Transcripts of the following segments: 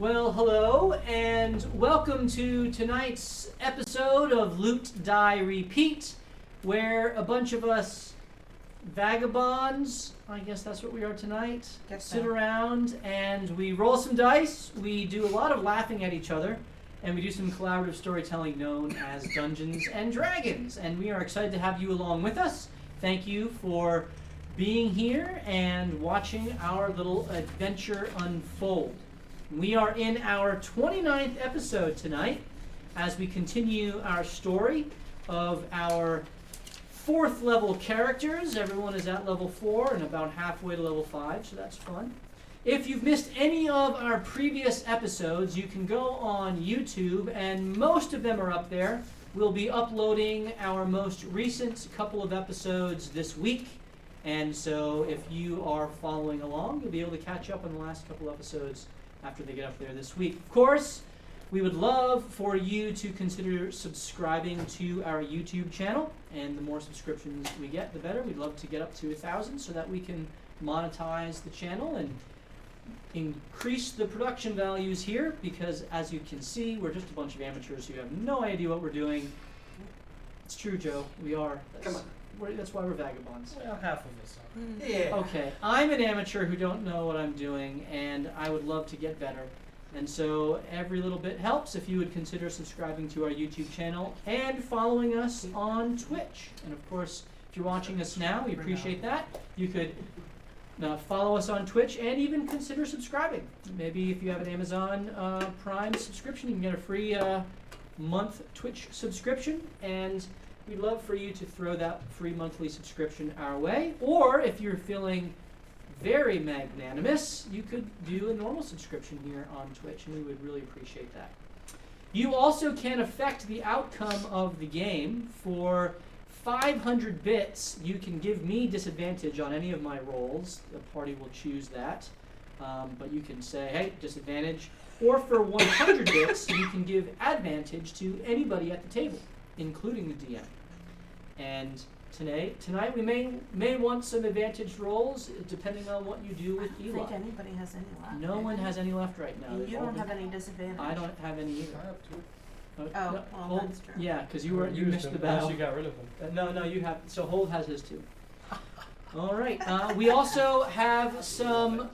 Well, hello, and welcome to tonight's episode of Loot, Die, Repeat, where a bunch of us vagabonds, I guess that's what we are tonight, sit around and we roll some dice, we do a lot of laughing at each other, and we do some collaborative storytelling known as Dungeons and Dragons, and we are excited to have you along with us. Thank you for being here and watching our little adventure unfold. We are in our 29th episode tonight as we continue our story of our 4th level characters. Everyone is at level 4 and about halfway to level 5, so that's fun. If you've missed any of our previous episodes, you can go on YouTube, and most of them are up there. We'll be uploading our most recent couple of episodes this week, and so if you are following along, you'll be able to catch up on the last couple episodes after they get up there this week. Of course, we would love for you to consider subscribing to our YouTube channel, and the more subscriptions we get, the better. We'd love to get up to 1,000 so that we can monetize the channel and increase the production values here, because as you can see, we're just a bunch of amateurs who have no idea what we're doing. It's true, Joe. We are. Come on. That's why we're vagabonds. Well, half of us are. Yeah. Okay, I'm an amateur who don't know what I'm doing, and I would love to get better. And so every little bit helps if you would consider subscribing to our YouTube channel and following us on Twitch. And of course, if you're watching us now, we appreciate that. You could follow us on Twitch and even consider subscribing. Maybe if you have an Amazon Prime subscription, you can get a free month Twitch subscription, and we'd love for you to throw that free monthly subscription our way. Or if you're feeling very magnanimous, you could do a normal subscription here on Twitch, and we would really appreciate that. You also can affect the outcome of the game. For 500 bits, you can give me disadvantage on any of my rolls. The party will choose that. But you can say, hey, disadvantage. Or for 100 bits, you can give advantage to anybody at the table, including the DM. And tonight we may want some advantage rolls, depending on what you do with Eli. I don't think anybody has any left. No one has any left right now. And you don't have any disadvantage. I don't have any either. I have two. Oh, well, that's true. Yeah, because you missed the battle. You got rid of them. No, you have. So Hold has his too. All right. We also have some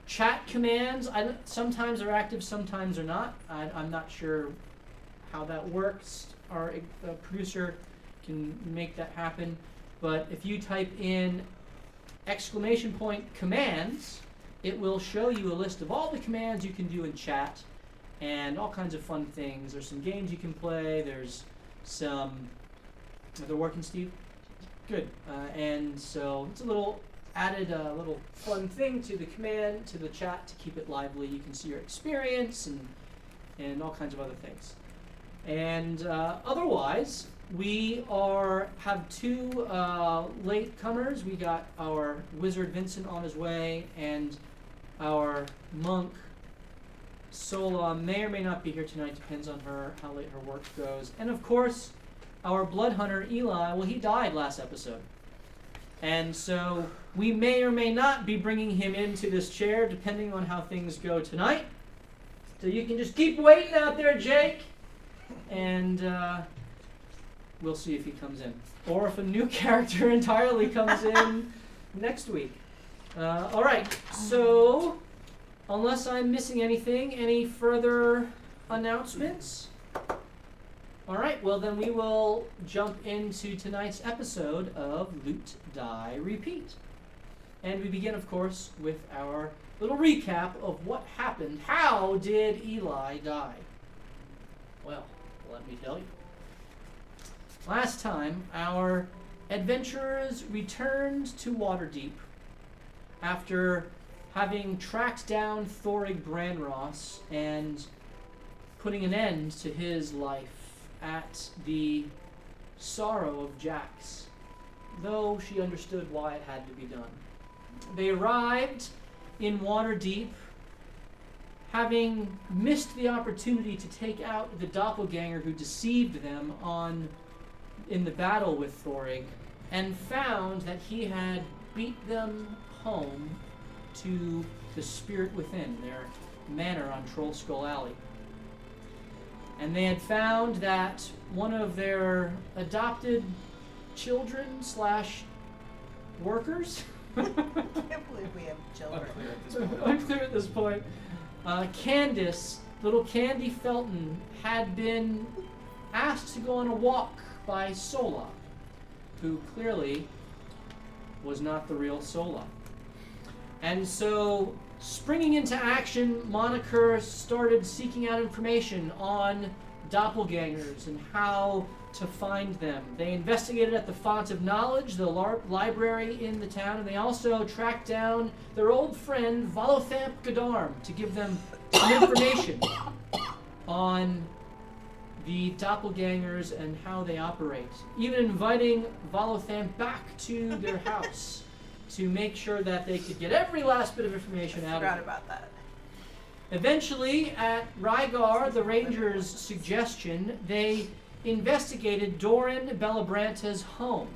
chat commands. Sometimes they're active, sometimes they're not. I'm not sure how that works. Our producer can make that happen. But if you type in !commands, it will show you a list of all the commands you can do in chat and all kinds of fun things. There's some games you can play. There's some... They're working, Steve? Good. And so it's a little added little fun thing to the command, to the chat, to keep it lively. You can see your experience and all kinds of other things. And otherwise, we have two latecomers. We got our wizard Vincent on his way, and our monk Sola may or may not be here tonight. Depends on how late her work goes. And of course, our blood hunter Eli. Well, he died last episode, and so we may or may not be bringing him into this chair, depending on how things go tonight. So you can just keep waiting out there, Jake. And we'll see if he comes in. Or if a new character entirely comes in next week. All right, so unless I'm missing anything, any further announcements? All right, well then we will jump into tonight's episode of Loot, Die, Repeat. And we begin, of course, with our little recap of what happened. How did Eli die? Well, let me tell you. Last time, our adventurers returned to Waterdeep after having tracked down Thorig Branross and putting an end to his life at the sorrow of Jax, though she understood why it had to be done. They arrived in Waterdeep, having missed the opportunity to take out the doppelganger who deceived them in the battle with Thorig, and found that he had beat them home to the spirit within, their manor on Troll Skull Alley. And they had found that one of their adopted children / workers I can't believe we have children. unclear at this point. Candace, little Candy Felton, had been asked to go on a walk by Sola, who clearly was not the real Sola. And so, springing into action, Moniker started seeking out information on doppelgangers and how to find them. They investigated at the Font of Knowledge, the library in the town, and they also tracked down their old friend Volothamp Godarm to give them some information on the doppelgangers and how they operate. Even inviting Volothamp back to their house to make sure that they could get every last bit of information out of Forgot him. about that. Eventually, at Rygar, the Ranger's suggestion, they investigated Doran Bellabranta's home,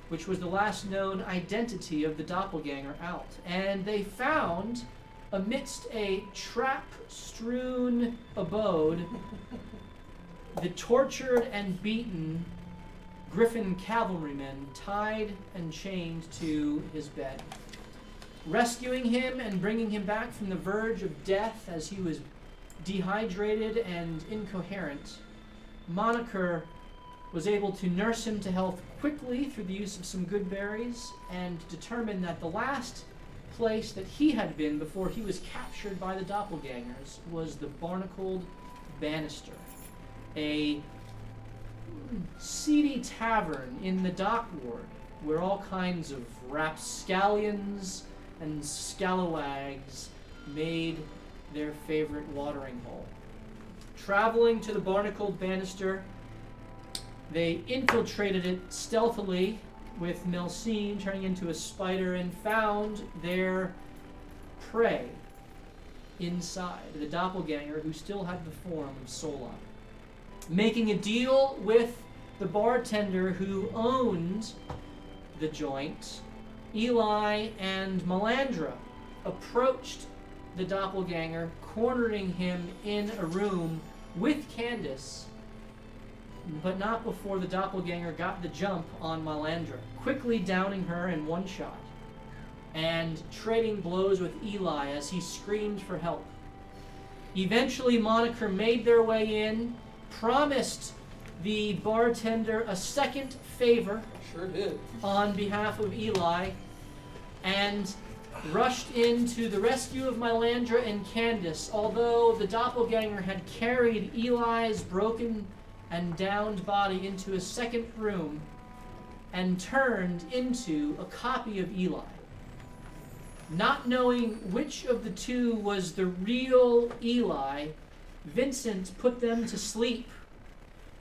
which was the last known identity of the doppelganger out. And they found, amidst a trap-strewn abode, the tortured and beaten Griffin cavalryman tied and chained to his bed. Rescuing him and bringing him back from the verge of death as he was dehydrated and incoherent, Moniker was able to nurse him to health quickly through the use of some good berries and determined that the last place that he had been before he was captured by the doppelgangers was the Barnacled Banister, a seedy tavern in the dock ward where all kinds of rapscallions and scalawags made their favorite watering hole. Traveling to the Barnacled Banister, they infiltrated it stealthily with Melsine turning into a spider and found their prey inside, the doppelganger who still had the form of Sola. Making a deal with the bartender who owned the joint, Eli and Melandra approached the doppelganger, cornering him in a room with Candace, but not before the doppelganger got the jump on Melandra, quickly downing her in one shot and trading blows with Eli as he screamed for help. Eventually, Moniker made their way in, promised the bartender a second favor Sure did. on behalf of Eli, and rushed into the rescue of Melandra and Candace, although the doppelganger had carried Eli's broken and downed body into a second room and turned into a copy of Eli. Not knowing which of the two was the real Eli, Vincent put them to sleep.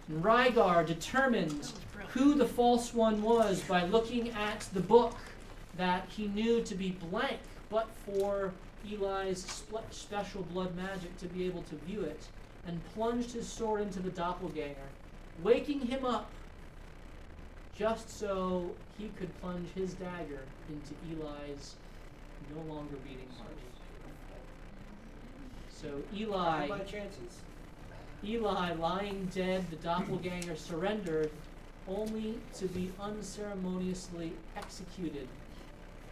And Rygar determined who the false one was by looking at the book that he knew to be blank, but for Eli's special blood magic to be able to view it, and plunged his sword into the doppelganger, waking him up just so he could plunge his dagger into Eli's no longer beating heart. So My chances. Eli, lying dead, the doppelganger surrendered, only to be unceremoniously executed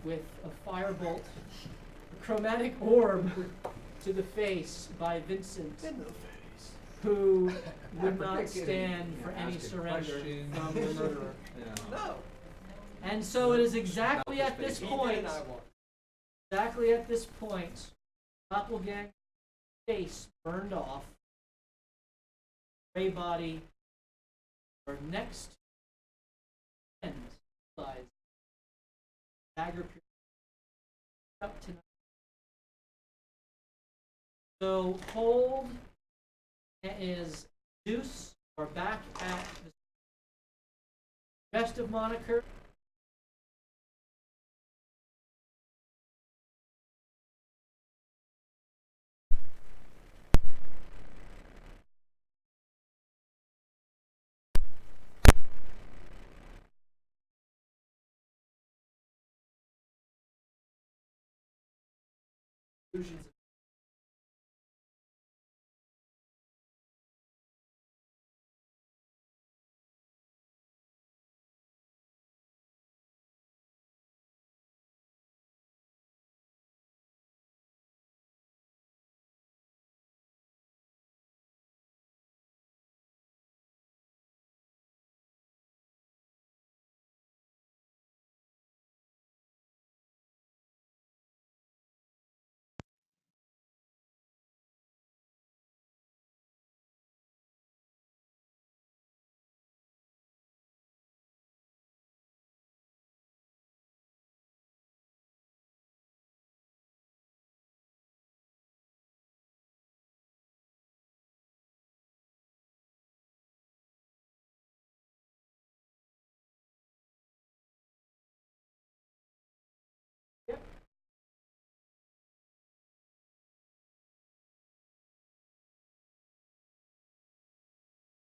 with a firebolt, a chromatic orb to the face by Vincent, who would not stand for any surrender from the murderer. No. And so it is exactly at this He point, did and I won. doppelganger's face burned off, gray body, or next end, size, dagger pierced up to. So hold is Zeus, or back at the rest of Moniker. Conclusions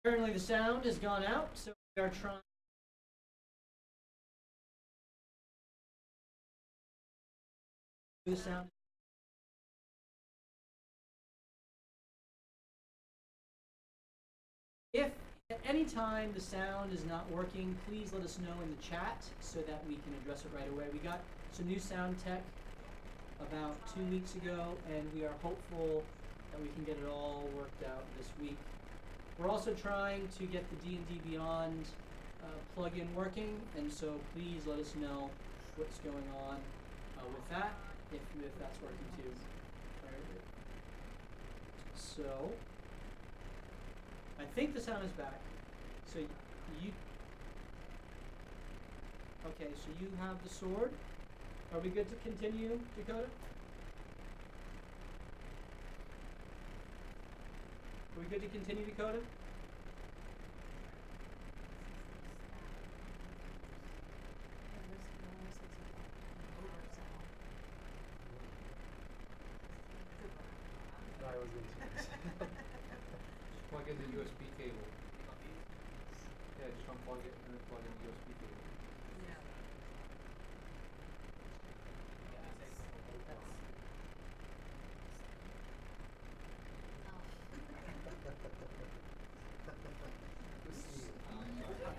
Apparently the sound has gone out, so we are trying. The sound. If at any time the sound is not working, please let us know in the chat so that we can address it right away. We got some new sound tech about 2 weeks ago, and we are hopeful that we can get it all worked out this week. We're also trying to get the D&D Beyond plugin working, and so please let us know what's going on with that, if that's working too. Alright. So, I think the sound is back. So you, okay, so you have the sword. Are we good to continue, Dakota? Are we good to continue, Dakota? Just plug in the USB cable. Yeah, just unplug it and then plug in the USB cable.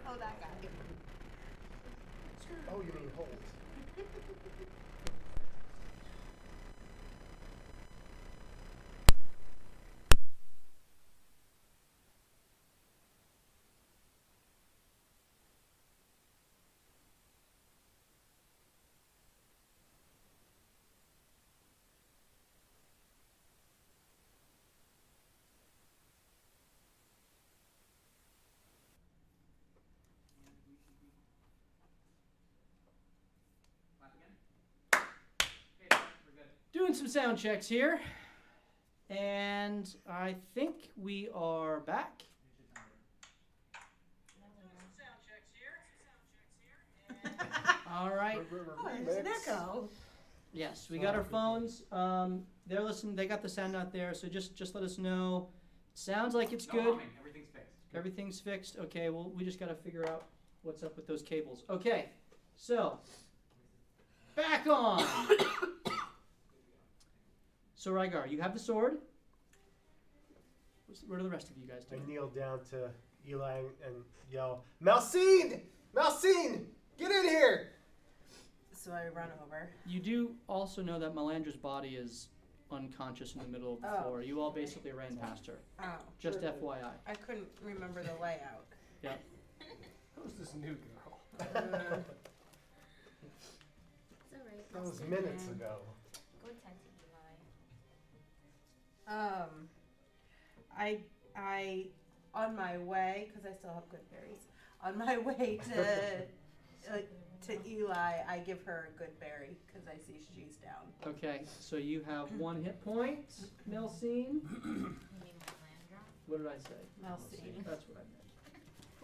Oh, that guy. Oh, you mean hold. Doing some sound checks here, and I think we are back. All right. Oh, there's an echo. Yes, we got our phones. They're listening. They got the sound out there, so just let us know. Sounds like it's No good. humming, everything's fixed. Everything's fixed. Okay, well, we just got to figure out what's up with those cables. Okay, so back on. So Rygar, you have the sword. What are the rest of you guys I doing? kneel down to Eli and yell, Malcine! Malcine! Get in here! So I run over. You do also know that Melandra's body is unconscious in the middle of the Oh. floor. You all basically ran past her. Oh. Just FYI. I couldn't remember the layout. Yep. Who's this new girl? Uh, It's alright. That was I'll minutes Yeah. ago. go tend to Eli. I on my way, because I still have good berries. On my way to Eli, I give her a good berry because I see she's down. Okay, so you have 1 hit point, Nelsine. You mean Melandra? What did I say? Malcine. That's what I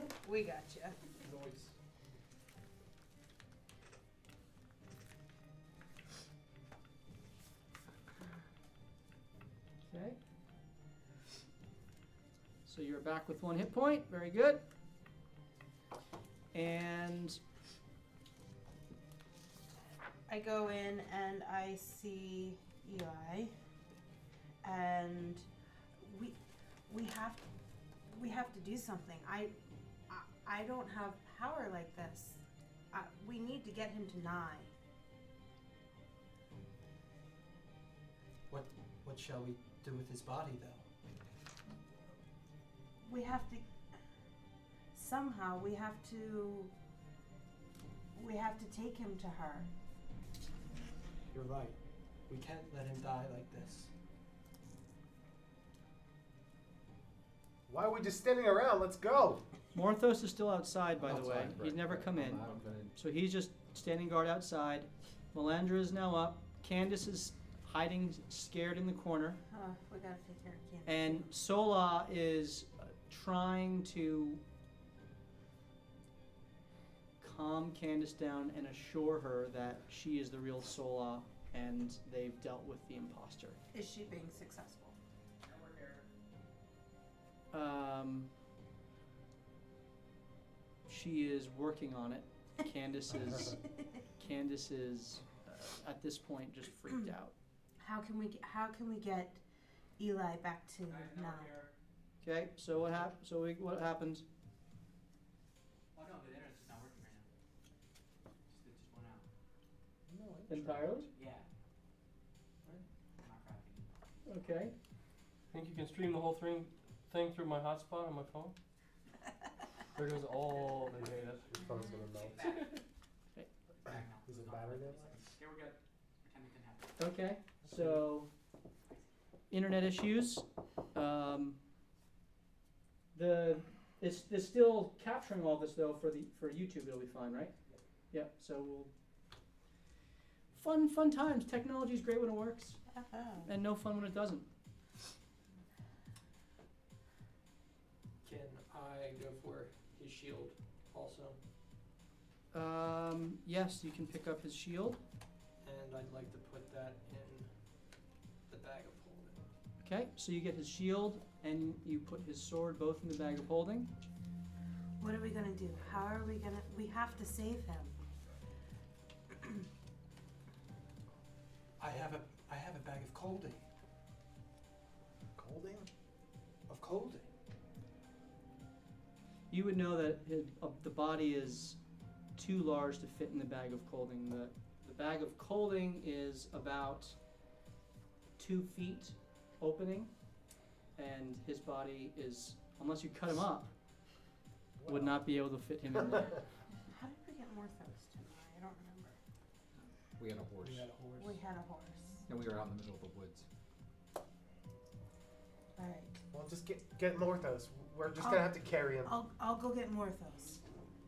meant. We got you. Noise. Okay. So you're back with 1 hit point. Very good. And I go in and I see Eli, and we have to do something. I don't have power like this. We need to get him to Nye. What shall we do with his body, though? We have to somehow. We have to take him to her. You're right. We can't let him die like this. Why are we just standing around? Let's go! Morthos is still outside, by the way. Outside, He's right, never right. come in. I'm gonna- So he's just standing guard outside. Melandra is now up. Candace is hiding scared in the corner. We gotta take care of Candace. And Sola is trying to calm Candace down and assure her that she is the real Sola and they've dealt with the imposter. Is she being successful? she is working on it. Candace is at this point just freaked out. How can we get Eli back to now? Okay, so what happens? Oh no, the internet's just not working right now. It just went out. Entirely? Yeah. I'm not crafting. Okay. Think you can stream the whole thing through my hotspot on my phone? There goes all the data. Your phone's gonna melt. Back now. Is it battery now? Yeah, we're good. Pretend it didn't happen. Okay. So internet issues. It's still capturing all this though for YouTube. It'll be fine, right? Yep. So we'll fun times. Technology is great when it works, and no fun when it doesn't. Can I go for his shield also? Yes, you can pick up his shield. And I'd like to put that in the bag of holding. Okay, so you get his shield and you put his sword both in the bag of holding. What are we gonna do? How are we gonna? We have to save him. I have a bag of clothing. Colding? Of clothing. You would know that the body is too large to fit in the bag of clothing. The bag of clothing is about 2 feet opening, and his body is, unless you cut him up, would not be able to fit him in there. How did we get more thirst tonight? I don't remember. We had a horse. We had a horse. We had a horse. And we were out in the middle of the woods. All right. Well, just get Morthos. We're just gonna have to carry him. I'll go get Morthos.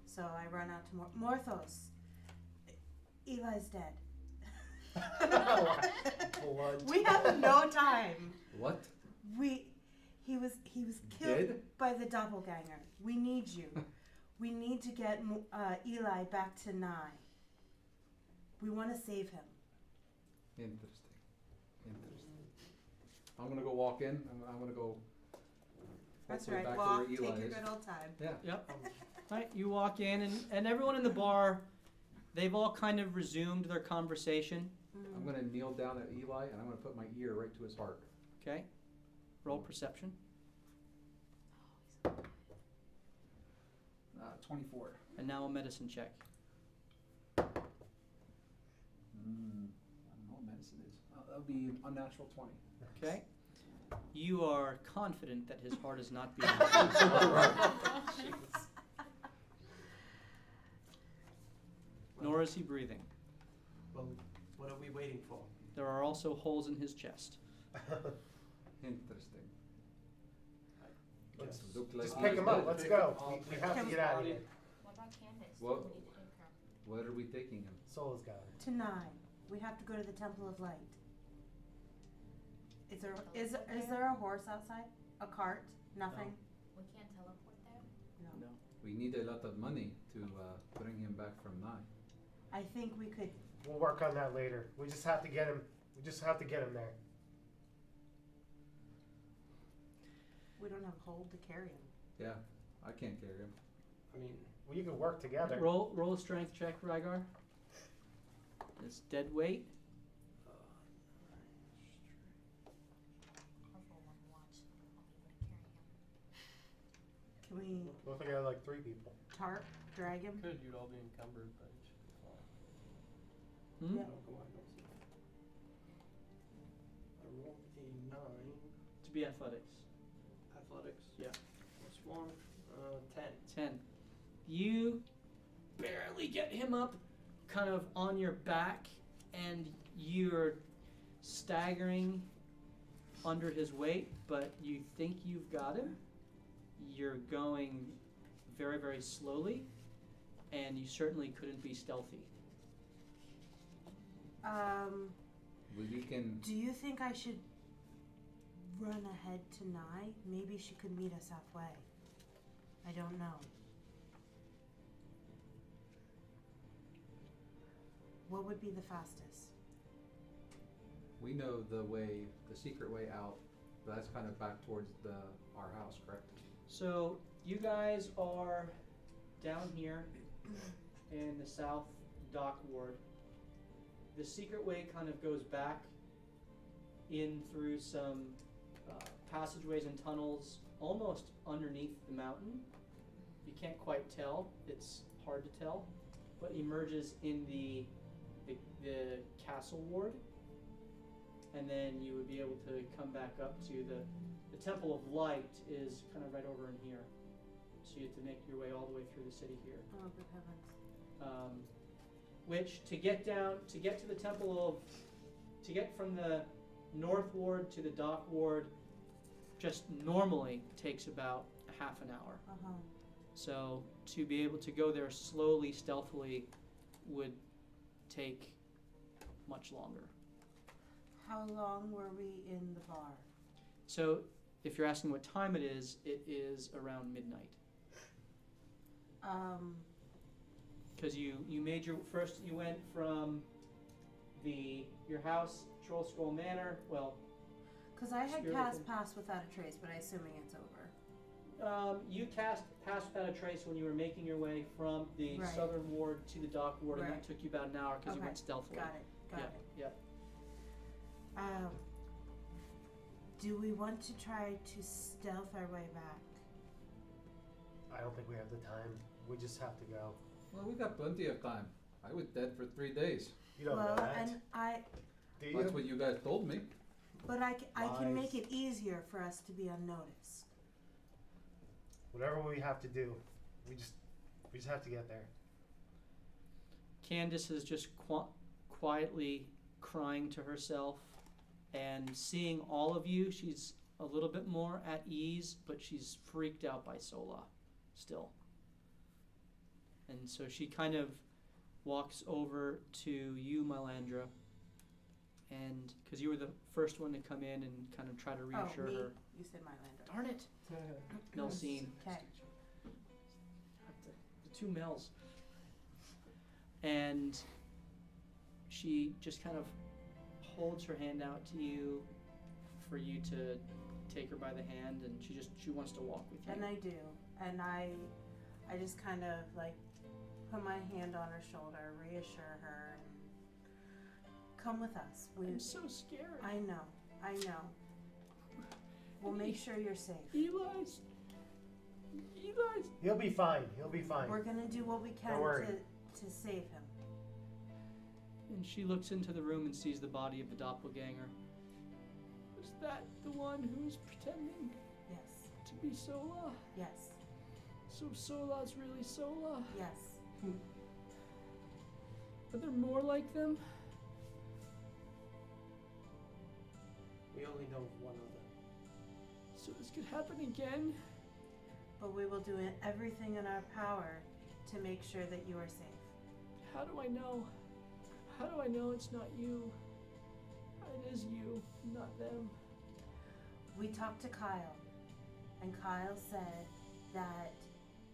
So I run out to Morthos. Eli's dead. Blood. We have no time. What? He was killed Dead? by the doppelganger. We need you. We need to get Eli back to Nye. We want to save him. Interesting. I'm gonna go walk in. I'm gonna go. That's hopefully right. back Walk. to where Take Eli your is. good old time. Yeah. Yep. Right, you walk in, and everyone in the bar, they've all kind of resumed their conversation. I'm gonna kneel down at Eli and I'm gonna put my ear right to his heart. Okay. Roll perception. 24. And now a medicine check. I don't know what medicine is. That would be unnatural 20. Okay. You are confident that his heart is not beating. Nor is he breathing. Well, what are we waiting for? There are also holes in his chest. Interesting. Let's Look like just he pick is him up. dead. Let's go. We have to get out of here. What about Candace? Well- Do we need to take her? What are we taking him? Sola's got him. To Nye. We have to go to the Temple of Light. Is there a horse outside? A cart? Nothing? We can't teleport there? No. No. We need a lot of money to bring him back from Nye. I think we could. We'll work on that later. We just have to get him. We just have to get him there. We don't have hold to carry him. Yeah, I can't carry him. I mean, Well, you can work together. Roll a strength check, Rygar. It's dead weight. I'll roll one watch. I'll be able to carry him. Can we Looks like I have like 3 people. tarp drag him? Good, you'd all be encumbered, but it should be fine. Hmm? Yeah. No, go on, don't see. I rolled a 9. To be athletics. Athletics. Yeah. Plus 1. 10. 10. You barely get him up kind of on your back, and you're staggering under his weight, but you think you've got him. You're going very, very slowly, and you certainly couldn't be stealthy. We can. Do you think I should run ahead to Nye? Maybe she could meet us halfway. I don't know. What would be the fastest? We know the way, the secret way out. That's kind of back towards our house, correct? So you guys are down here in the south dock ward. The secret way kind of goes back in through some passageways and tunnels almost underneath the mountain. You can't quite tell, it's hard to tell, but emerges in the castle ward. And then you would be able to come back up to the Temple of Light is kind of right over in here. So you have to make your way all the way through the city here. Oh, good heavens. Which to get to the to get from the North Ward to the Dock Ward just normally takes about a half an hour. Uh-huh. So to be able to go there slowly, stealthily would take much longer. How long were we in the bar? So if you're asking what time it is around midnight. Because you made your first, you went from your house, Troll Skull Manor, well. Because I had Spirit cast within. Pass Without a Trace, but I'm assuming it's over. You cast Pass Without a Trace when you were making your way from the Right. southern ward to the dock ward, and that Right. took you about an hour because you Okay. went stealthily. Got it. Got Yeah, it. yeah. Do we want to try to stealth our way back? I don't think we have the time. We just have to go. Well, we got plenty of time. I was dead for 3 days. You don't well, know that. and Do you? That's what you guys told me. but I can make Lies. it easier for us to be unnoticed. Whatever we have to do, we just have to get there. Candace is just quietly crying to herself and seeing all of you. She's a little bit more at ease, but she's freaked out by Sola still. And so she kind of walks over to you, Mylandra, and because you were the first one to come in and kind of try to reassure me? her. You said Mylander. Darn it, Melsine. Okay. The two Mels. And she just kind of holds her hand out to you for you to take her by the hand, and she wants to walk with you. And I do. And I just kind of like put my hand on her shoulder, reassure her, and come with us. I'm so scared. I know. We'll make sure you're safe. Eli's. He'll be fine. He'll be fine. We're gonna do what we can Don't worry. to save him. And she looks into the room and sees the body of the doppelganger. Was that the one who was pretending Yes. to be Sola? Yes. So Sola's really Sola? Yes. Are there more like them? We only know of one other. So this could happen again? But we will do everything in our power to make sure that you are safe. How do I know? How do I know it's not you? It is you, not them. We talked to Kyle, and Kyle said that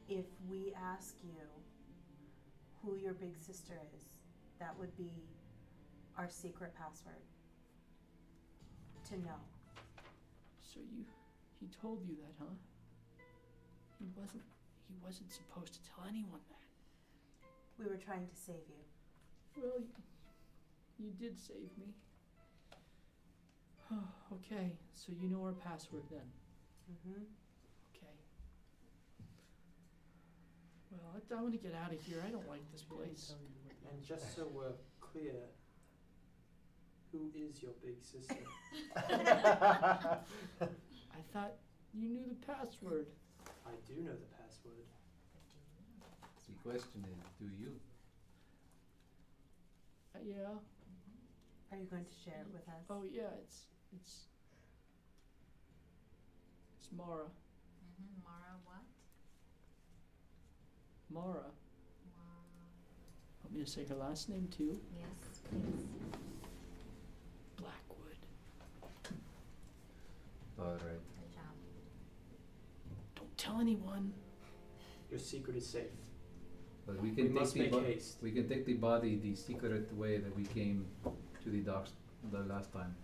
if we ask you who your big sister is, that would be our secret password to know. So he told you that, huh? He wasn't supposed to tell anyone that. We were trying to save you. Well, you did save me. Okay, so you know our password then. Mm-hmm. Okay. Well, I want to get out of here. I don't like this place. And just so we're clear, who is your big sister? I thought you knew the password. I do know the password. The question is, do you? Yeah. Are you going to share it with us? Oh yeah, it's Mara. Mara what? Mara. Mara. Want me to say her last name too? Yes, please. Blackwood. Alright. Good job. Don't tell anyone. Your secret is safe. But we We can must take make the haste. we can take the body the secret way that we came to the docks the last time.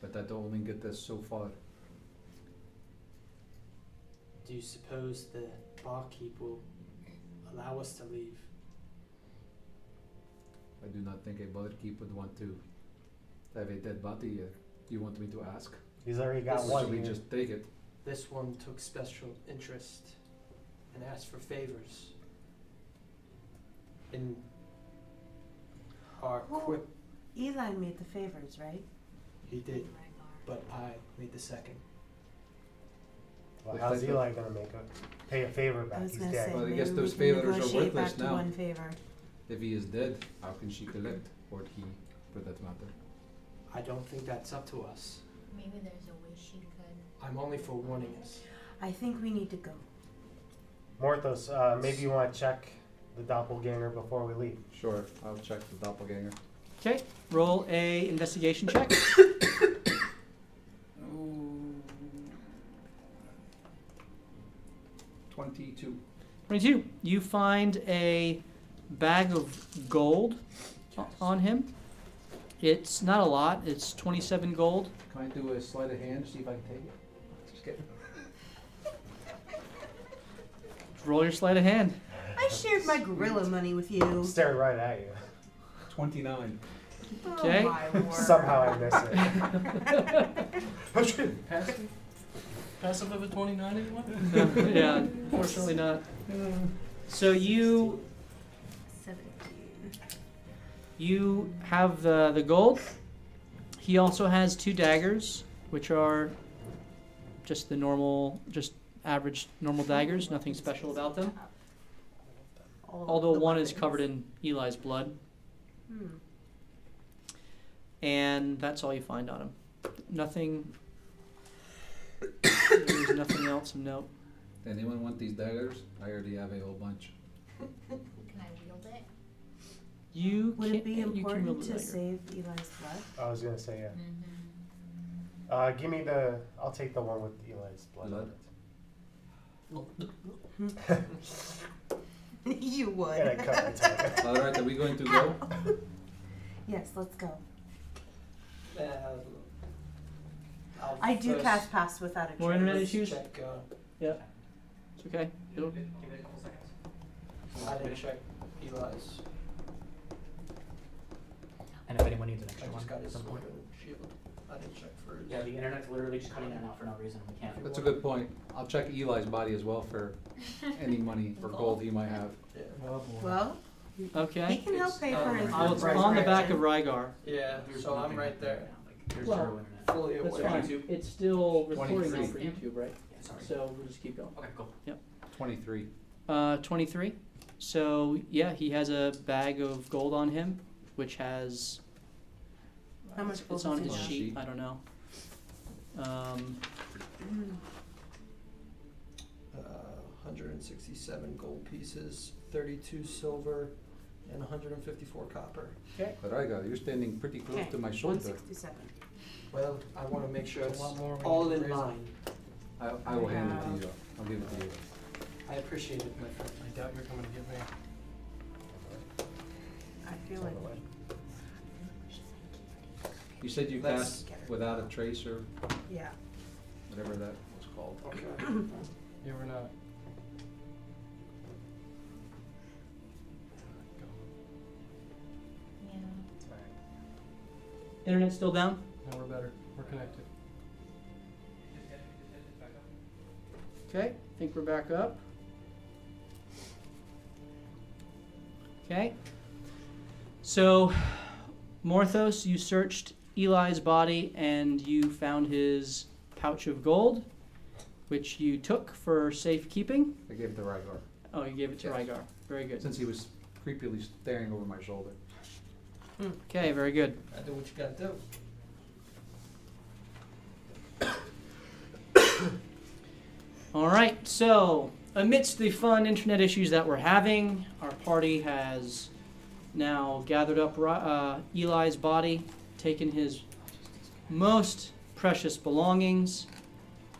But that only get us so far. Do you suppose the barkeep will allow us to leave. I do not think a barkeep would want to have a dead body. You want me to ask? He's already got This- Or one. should we here. just take it? This one took special interest and asked for favors in our Well- quip. Eli made the favors, right? He did, but I made the second. Well, how's Eli gonna pay a favor I back? was He's gonna dead. say, Well, I maybe guess we those can favors are negotiate worthless back to now. one favor. If he is dead, how can she collect? Or he, for that matter? I don't think that's up to us. Maybe there's a way she could. I'm only for warning us. I think we need to go. Morthos, maybe you want to check the doppelganger before we leave. Sure, I'll check the doppelganger. Okay, roll a investigation check. 22. 22. You find a bag of gold on him. It's not a lot. It's 27 gold. Can I do a sleight of hand, see if I can take it? Just kidding. Roll your sleight of hand. I shared my gorilla money with you. Staring right at you. 29. Okay. Oh my word. Somehow I miss it. Passive? Passive of a 29 anyone? No, yeah, unfortunately not. So you 17. have the gold. He also has 2 daggers, which are just the normal, just average normal daggers. Nothing special about them. All Although the one is weapons. covered in Eli's blood, Hmm. and that's all you find on him. Nothing. There's nothing else of note. Anyone want these daggers? I already have a whole bunch. Can I wield it? You Would can, it be you can important wield the to dagger. save Eli's blood? I was gonna say, yeah. Mm-hmm. Give me the. I'll take the one with Eli's blood on it. You would. And I cut my tongue. Alright, are we going to go? Yes, let's go. I'll I do first- cast pass without a More trace. internet let's issues? Check, It's okay. It'll, Give it a couple seconds. I didn't check Eli's. And if anyone needs an I extra one just got at his some sword point. and shield. I didn't check for his. Yeah, the internet's literally just cutting in and out for no reason. We can't. That's a good point. I'll check Eli's body as well for any money or gold he might have. Yeah. Oh boy. Well, he okay. can help pay for his Oh, it's Right, on the right. back of Rygar. Yeah, so I'm right there. There's Well, zero internet. Fully That's aware. fine. It's still recording 23. for YouTube, right? Yeah, sorry. So we'll just keep going. Okay, cool. 23. 23. So yeah, he has a bag of gold on him, which has. How much It's gold on does his he have? sheet. I don't know. 167 gold pieces, 32 silver, and 154 copper. But I got it. You're standing pretty close Okay, to my shoulder. 167. Well, I want to make sure it's A lot more when all you in raise it. line. I will hand it to you. I'll give it to you. I appreciate it, my friend. I doubt you're coming to get me. I feel like You said you Let's- cast without a trace or yeah. whatever that was called. Okay. You were not. Yeah. Internet still down? No, we're better. We're connected. Okay, I think we're back up. Okay. So, Morthos, you searched Eli's body and you found his pouch of gold, which you took for safekeeping. I gave it to Rygar. Oh, you gave it to Yes. Rygar. Very good. Since he was creepily staring over my shoulder. Okay, very good. I do what you gotta do. All right, so amidst the fun internet issues that we're having, our party has now gathered up Eli's body, taken his most precious belongings,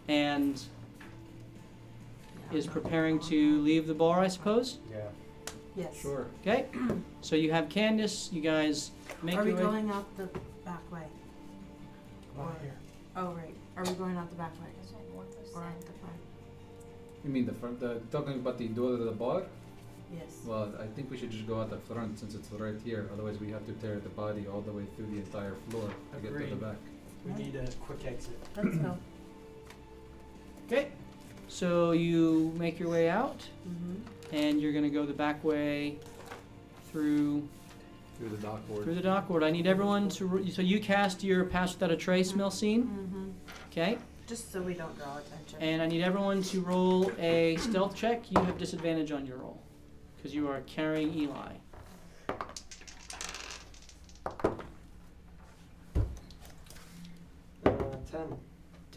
and is preparing to leave the bar, I suppose. Yeah. Yes. Sure. Okay, so you have Candace, you guys make Are we your way. going out the back way? Not Or- here. Oh, right. Are we going out the back way? That's what Morpho Or out said. the front? You mean the front? Talking about the door to the bar? Yes. Well, I think we should just go out the front since it's right here. Otherwise, we have to tear the body all the way through the entire floor to get to the Agreed. back. We need a quick exit. Let's go. Okay. So you make your way out, Mm-hmm. and you're gonna go the back way through Through the dock board. the dock. I need everyone to. So you cast your pass without a trace, Milsine. Mm-hmm. Okay. Just so we don't draw attention. And I need everyone to roll a stealth check. You have disadvantage on your roll because you are carrying Eli. 10.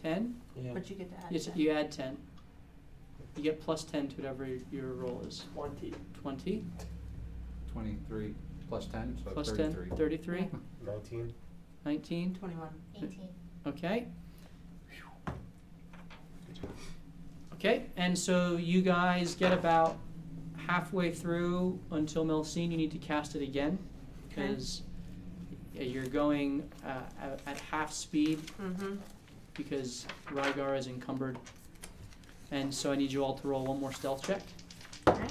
10. Yeah. But you get to add Yes, 10. you add 10. You get plus 10 to whatever your roll is. 20. 20 23 plus 10, so plus 33. 10. 33. 19. 19. 21. 18. Okay. Okay, and so you guys get about halfway through until Milsine. You need to cast it again Okay. because you're going at half speed Mm-hmm. because Rygar is encumbered. And so I need you all to roll one more stealth check. Okay.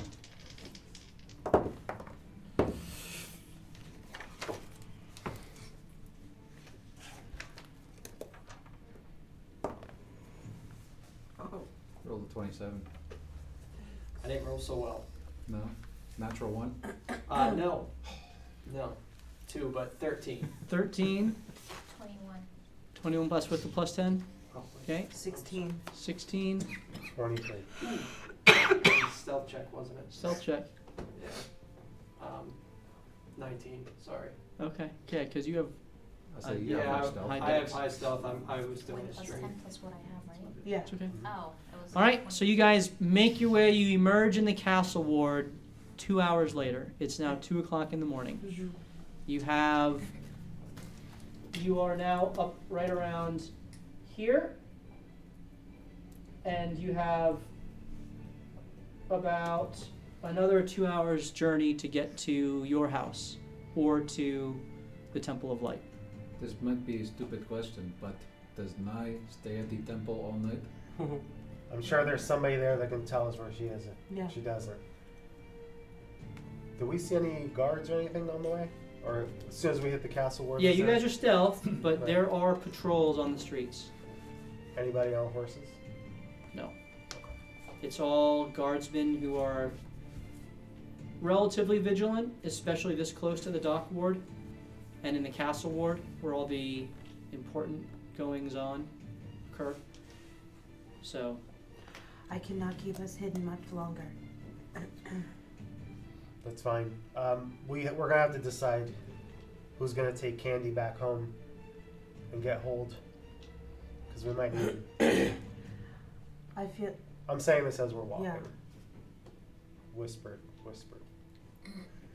Oh. Roll the 27. I didn't roll so well. No? Natural 1? No. No. 2, but 13. 13, 21. 21 plus with the plus 10. Probably. Okay, 16. 16, 23. Stealth check, wasn't it? stealth check. Yeah. 19. Sorry. Okay, because you have. I say, Yeah, yeah, I, high stealth. high I have dex. high stealth. I was doing Wait, a plus string. 10 plus what I have, right? Yeah. It's okay. Oh, it was. All right, so you guys make your way. You emerge in the castle ward 2 hours later. It's now 2 o'clock in the morning. Mm-hmm. You are now up right around here, and you have about another 2 hours journey to get to your house or to the Temple of Light. This might be a stupid question, but does Nai stay at the temple all night? I'm sure there's somebody there that can tell us where she is if Yeah. she doesn't. Do we see any guards or anything on the way? Or as soon as we hit the castle ward? Yeah, is you there guys are stealth, but Right. there are patrols on the streets. Anybody on horses? No. It's all guardsmen who are relatively vigilant, especially this close to the dock ward and in the castle ward where all the important goings on occur. So, I cannot keep us hidden much longer. That's fine. We're gonna have to decide who's gonna take Candy back home and get hold, because we might need. I feel. I'm saying this as we're walking. Yeah. Whispered.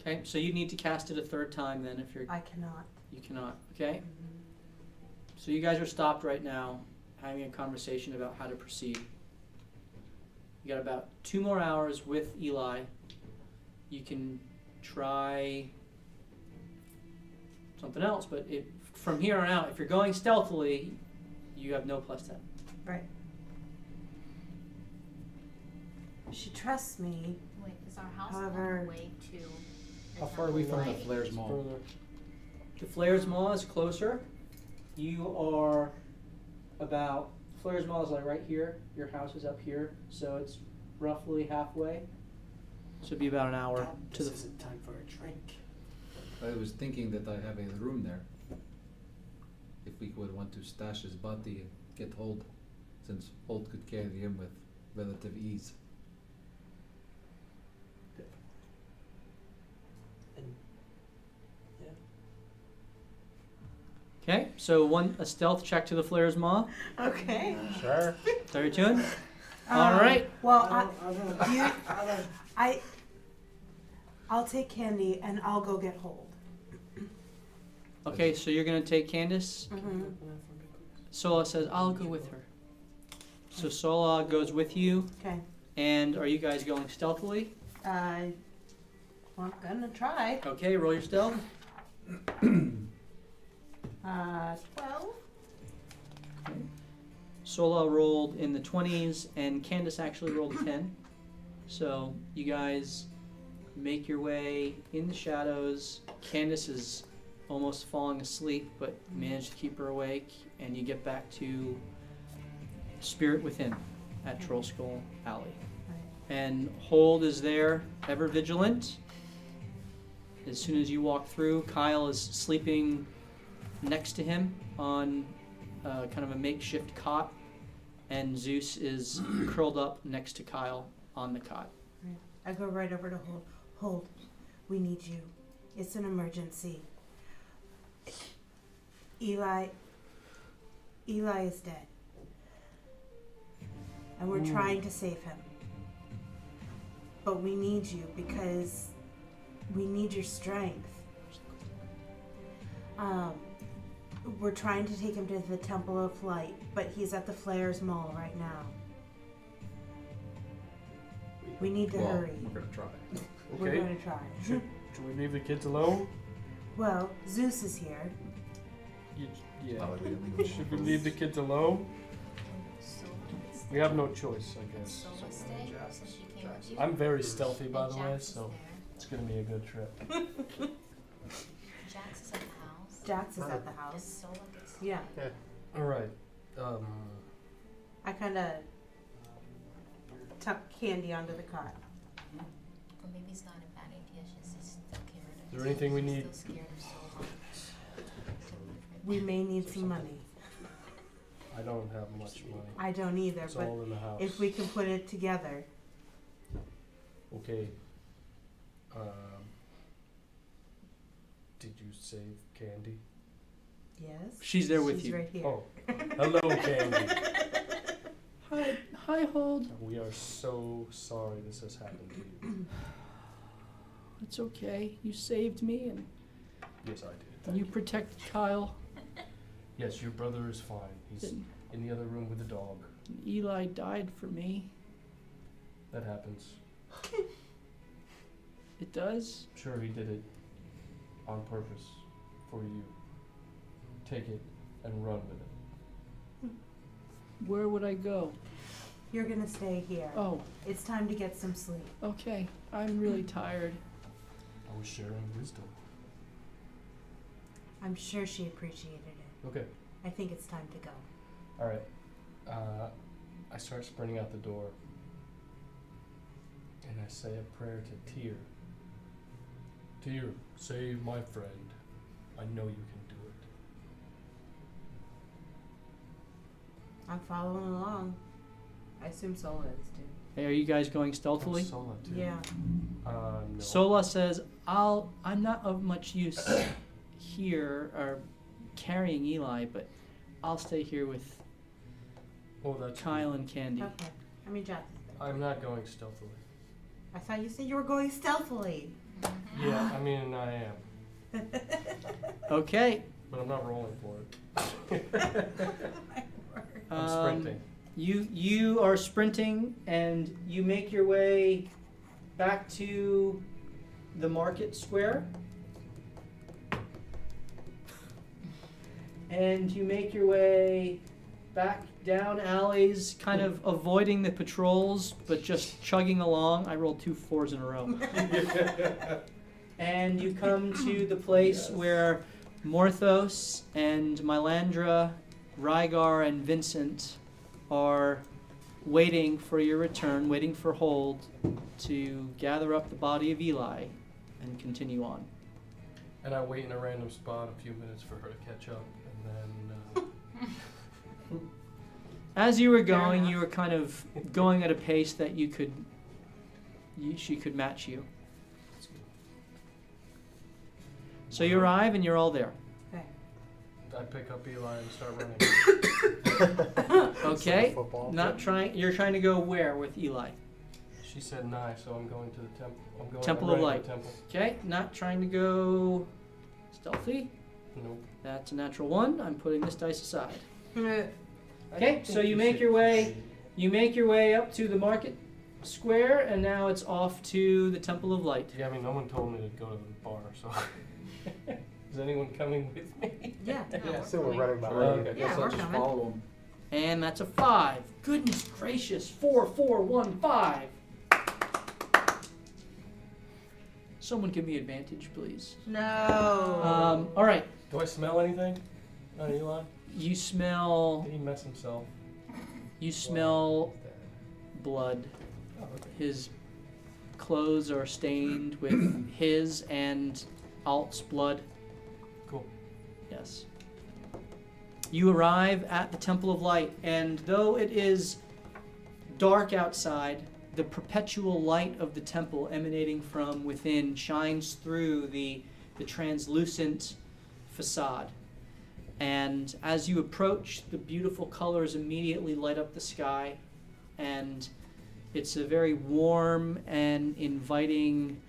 okay, so you need to cast it a third time then if you're I cannot. you cannot, okay? Mhm. So you guys are stopped right now having a conversation about how to proceed. You got about 2 more hours with Eli. You can try something else, but from here on out, if you're going stealthily, you have no plus 10. Right. She trusts me. Wait, is our house However- on the way to? How far are we from the Light? Flares Mall? Further. The Flares Mall is closer. You are about, Flares Mall is like right here. Your house is up here, so it's roughly halfway. So it'd be about an hour to This the. isn't time for a drink. I was thinking that I have a room there. If we would want to stash his body and get hold, since Holt could carry him with relative ease. And yeah. Okay, so a stealth check to the Flares Maw. Okay. Sure. Is that what you're doing? All right. Well, I'll take Candy and I'll go get hold. Okay, so you're gonna take Candace. Mm-hmm. Sola says, "I'll go with her." So Sola goes with you, Okay. and are you guys going stealthily? I'm gonna try. Okay, roll your stealth. 12. Okay. Sola rolled in the 20s, and Candace actually rolled a 10. So you guys make your way in the shadows. Candace is almost falling asleep, but manage to keep her awake, and you get back to Spirit Within at Troll Skull Alley. And Hold is there, ever vigilant. As soon as you walk through, Kyle is sleeping next to him on kind of a makeshift cot, and Zeus is curled up next to Kyle on the cot. I go right over to Hold. Hold, we need you. It's an emergency. Eli is dead. And we're trying to save him. But we need you because we need your strength. We're trying to take him to the Temple of Light, but he's at the Flares Mall right now. We need to hurry. We're gonna try. We're Okay. going to try. Should we leave the kids alone? Well, Zeus is here. Yeah. Why would we leave them? Should we leave the kids alone? Sola is We have no choice, I guess. Sola stay since she came with you. I'm very stealthy, by And the way, Jax is so there. it's gonna be a good trip. Jax is at the house. Jax is at the And house. Sola gets Yeah. All right. I kind of tuck Candy onto the cot. Or maybe it's not a bad idea. She's just still scared. Is there anything we She's need? Still scared of Sola. We may need some money. I don't have much money. I don't either, It's but all in the house. if we can put it together. Okay. Did you save Candy? Yes. She's there with She's you. right here. Oh, hello, Candy. Hi, Hold. We are so sorry this has happened to you. It's okay. You saved me, and Yes, I did. Thank you protected Kyle. Yes, your brother is fine. He's And in the other room with the dog. Eli died for me. That happens. It does? Sure, he did it on purpose for you. Take it and run with it. Where would I go? You're gonna stay here. Oh, It's time to get some sleep. okay. I'm really tired. I was sharing wisdom. I'm sure she appreciated it. Okay. I think it's time to go. All right. I start sprinting out the door, and I say a prayer to Tyr. Tyr, save my friend. I know you can do it. I'm following along. I assume Sola is too. Hey, are you guys going stealthily? Oh, Sola too. Yeah. No. Sola says, I'm not of much use here or carrying Eli, but I'll stay here with Oh, that's Kyle good. and Candy. Okay. I mean, Jack is there. I'm not going stealthily. I thought you said you were going stealthily. Yeah, I mean I am, Okay. but I'm not rolling for it. I'm um, sprinting. You are sprinting, and you make your way back to the market square. And you make your way back down alleys, kind of avoiding the patrols, but just chugging along. I rolled 2 4s in a row. And you come to the place where Morthos and Mylandra, Rygar, and Vincent are waiting for your return, waiting for Hold to gather up the body of Eli and continue on. And I wait in a random spot a few minutes for her to catch up, and then As you were Fair going, enough. you were kind of going at a pace that she could match you. So you arrive and you're all there. Okay. I pick up Eli and start running. Okay. Football. Not trying. You're trying to go where with Eli? She said nigh, so I'm going to the temple. I'm going. Temple I'm of running to Light. the temple. Okay. Not trying to go stealthy. Nope. That's a natural 1. I'm putting this dice aside. I Okay, think so you make should your way- proceed. You make your way up to the market square, and now it's off to the Temple of Light. Yeah, I mean, no one told me to go to the bar, so. Is anyone coming with me? Yeah. So we're running Sure, behind. I guess Yeah, I'll we're just coming. follow him. And that's a 5. Goodness gracious. 4 4 1 5. Someone give me advantage, please. No. All right. Do I smell anything on Eli? You smell. Did he mess himself? You smell blood. Oh, okay. His clothes are stained with his and Alt's blood. Cool. Yes. You arrive at the Temple of Light, and though it is dark outside, the perpetual light of the temple emanating from within shines through the translucent facade. And as you approach, the beautiful colors immediately light up the sky, and it's a very warm and inviting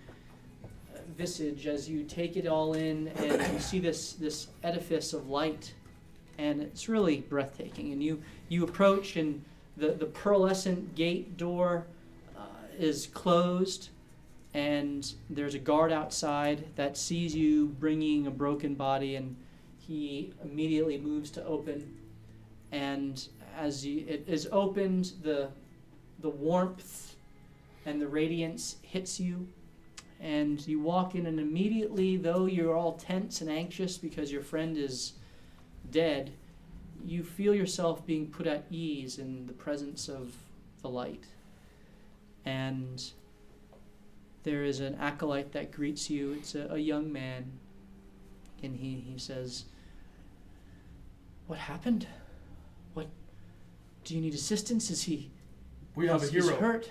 visage as you take it all in, and you see this edifice of light, and it's really breathtaking. And you approach, and the pearlescent gate door is closed, and there's a guard outside that sees you bringing a broken body, and he immediately moves to open. And as it is opened, the warmth and the radiance hits you, and you walk in, and immediately, though you're all tense and anxious because your friend is dead, you feel yourself being put at ease in the presence of the light. And there is an acolyte that greets you. It's a young man, and he says, "What happened? What? Do you need assistance? Is he? We have a he's hero. hurt.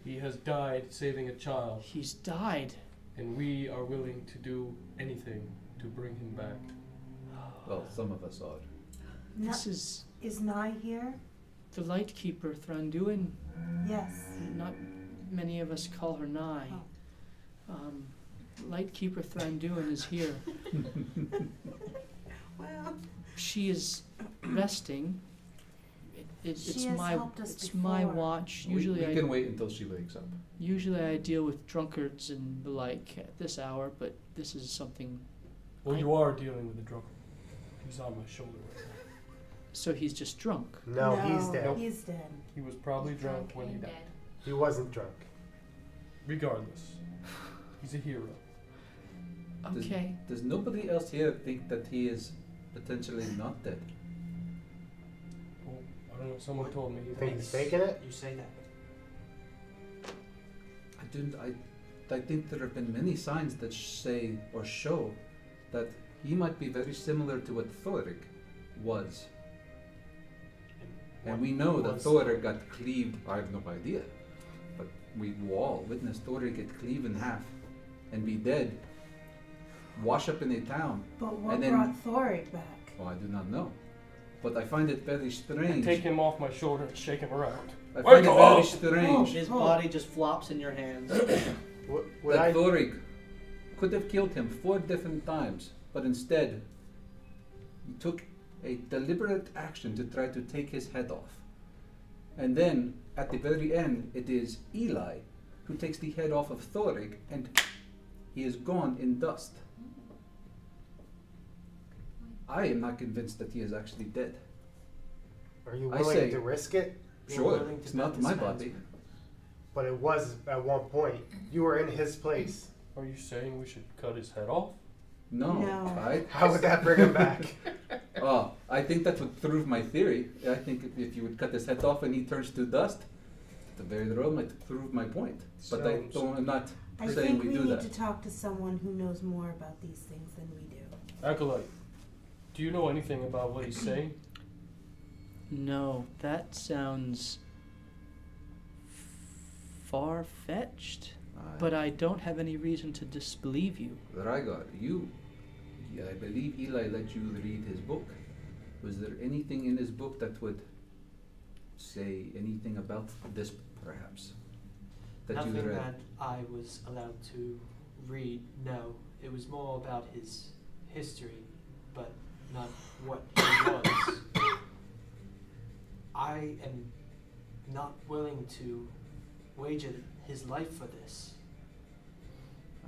He has died saving a child, He's died. and we are willing to do anything to bring him back. Well, some of us are. This is Is Nai here? the Lightkeeper Thranduin. Yes. Not many of us call her Nai. Lightkeeper Thranduin is here. Well, She is resting. It's She has my helped us it's my before. watch. We Usually can wait until she wakes up. I deal with drunkards and the like at this hour, but this is something. Well, you are dealing with the drunk. He's on my shoulder right now. So he's just drunk. No, he's dead. Nope. He's dead. He was probably drunk when he and died. dead. He wasn't drunk. Regardless, he's a hero. Okay. Does nobody else here think that he is potentially not dead? Well, I don't know. Someone told me. You think he's faking it? You say that. I think there have been many signs that say or show that he might be very similar to what Thoric was. And we know that Thoric got cleaved. I have no idea. But we all witnessed Thoric get cleaved in half and be dead, wash up in a town. But what And then- brought Thoric back? Well, I do not know. But I find it very strange. Take him off my shoulder and shake him around. I find it Wake very up! strange His Oh. body just flops in your hands. Would that I? Thoric could have killed him 4 different times, but instead he took a deliberate action to try to take his head off. And then, at the very end, it is Eli who takes the head off of Thoric, and he is gone in dust. I am not convinced that he is actually dead. Are you I willing say- to risk it? You're Sure, willing to it's bet not this my man's body. back. But it was at one point. You were in his place. Are you saying we should cut his head off? No, No. How would that bring him back? I think that would prove my theory. I think if you would cut his head off and he turns to dust, the very well might prove my point. But I'm not I saying think we we do need that. to talk to someone who knows more about these things than we do. Acolyte, do you know anything about what he's saying? No, that sounds far-fetched. But I don't have any reason to disbelieve you. Ragar, I believe Eli let you read his book. Was there anything in his book that would say anything about this, perhaps? That Nothing you read? that I was allowed to read, no. It was more about his history, but not what he was. I am not willing to wager his life for this.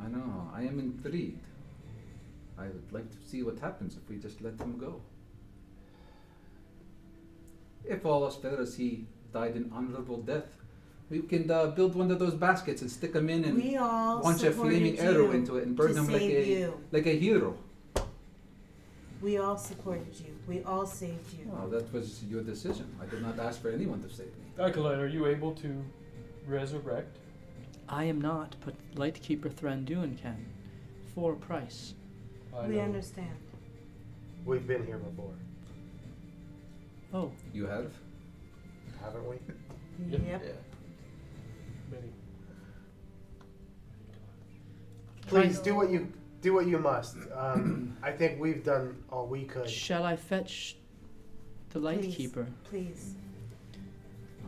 I know, I am intrigued. I would like to see what happens if we just let him go. If all else fails, he died an honorable death We can build one of those baskets and stick them in and We all launch a supported flaming you arrow into it and burn to them save you. like a hero. We all supported you. We all saved you. Well, that was your decision. I did not ask for anyone to save me. Acolyte, are you able to resurrect? I am not, but Lightkeeper Thranduin can, for a price. I We know. understand. We've been here before, Oh, You have? haven't we? Yep. Many. Please do what you must. I think we've done all we could. shall I fetch the Lightkeeper? Please.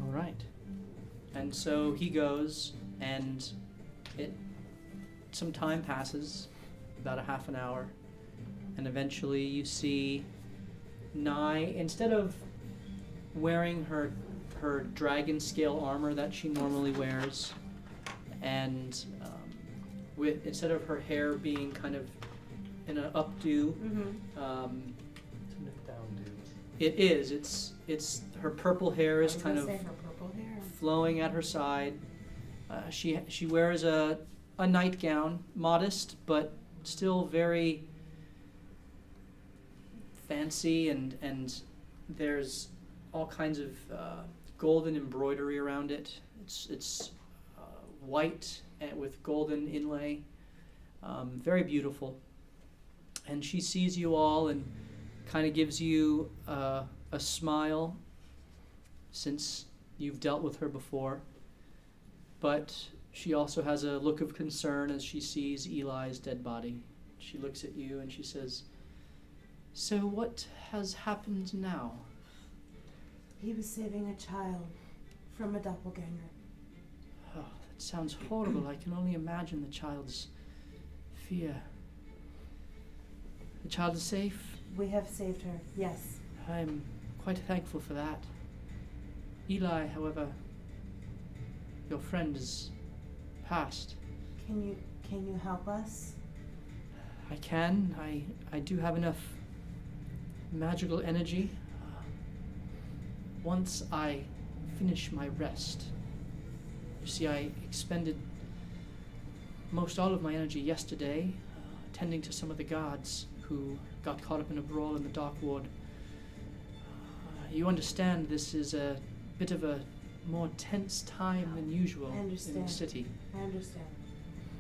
All right. And so he goes, and some time passes, about a half an hour, and eventually you see Nye, instead of wearing her dragon scale armor that she normally wears, and instead of her hair being kind of in an updo, Mm-hmm. Isn't it down, dude? it is. It's her purple hair is kind of Her purple hair. flowing at her side. She wears a nightgown, modest but still very fancy, and there's all kinds of golden embroidery around it. It's white and with golden inlay, very beautiful. And she sees you all and kind of gives you a smile, since you've dealt with her before. But she also has a look of concern as she sees Eli's dead body. She looks at you and she says, "So what has happened now?" He was saving a child from a doppelganger. Oh, that sounds horrible. I can only imagine the child's fear. The child is safe? We have saved her. Yes. I'm quite thankful for that. Eli, however, your friend is passed. Can you help us? I can. I do have enough magical energy. Once I finish my rest. You see, I expended most all of my energy yesterday tending to some of the guards who got caught up in a brawl in the Dark Ward. You understand this is a bit of a more tense time than usual I in understand. the city. I understand.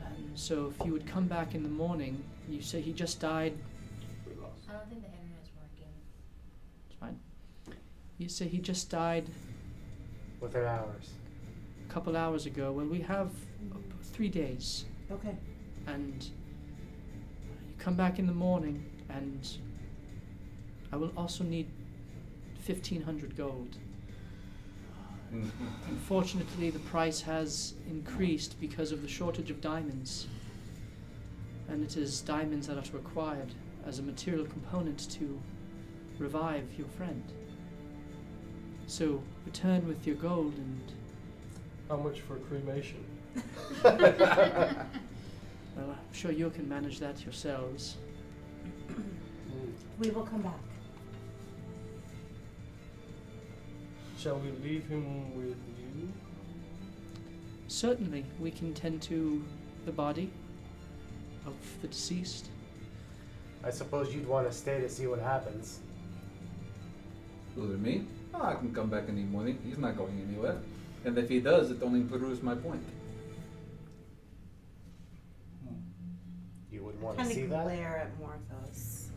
And so if you would come back in the morning, you say he just died. I don't think the internet is working. It's fine. You say he just died Within hours. a couple hours ago. Well, we have 3 days. Okay. And you come back in the morning, and I will also need 1,500 gold. Unfortunately, the price has increased because of the shortage of diamonds, and it is diamonds that are required as a material component to revive your friend. So return with your gold, and How much for cremation? well, I'm sure you can manage that yourselves. We will come back. Shall we leave him with you? Certainly, we can tend to the body of the deceased. I suppose you'd want to stay to see what happens. Who, me? Oh, I can come back in the morning. He's not going anywhere. And if he does, it only proves my point. You would want to Kind see of that? glare at Morthos.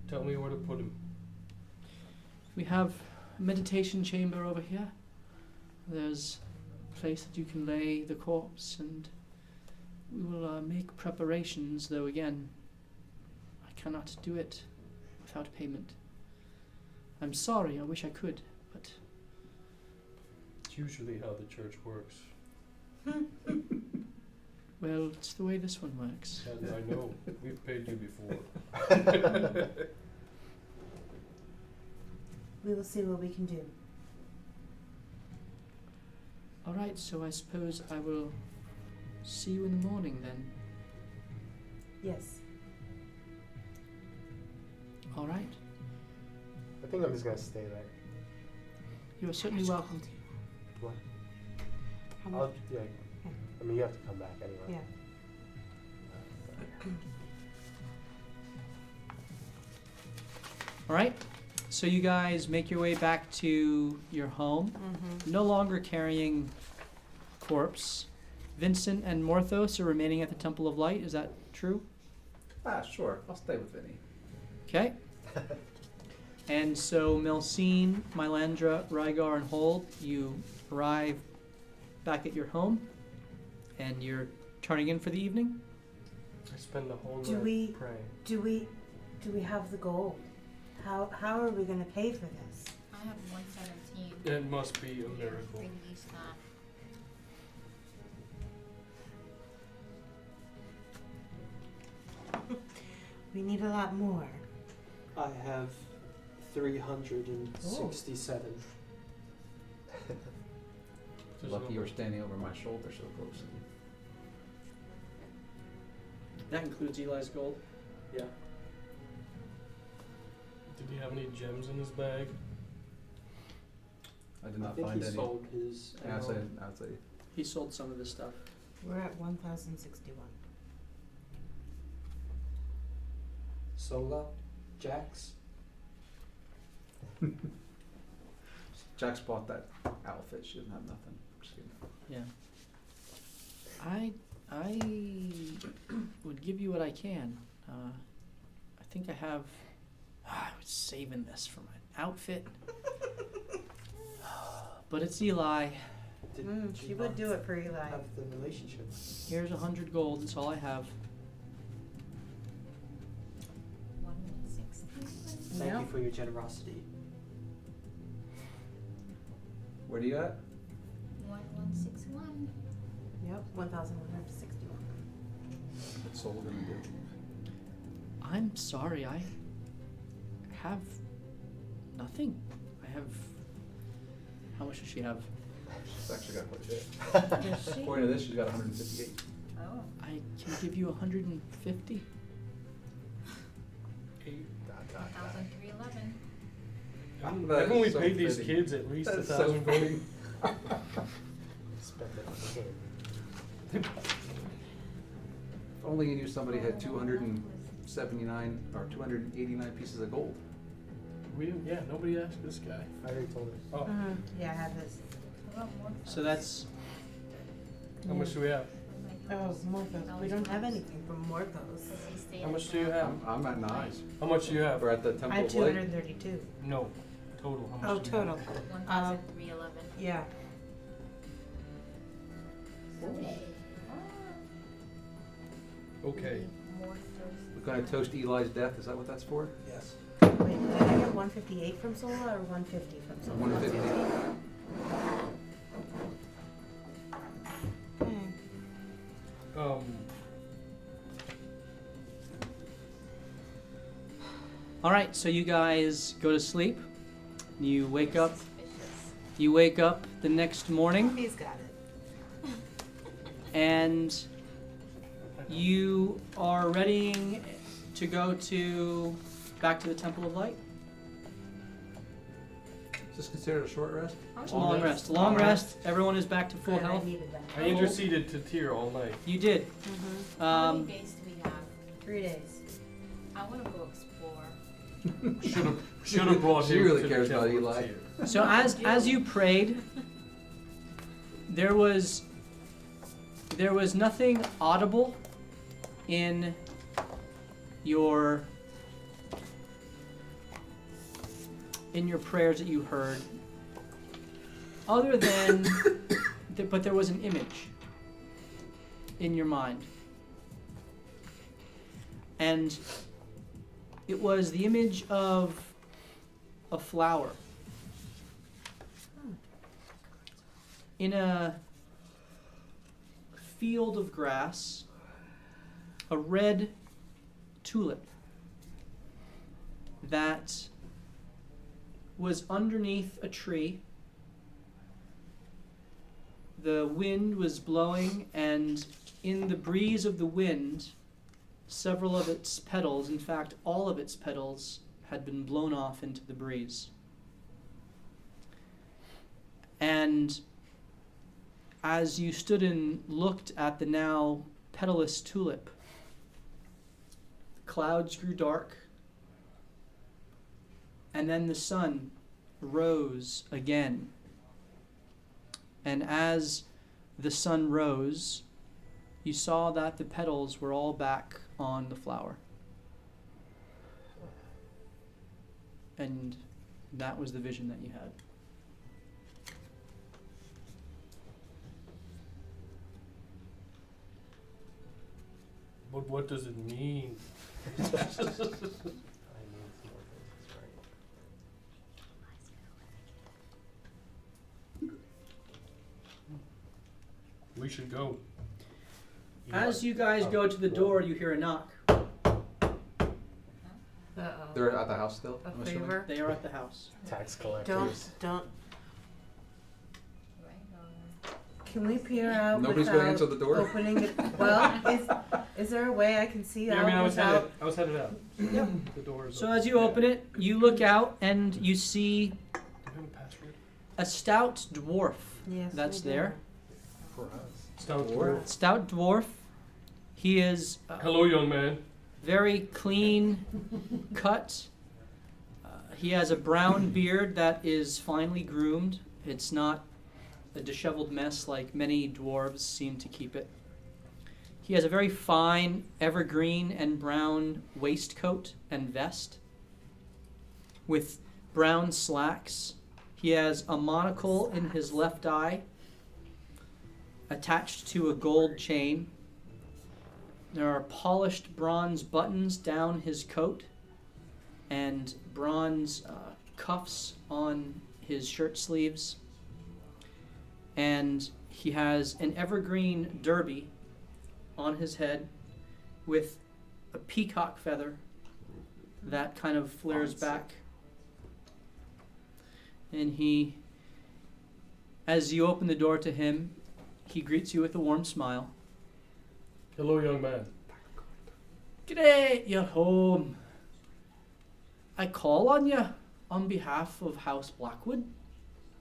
Tell me where to put him. We have a meditation chamber over here. There's a place that you can lay the corpse, and we will make preparations, though again, I cannot do it without payment. I'm sorry, I wish I could, but It's usually how the church works. well, it's the way this one works. And I know, we've paid you before. We will see what we can do. All right, so I suppose I will see you in the morning then. Yes. All right. I think I'm just gonna stay there. You are certainly welcome. What? How I'll, much? yeah. I mean, you have to come back anyway. Yeah. All right. So you guys make your way back to your home, Mm-hmm. no longer carrying corpse. Vincent and Morthos are remaining at the Temple of Light. Is that true? Ah, sure. I'll stay with Vinny. Okay. And so Melcene, Mylandra, Rygar, and Hold, you arrive back at your home, and you're turning in for the evening. I spend the whole Do night we- praying. Do we have the gold? How are we gonna pay for this? I have 117. It must be a miracle. Release that. We need a lot more. I have 367. Just Lucky you were over. standing over my shoulder so closely. That includes Eli's gold. Yeah. Did he have any gems in his bag? I did I not think find he any. sold his. Yeah, I'd say, emerald. I'd say He sold some of his stuff. We're at 1,061. Sola, Jax. Jax bought that outfit. She doesn't have nothing. Just kidding. Yeah. I would give you what I can. I think I have. I was saving this for my outfit, but it's Eli. Did She you would not do it for Eli. have the relationship? Here's 100 gold. That's all I have. 160. Thank you Yep. for your generosity. Where do you at? 1161. Yep, 1,161. What's Soul gonna do? I'm sorry. I have nothing. I have. How much does she have? She's actually got quite a bit. Does she? According to this, she's got 158. Oh. I can give you 150. 1,311. Haven't That we is so paid these fitting. kids at least That's 1,000 so gold? fitting. Spend it on the game. If only you knew somebody had 279 or 289 pieces of gold. We didn't, yeah, nobody asked this guy. I already told her. Oh, Mhm. Yeah, I have this. What about more? So that's. how much do we have? Oh, Morthos. We don't have anything from Morthos. How much do you have? I'm at 9. How much do you have? We're at the I Temple have of Light. 232. No, total. How much Oh, do you have? total. 1,311. Yeah. Okay. More thirst. We're gonna toast Eli's death. Is that what that's for? Yes. Wait, did I get 158 from Sola or 150 from Sola? 150. Okay. All right. So you guys go to sleep. You wake up. Suspicious. You wake up the next morning, He's got it. and you are readying to go back to the Temple of Light. Is this considered a short rest? It's a long rest. Long rest. Everyone is back to full Good, I health. needed that. I interceded to Tyr all night. You did. Mm-hmm. How many days do we have? 3 days. I want to go explore. Should have brought She him really to cares the about temple of Eli. Tyr. So as you prayed, there was nothing audible in your prayers that you heard, other than but there was an image in your mind, and it was the image of a flower in a field of grass, a red tulip that was underneath a tree. The wind was blowing, and in the breeze of the wind, several of its petals, in fact all of its petals, had been blown off into the breeze. And as you stood and looked at the now petalous tulip, the clouds grew dark, and then the sun rose again. And as the sun rose, you saw that the petals were all back on the flower. And that was the vision that you had. But what does it mean? I need some more things, right? We should go. As you guys go to the door, you hear a knock. Uh-oh. They're at the house still? A I'm assuming? favor? They are at the house. Tax collectors. Don't. Right or Can we peer out Nobody's without gonna answer the door? opening it? Well, is there a way I can see Yeah, out I mean, I was without? headed out. Yep. The door is So open. as you open it, you look out and you see Do you have a password? a stout dwarf Yes, that's we do. there. For us. Stout Dwarf. door. Stout dwarf. He is Hello, young man. very clean cut. He has a brown beard that is finely groomed. It's not a disheveled mess like many dwarves seem to keep it. He has a very fine evergreen and brown waistcoat and vest with brown slacks. He has a monocle in his left eye attached to a gold chain. There are polished bronze buttons down his coat and bronze cuffs on his shirt sleeves. And he has an evergreen derby on his head with a peacock feather that kind of flares back. And he, as you open the door to him, he greets you with a warm smile. Hello, young man. G'day, you're home. I call on you on behalf of House Blackwood.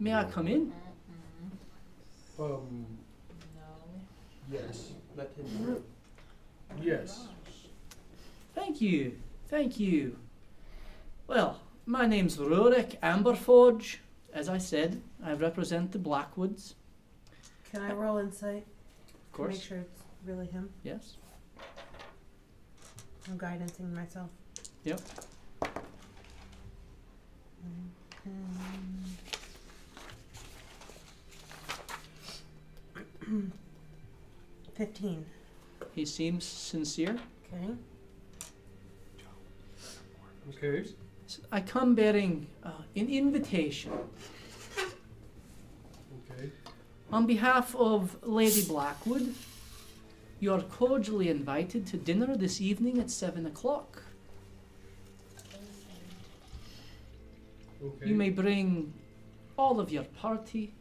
May I come in? No. Yes. Let him. Yes. Thank you, thank you. Well, my name's Rurik Amberforge. As I said, I represent the Blackwoods. Can I roll insight? Of course. Make sure it's really him. Yes. I'm guidancing myself. Yep. 15. He seems sincere. Okay. Okay. So I come bearing an invitation Okay. on behalf of Lady Blackwood. You are cordially invited to dinner this evening at 7 o'clock. Okay. You may bring all of your party,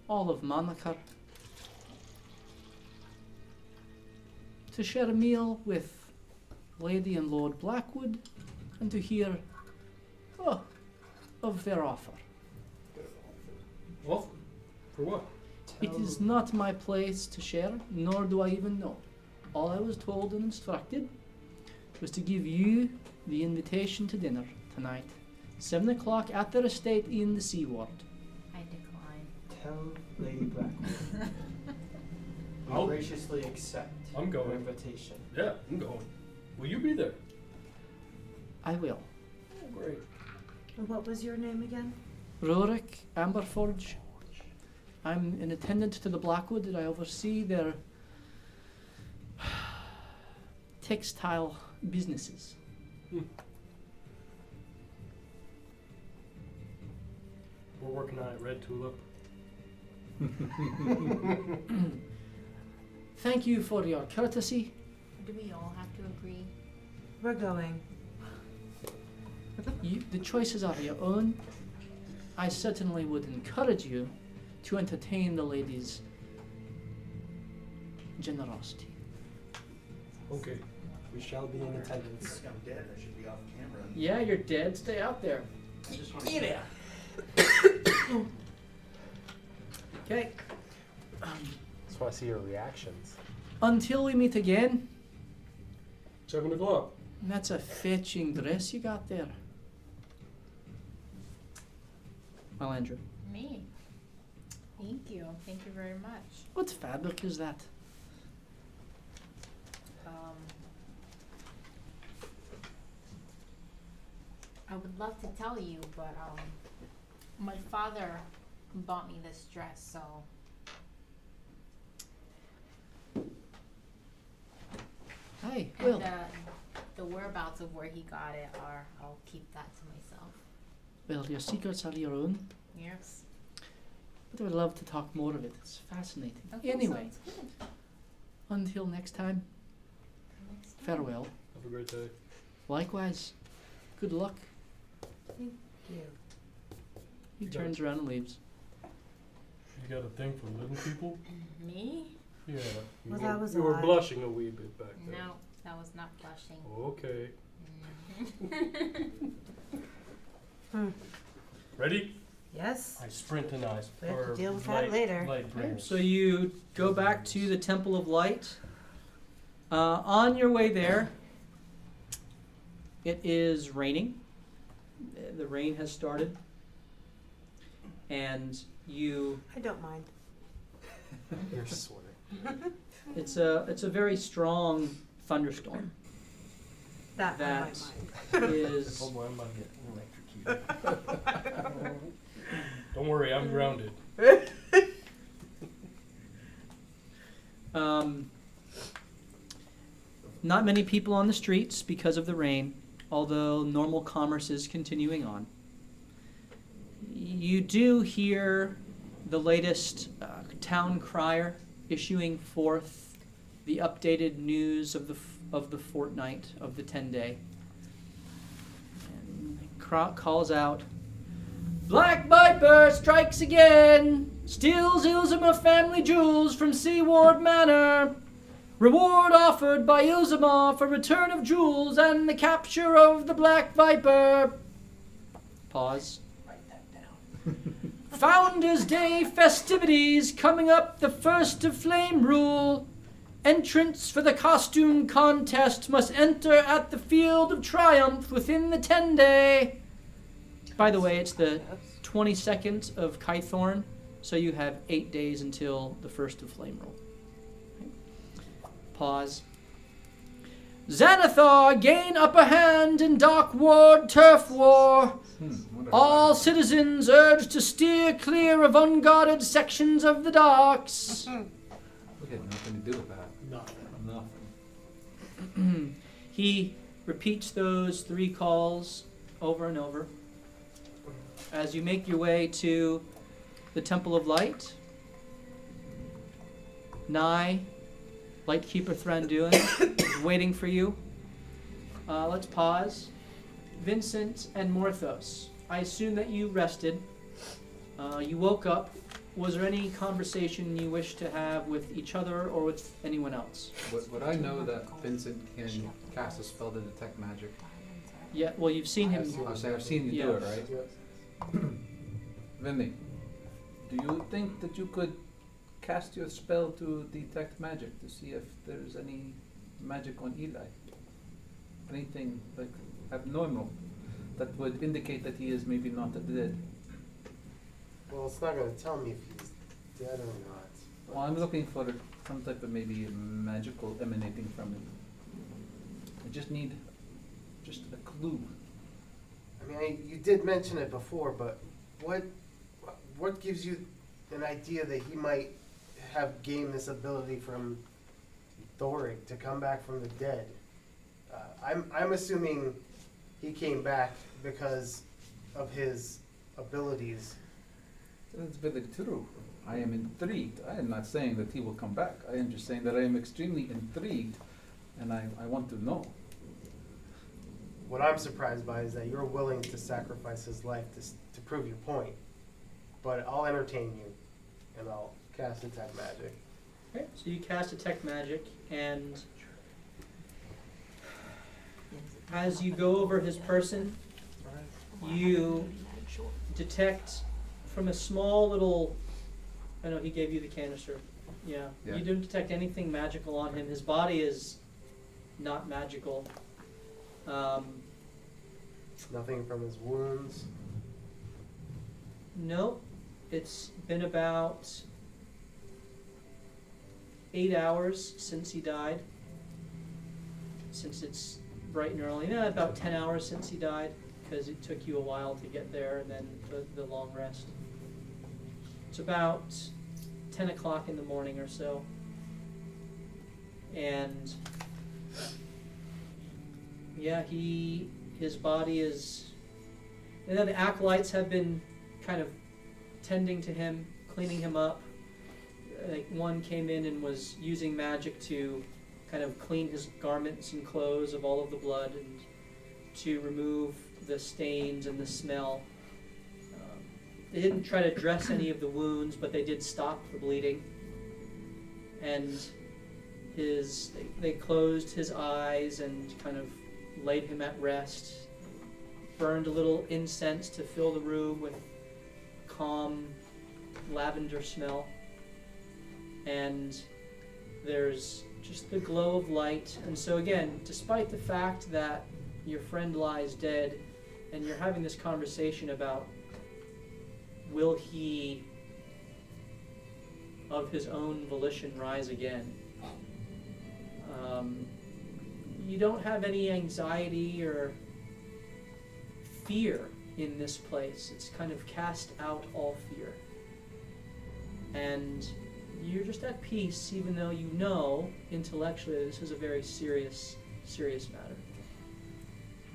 all of Manachar, to share a meal with Lady and Lord Blackwood and to hear of their offer. Off? For what? It is not my place to share, nor do I even know. All I was told and instructed was to give you the invitation to dinner tonight. 7 o'clock at their estate in the Seaward. I decline. Tell Lady Blackwood. I'll- graciously accept I'm going. her invitation. Yeah, I'm going. Will you be there? I will. Oh, great. And what was your name again? Rurik Amberforge. I'm an attendant to the Blackwood and I oversee their textile businesses. We're working on it, Red Tulip. Thank you for your courtesy. Do we all have to agree? We're going. The choices are your own. I certainly would encourage you to entertain the lady's generosity. Okay. We shall be in attendance. I'm dead. I should be off camera. Yeah, you're dead. Stay out there. I just want to Okay. Just want to see your reactions. Until we meet again. 7 o'clock. That's a fetching dress you got there. Well, Andrew, Me. Thank you. Thank you very much. what fabric is that? I would love to tell you, but my father bought me this dress, so Hey, and Will. the whereabouts of where he got it are I'll keep that to myself. Well, your secrets are your own, Yes. but I would love to talk more of it. It's fascinating. Okay, Anyway, sounds good. until next time, Next time. farewell. Have a great day. Likewise, good luck. Thank you. He You got turns around and leaves. You got a thing for little people? Me? Yeah. Well, that was you were odd. blushing a wee bit back there. No, that was not blushing. Okay. Mhm. Ready? Yes. I sprint and I We have to or deal with that light- later. light Okay, brings. so you go back to the Temple of Light. On your way there, it is raining. The rain has started. And you, I don't mind. You're sweating. it's a very strong thunderstorm. That I That might mind. is, Oh boy, I'm about to get electrocuted. Don't worry, I'm grounded. not many people on the streets because of the rain, although normal commerce is continuing on. You do hear the latest town crier issuing forth the updated news of the fortnight, of the 10-day. And calls out, "Black Viper strikes again! Steals Ilzima family jewels from Seaward Manor! Reward offered by Ilzima for return of jewels and the capture of the Black Viper." Pause. write that down. Founders' Day festivities coming up the 1st of Flame Rule. Entrants for the costume contest must enter at the Field of Triumph within the 10-day. By the way, it's the 22nd of Kythorn, so you have 8 days until the 1st of Flame Rule. Okay. Pause. Xanathar gain upper hand in Dark Ward Turf War. All citizens urged to steer clear of unguarded sections of the docks. We had nothing to do with that. Nothing. Nothing. He repeats those 3 calls over and over. As you make your way to the Temple of Light, Nye, Lightkeeper Thranduin, is waiting for you. Let's pause. Vincent and Morthos, I assume that you rested. You woke up. Was there any conversation you wish to have with each other or with anyone else? Would I know that Vincent can cast a spell to detect magic? Yeah, well, you've seen him. I've seen you do it, right? Vinny, do you think that you could cast your spell to detect magic to see if there's any magic on Eli? Anything like abnormal that would indicate that he is maybe not dead? Well, it's not going to tell me if he's dead or not. Well, I'm looking for some type of maybe magical emanating from him. I just need just a clue. I mean, you did mention it before, but what gives you an idea that he might have gained this ability from Thoric to come back from the dead? I'm assuming he came back because of his abilities. That's very true. I am intrigued. I am not saying that he will come back. I am just saying that I am extremely intrigued and I want to know. What I'm surprised by is that you're willing to sacrifice his life to prove your point. But I'll entertain you, and I'll cast Detect Magic. Okay, so you cast Detect Magic, and as you go over his person, you detect from a small little, I know he gave you the canister. Yeah. Yeah. You don't detect anything magical on him. His body is not magical. Nothing from his wounds. No, it's been about 8 hours since he died. Since it's bright and early. No, about 10 hours since he died, because it took you a while to get there and then the long rest. It's about 10 o'clock in the morning or so. And yeah, his body is, and then the acolytes have been kind of tending to him, cleaning him up. Like one came in and was using magic to kind of clean his garments and clothes of all of the blood and to remove the stains and the smell. They didn't try to dress any of the wounds, but they did stop the bleeding. And they closed his eyes and kind of laid him at rest. Burned a little incense to fill the room with calm lavender smell. And there's just the glow of light. And so again, despite the fact that your friend lies dead and you're having this conversation about will he of his own volition rise again, you don't have any anxiety or fear in this place. It's kind of cast out all fear. And you're just at peace, even though you know intellectually this is a very serious matter.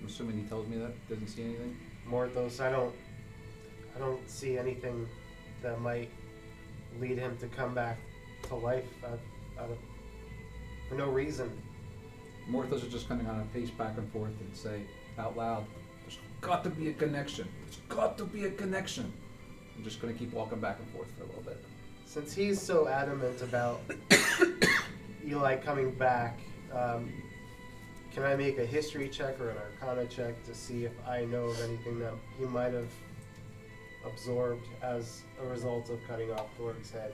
I'm assuming he tells me that, doesn't see anything? Morthos, I don't see anything that might lead him to come back to life for no reason. Morthos is just kind of gonna pace back and forth and say out loud, there's got to be a connection. There's got to be a connection. I'm just gonna keep walking back and forth for a little bit. Since he's so adamant about Eli coming back, can I make a history check or an arcana check to see if I know of anything that he might have absorbed as a result of cutting off Thorg's head?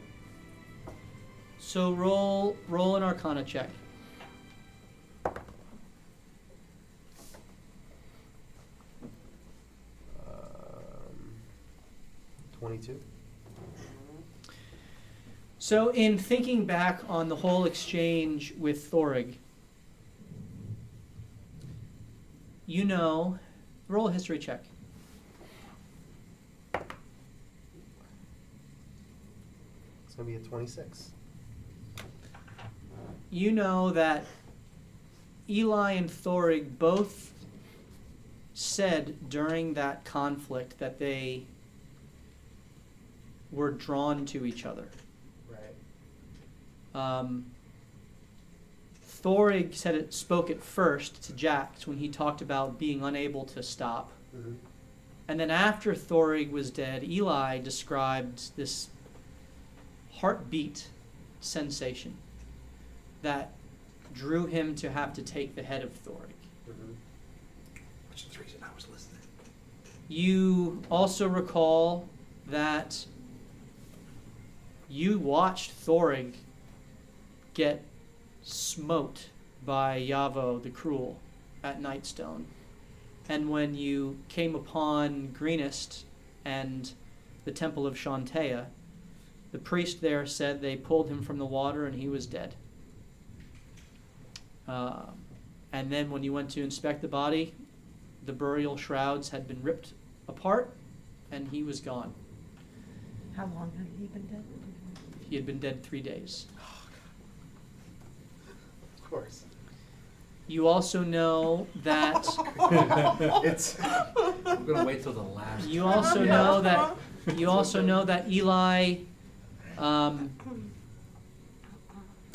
So roll an arcana check. 22. So in thinking back on the whole exchange with Thorig, you know, roll a history check. It's going to be a 26. You know that Eli and Thorig both said during that conflict that they were drawn to each other. Right. Thorig spoke it first to Jax when he talked about being unable to stop. Mm-hmm. And then after Thorig was dead, Eli described this heartbeat sensation that drew him to have to take the head of Thorig. Mm-hmm. Which is the reason I was listening. You also recall that you watched Thorig get smote by Yavo the Cruel at Nightstone. And when you came upon Greenest and the Temple of Shantea, the priest there said they pulled him from the water and he was dead. And then when you went to inspect the body, the burial shrouds had been ripped apart and he was gone. How long had he been dead? He had been dead 3 days. Of course. You also know that It's I'm gonna wait till the last. you also know that Eli,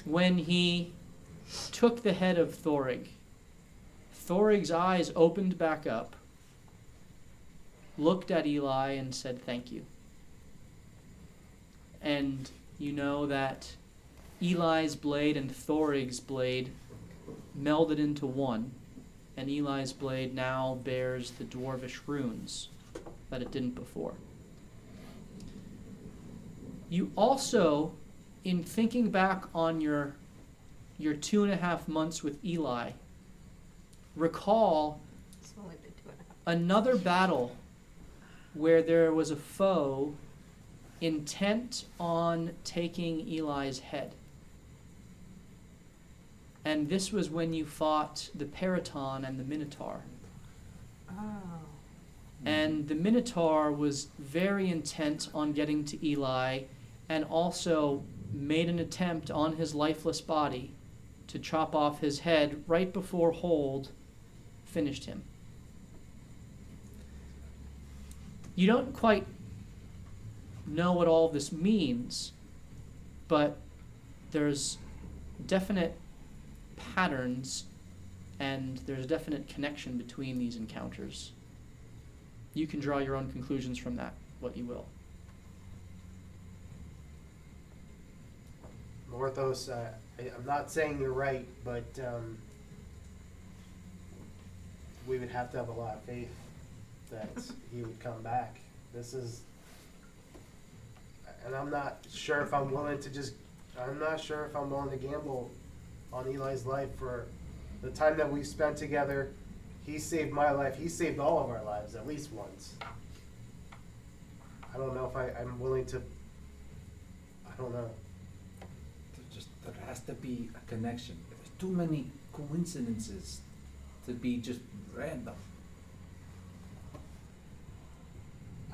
when he took the head of Thorig, Thorig's eyes opened back up, looked at Eli and said thank you. And you know that Eli's blade and Thorig's blade melded into one and Eli's blade now bears the dwarvish runes that it didn't before. You also, in thinking back on your 2.5 months with Eli, recall It's only been 2.5. another battle where there was a foe intent on taking Eli's head. And this was when you fought the Periton and the Minotaur. Oh. And the Minotaur was very intent on getting to Eli and also made an attempt on his lifeless body to chop off his head right before Hold finished him. You don't quite know what all this means, but there's definite patterns and there's a definite connection between these encounters. You can draw your own conclusions from that, what you will. Morthos, I'm not saying you're right, but we would have to have a lot of faith that he would come back. This is, and I'm not sure if I'm willing to gamble on Eli's life for the time that we've spent together. He saved my life. He saved all of our lives at least once. I don't know if I'm willing to. I don't know. There has to be a connection. There's too many coincidences to be just random.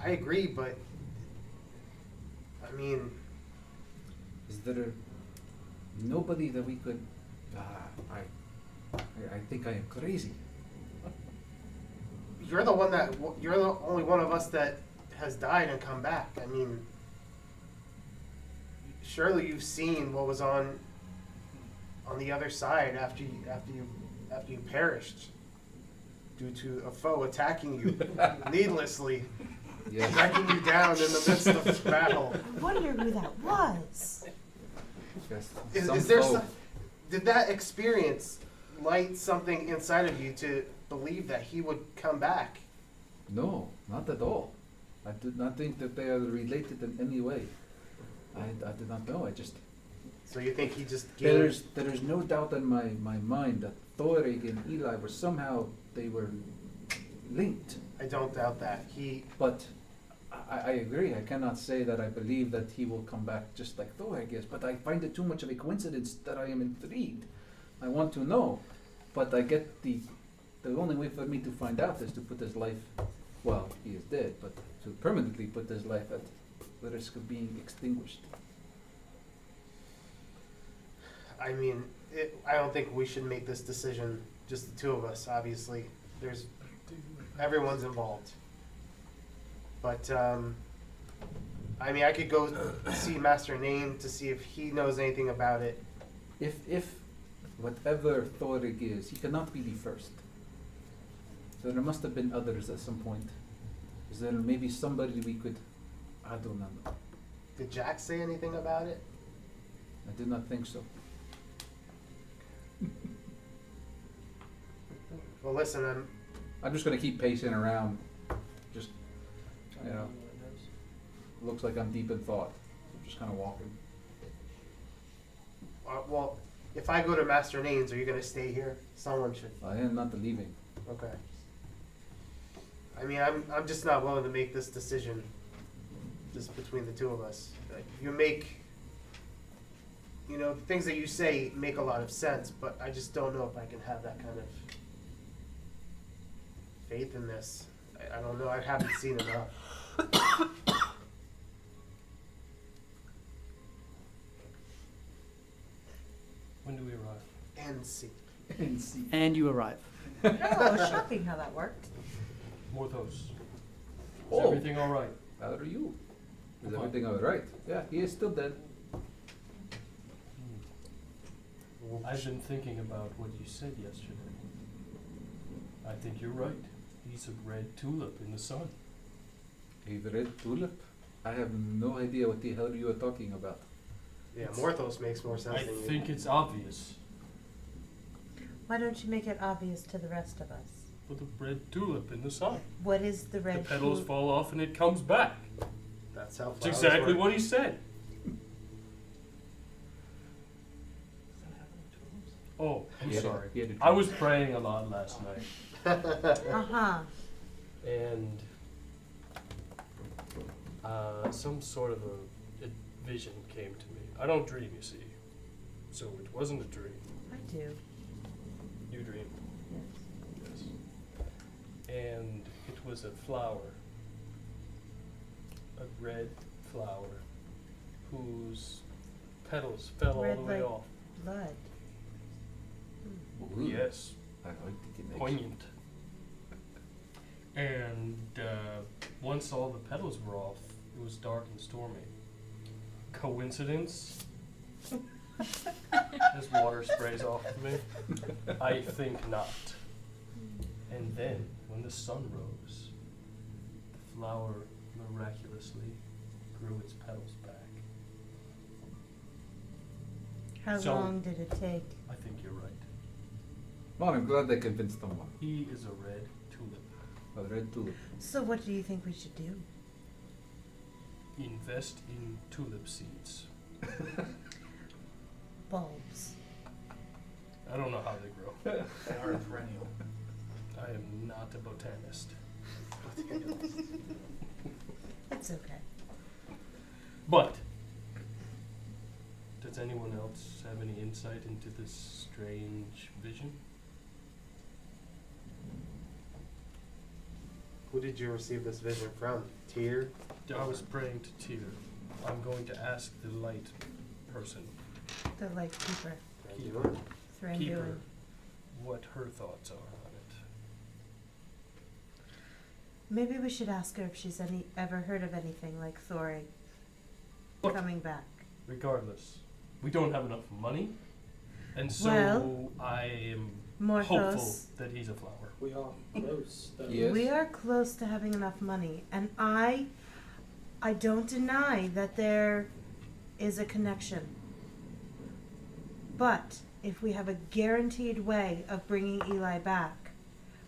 I agree, but I mean, Is there nobody that we could? I think I am crazy. you're the only one of us that has died and come back. I mean, surely you've seen what was on the other side after you perished due to a foe attacking you needlessly, Yes. tracking you down in the midst of battle. I wonder who that was. Yes. Is there did that experience light something inside of you to believe that he would come back? No, not at all. I did not think that they are related in any way. I did not know. I just So you think he just gained? there's no doubt in my mind that Thorig and Eli were somehow they were linked. I don't doubt that. But I agree. I cannot say that I believe that he will come back just like Thorig is. But I find it too much of a coincidence that I am intrigued. I want to know, but I get the only way for me to find out is to put his life. Well, he is dead, but to permanently put his life at the risk of being extinguished. I mean, I don't think we should make this decision just the two of us. Obviously, everyone's involved. But I mean, I could go see Master Name to see if he knows anything about it. If whatever Thorig is, he cannot be the first. So there must have been others at some point. Is there maybe somebody we could? I don't know. Did Jack say anything about it? I did not think so. Well, listen, I'm just gonna keep pacing around. Just, you know, looks like I'm deep in thought. I'm just kind of walking. well, if I go to Master Names, are you going to stay here? Someone should. I am not leaving. Okay. I mean, I'm just not willing to make this decision just between the two of us. Like, the things that you say make a lot of sense, but I just don't know if I can have that kind of faith in this. I don't know. I haven't seen enough. When do we arrive? And see. And you arrive. Oh, shocking how that worked. Morthos. Is Oh. everything all right? How are you? Is Fine. everything all right? Yeah, he is still dead. I've been thinking about what you said yesterday. I think you're right. He's a red tulip in the sun. A red tulip? I have no idea what the hell you are talking about. Yeah, Morthos makes more sense I than you. think it's obvious. Why don't you make it obvious to the rest of us? With a red tulip in the sun. What is the The red petals tulip? fall off and it comes back. That's how That's flowers exactly work. what he said. Oh, I'm He had a- sorry. he had a I dream. was praying a lot last night, Uh-huh. and some sort of a vision came to me. I don't dream, you see, so it wasn't a dream. I do. You dream, Yes. yes. And it was a flower, a red flower, whose petals fell Red all the way like off. blood. Ooh, Yes. I like the connection. Poignant. And once all the petals were off, it was dark and stormy. Coincidence? As water sprays off of me? I think not. And then, when the sun rose, the flower miraculously grew its petals back. How So- long did it take? I think you're right. Well, I'm glad I convinced someone. He is a red tulip. A red tulip. So what do you think we should do? Invest in tulip seeds. Bulbs. I don't know how they grow. They are a perennial. I am not a botanist. It's okay. But, does anyone else have any insight into this strange vision? Who did you receive this vision from? Tyr? I was praying to Tyr. I'm going to ask the light person, The light keeper. keeper, Thranduin. what her thoughts are on it. Maybe we should ask her if she's ever heard of anything like Thorin Look. coming back. Regardless, we don't have enough money, and so Well, I am hopeful Morthos, that he's a flower. We are close. Though. Yes. we are close to having enough money, and I don't deny that there is a connection. But if we have a guaranteed way of bringing Eli back,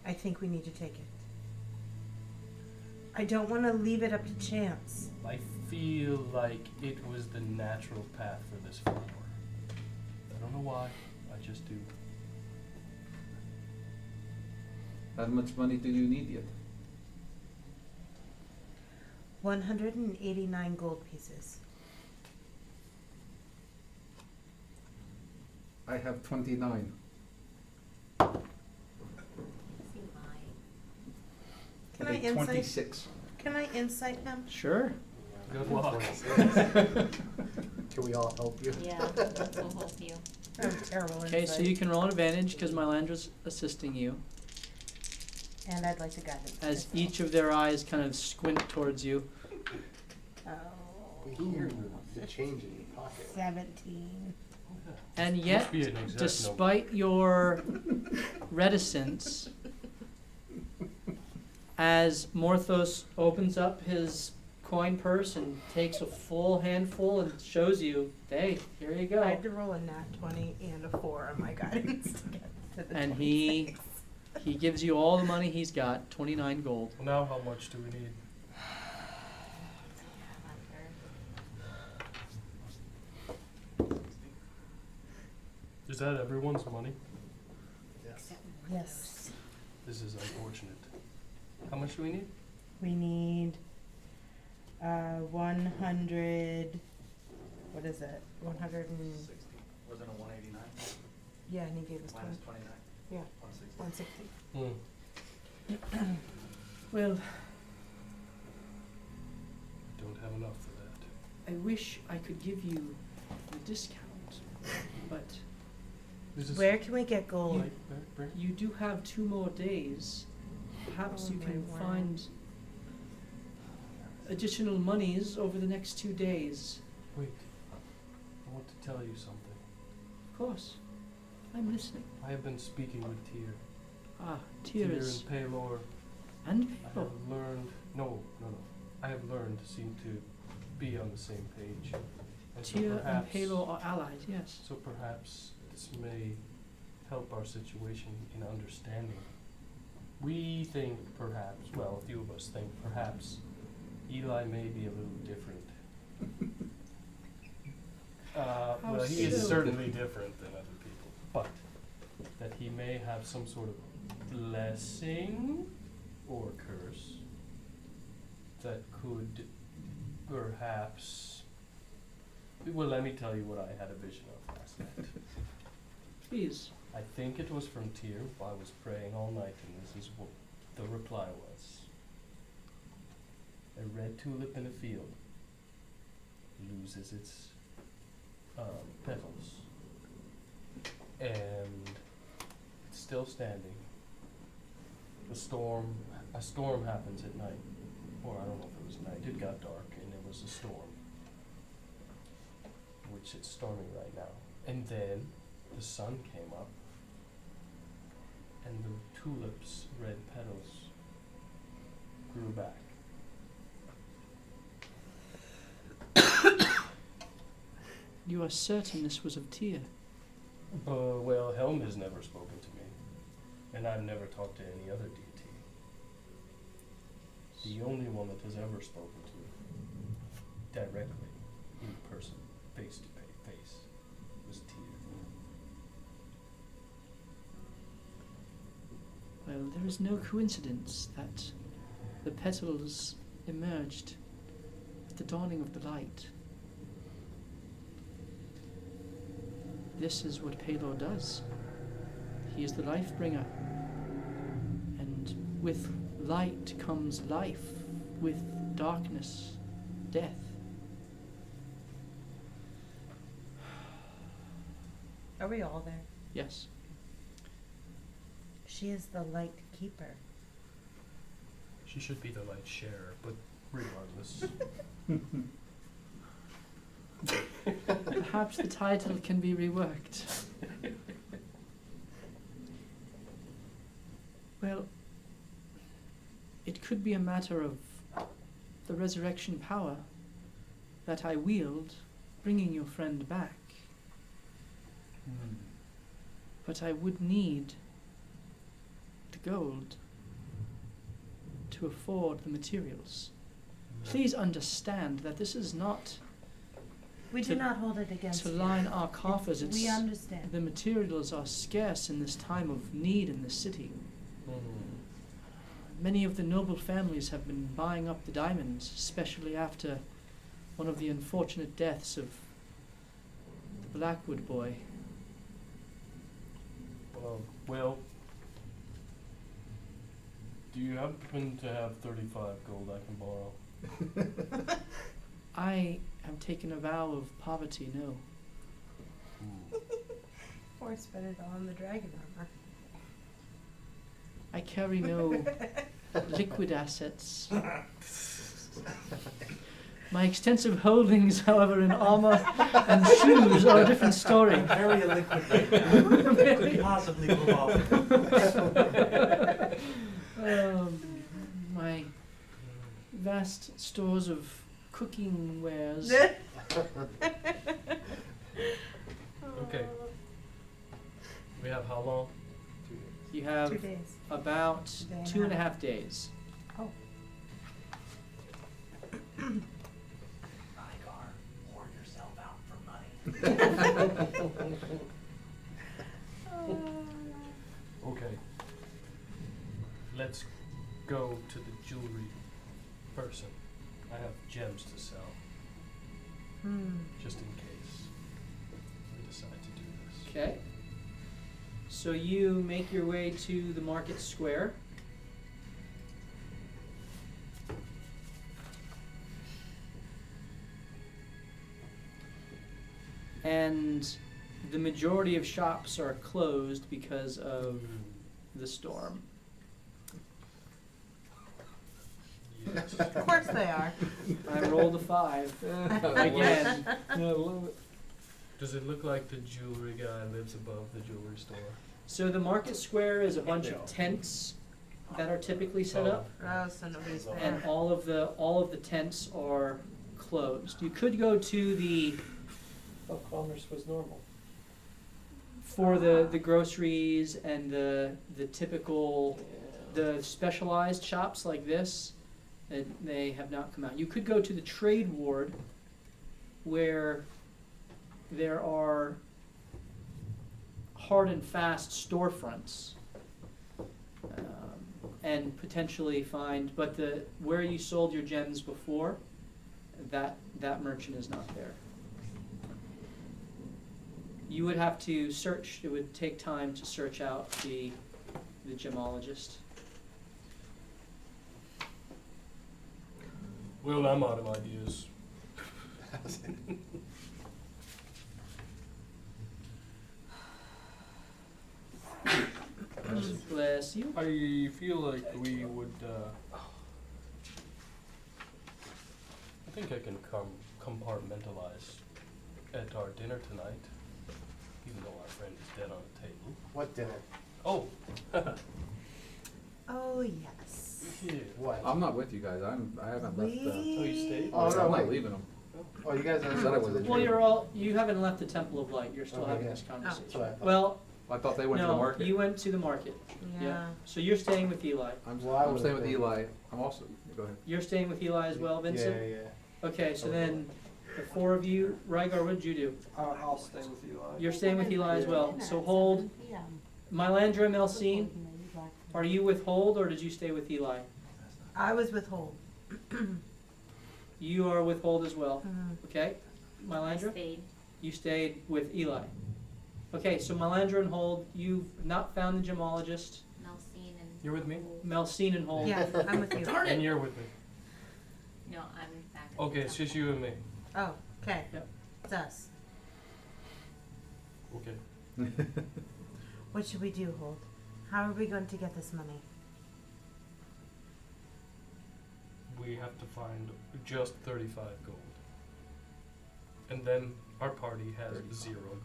I think we need to take it. I don't want to leave it up to chance. I feel like it was the natural path for this flower. I don't know why, I just do. How much money do you need yet? 189 gold pieces. I have 29. See mine. Can I I think insight? 26. Can I insight him? Sure. Good luck. Can we all help you? Yeah, we'll help you. I have terrible Okay, insight. so you can roll an advantage because Mylandra's assisting you And I'd like to guide him. as each of their eyes kind of squint towards you. Oh, We hear the change in your pocket. 17. And Must yet, be an exact number. despite your reticence, as Morthos opens up his coin purse and takes a full handful and shows you, hey, here you I had go. to roll a nat 20 and a 4 on my guidance to get to the And 26. he gives you all the money he's got, 29 gold. Well, now how much do we need? Is that everyone's money? Yes. Yes. This is unfortunate. How much do we need? We need 100. What is it? 100 and. 60. Wasn't it 189? Yeah, and he gave us 20. Minus 29? Yeah. 160. 160. Well, Don't have enough for that. I wish I could give you a discount, but This is Where can we get gold? Right. you do have 2 more days. Perhaps Oh you my can word. find additional monies over the next 2 days. Wait. I want to tell you something. Of course. I'm listening. I have been speaking with Tyr. Ah, Tyr tears. and Paylor. And I people. have learned. No. I have learned seem to be on the same page. And so Tyr and perhaps, Halo are allies, yes. so perhaps this may help our situation in understanding. We think perhaps, well, a few of us think perhaps Eli may be a little different. Well, he is so? certainly different than other people, but that he may have some sort of blessing or curse that could perhaps. Well, let me tell you what I had a vision of last night. Please. I think it was from Tyr. I was praying all night, and this is what the reply was. A red tulip in a field loses its petals, and it's still standing. A storm happens at night, or I don't know if it was night. It got dark, and it was a storm, which it's storming right now. And then the sun came up, and the tulip's red petals grew back. You are certain this was of Tyr? Well, Helm has never spoken to me, and I've never talked to any other deity. The only one that has ever spoken to me directly, in person, face to face, was Tyr. Well, there is no coincidence that the petals emerged at the dawning of the light. This is what Pelor does. He is the life bringer. And with light comes life. With darkness, death. Are we all there? Yes. She is the light keeper. She should be the light sharer, but regardless. Perhaps the title can be reworked. Well, it could be a matter of the resurrection power that I wield, bringing your friend back. But I would need the gold to afford the materials. Please understand that this is not We do not hold it against to you. line our coffers. We understand. The materials are scarce in this time of need in the city. Many of the noble families have been buying up the diamonds, especially after one of the unfortunate deaths of the Blackwood boy. Well, do you happen to have 35 gold I can borrow? I have taken a vow of poverty, no. Or spend it on the dragon armor. I carry no liquid assets. My extensive holdings, however, in armor and shoes are a different story. I'm very illiquid right now. Couldn't possibly move off. My vast stores of cooking wares. Okay. We have how long? You have 2 days. about Day and a 2.5 half. days. Oh. Rygar, hoard yourself out for money. Okay. Let's go to the jewelry person. I have gems to sell, just in case we decide to do this. Okay. So you make your way to the market square. And the majority of shops are closed because of the storm. Yes. Of course they are. I rolled a 5. Again. Does it look like the jewelry guy lives above the jewelry store? So the market square is a bunch of tents that are typically set Oh. up, Oh, so nobody's there. and all of the tents are closed. You could go to the Oh, commerce was normal. for the groceries and the typical, the specialized shops like this, they have not come out. You could go to the trade ward where there are hard and fast storefronts, and potentially find, but where you sold your gems before, that merchant is not there. You would have to search. It would take time to search out the gemologist. Well, I'm out of ideas. Bless you. I feel like we would, I think I can compartmentalize at our dinner tonight, even though our friend is dead on the table. What dinner? Oh, Oh, yes. yeah. What? I'm not with you guys. I haven't left. Oh, you stayed? Oh, no, I'm wait. not leaving them. Oh, you guys are. I said I wasn't. Well, you haven't left the Temple of Light. You're still Okay, having yeah. this That's conversation. what I thought. Well, I thought they went to the no, market. you went to the market. Yeah. So you're staying with Eli. Well, I I'm would've staying with been- Eli. I'm also. Go ahead. You're staying with Eli as well, Vincent? Yeah, yeah. Okay, so then the four of you, Rygar, what did you do? I'll stay with you. You're staying with Eli as well. So hold, Mylandra, Melcene, are you with Hold or did you stay with Eli? I was with Hold. You are with Hold as well, Mhm. okay? I Mylandra, stayed. you stayed with Eli. Okay, so Mylandra and Hold, you've not found the gemologist. Melcene and. You're with me? Melcene and Hold. Yeah, I'm with you. And you're with me. No, I'm back. at Okay, the it's just temple. you and me. Oh, okay. Yep. It's us. Okay. What should we do, Hold? How are we going to get this money? We have to find just 35 gold. And then our party has 0 gold.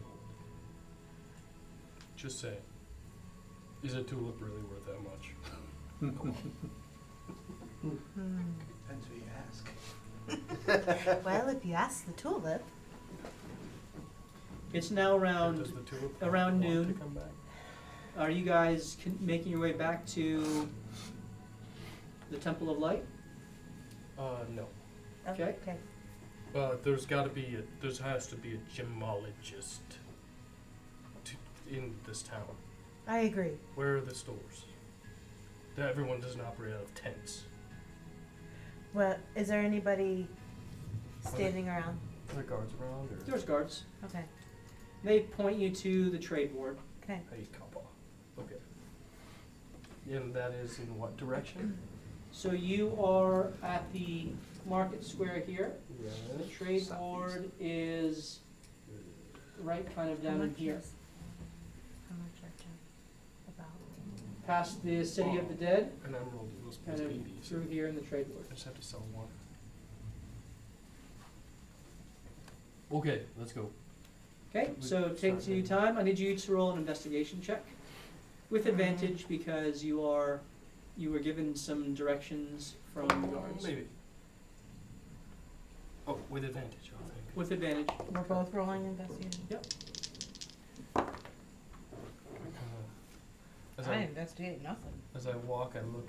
Just saying. Is a tulip really worth that much? Depends who you ask. Well, if you ask the tulip, It's now Does the tulip around want to noon. come back? Are you guys making your way back to the Temple of Light? No. Okay. Okay. There has to be a gemologist in this town. I agree. Where are the stores? Everyone doesn't operate out of tents. Well, is there anybody standing around? Are there guards around or? There's guards. Okay. They point you to the trade ward. Okay. Hey, kappa. Okay. And that is in what direction? So you are at the market square here. Yeah. The trade ward is right kind of down in here. How much are about? Past the City of the Dead, An emerald was kind of 80. through here in the trade ward. I just have to sell one. Okay, let's go. Okay, so it takes you time. I need you to roll an investigation check with advantage because you were given some directions from the guards. Maybe. Oh, with advantage, I think. With advantage. We're both rolling investigation. As I I, investigate nothing. as I walk, I look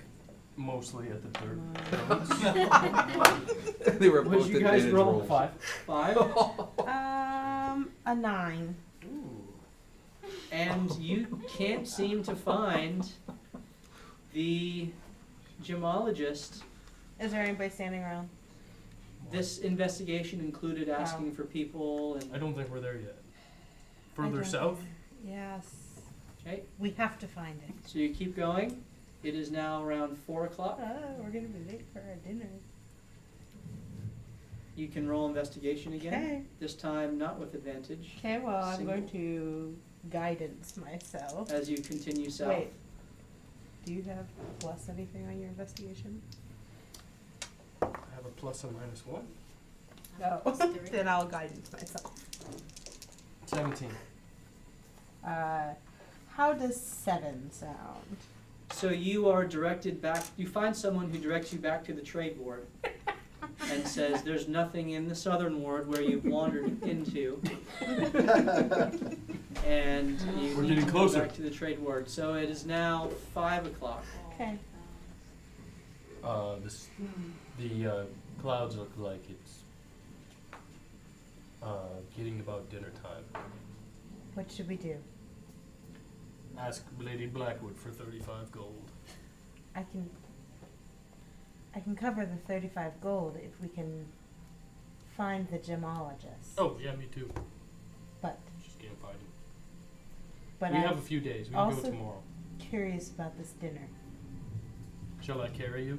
mostly at the dirt. They were What both did you guys advantage roll? rolls. 5. 5. A 9. Ooh. And you can't seem to find the gemologist. Is there anybody standing around? This investigation included asking for people and, I don't think we're there yet. I Further don't south? know. Yes. okay, We have to find it. so you keep going. It is now around 4 o'clock. We're gonna be late for our dinner. You can roll investigation again. Okay. This time not with advantage. Okay, well, I'm going Single. to guidance myself. As you continue south. Wait. Do you have plus anything on your investigation? I have a plus and minus 1. No. Plus 3. Then I'll guidance myself. 17. How does 7 sound? So you are directed back, you find someone who directs you back to the trade ward and says there's nothing in the southern ward where you've wandered into. and you We're need getting to closer. go back to the trade ward. So it is now 5 o'clock. Okay. The clouds look like it's getting about dinner time. What should we do? Ask Lady Blackwood for 35 gold. I can cover the 35 gold if we can find the gemologist. Oh, yeah, me too. But Just can't find him. but We I'm have a few days. We can go also- tomorrow. curious about this dinner. Shall I carry you?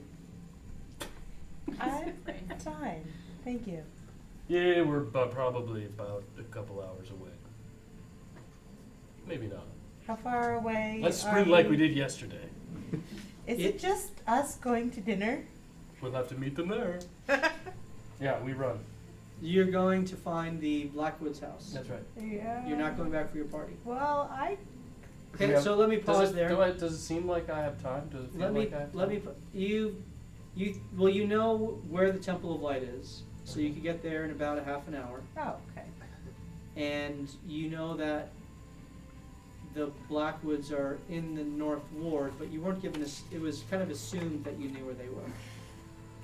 I'm fine. Thank you. Yeah, we're probably about a couple hours away. Maybe not. How far away Let's are sprint like you? we did yesterday. Is It- it just us going to dinner? We'll have to meet them there. Yeah, we run. You're going to find the Blackwoods house. That's right. Yeah. You're not going back for your party. Well, Okay, Yeah. so let me pause there. Does it seem like I have time? Does it feel Let me like I have time? let me you know where the Temple of Light is, so you could get there in about a half an hour, Oh, okay. and you know that the Blackwoods are in the North Ward, but you weren't given it was kind of assumed that you knew where they were.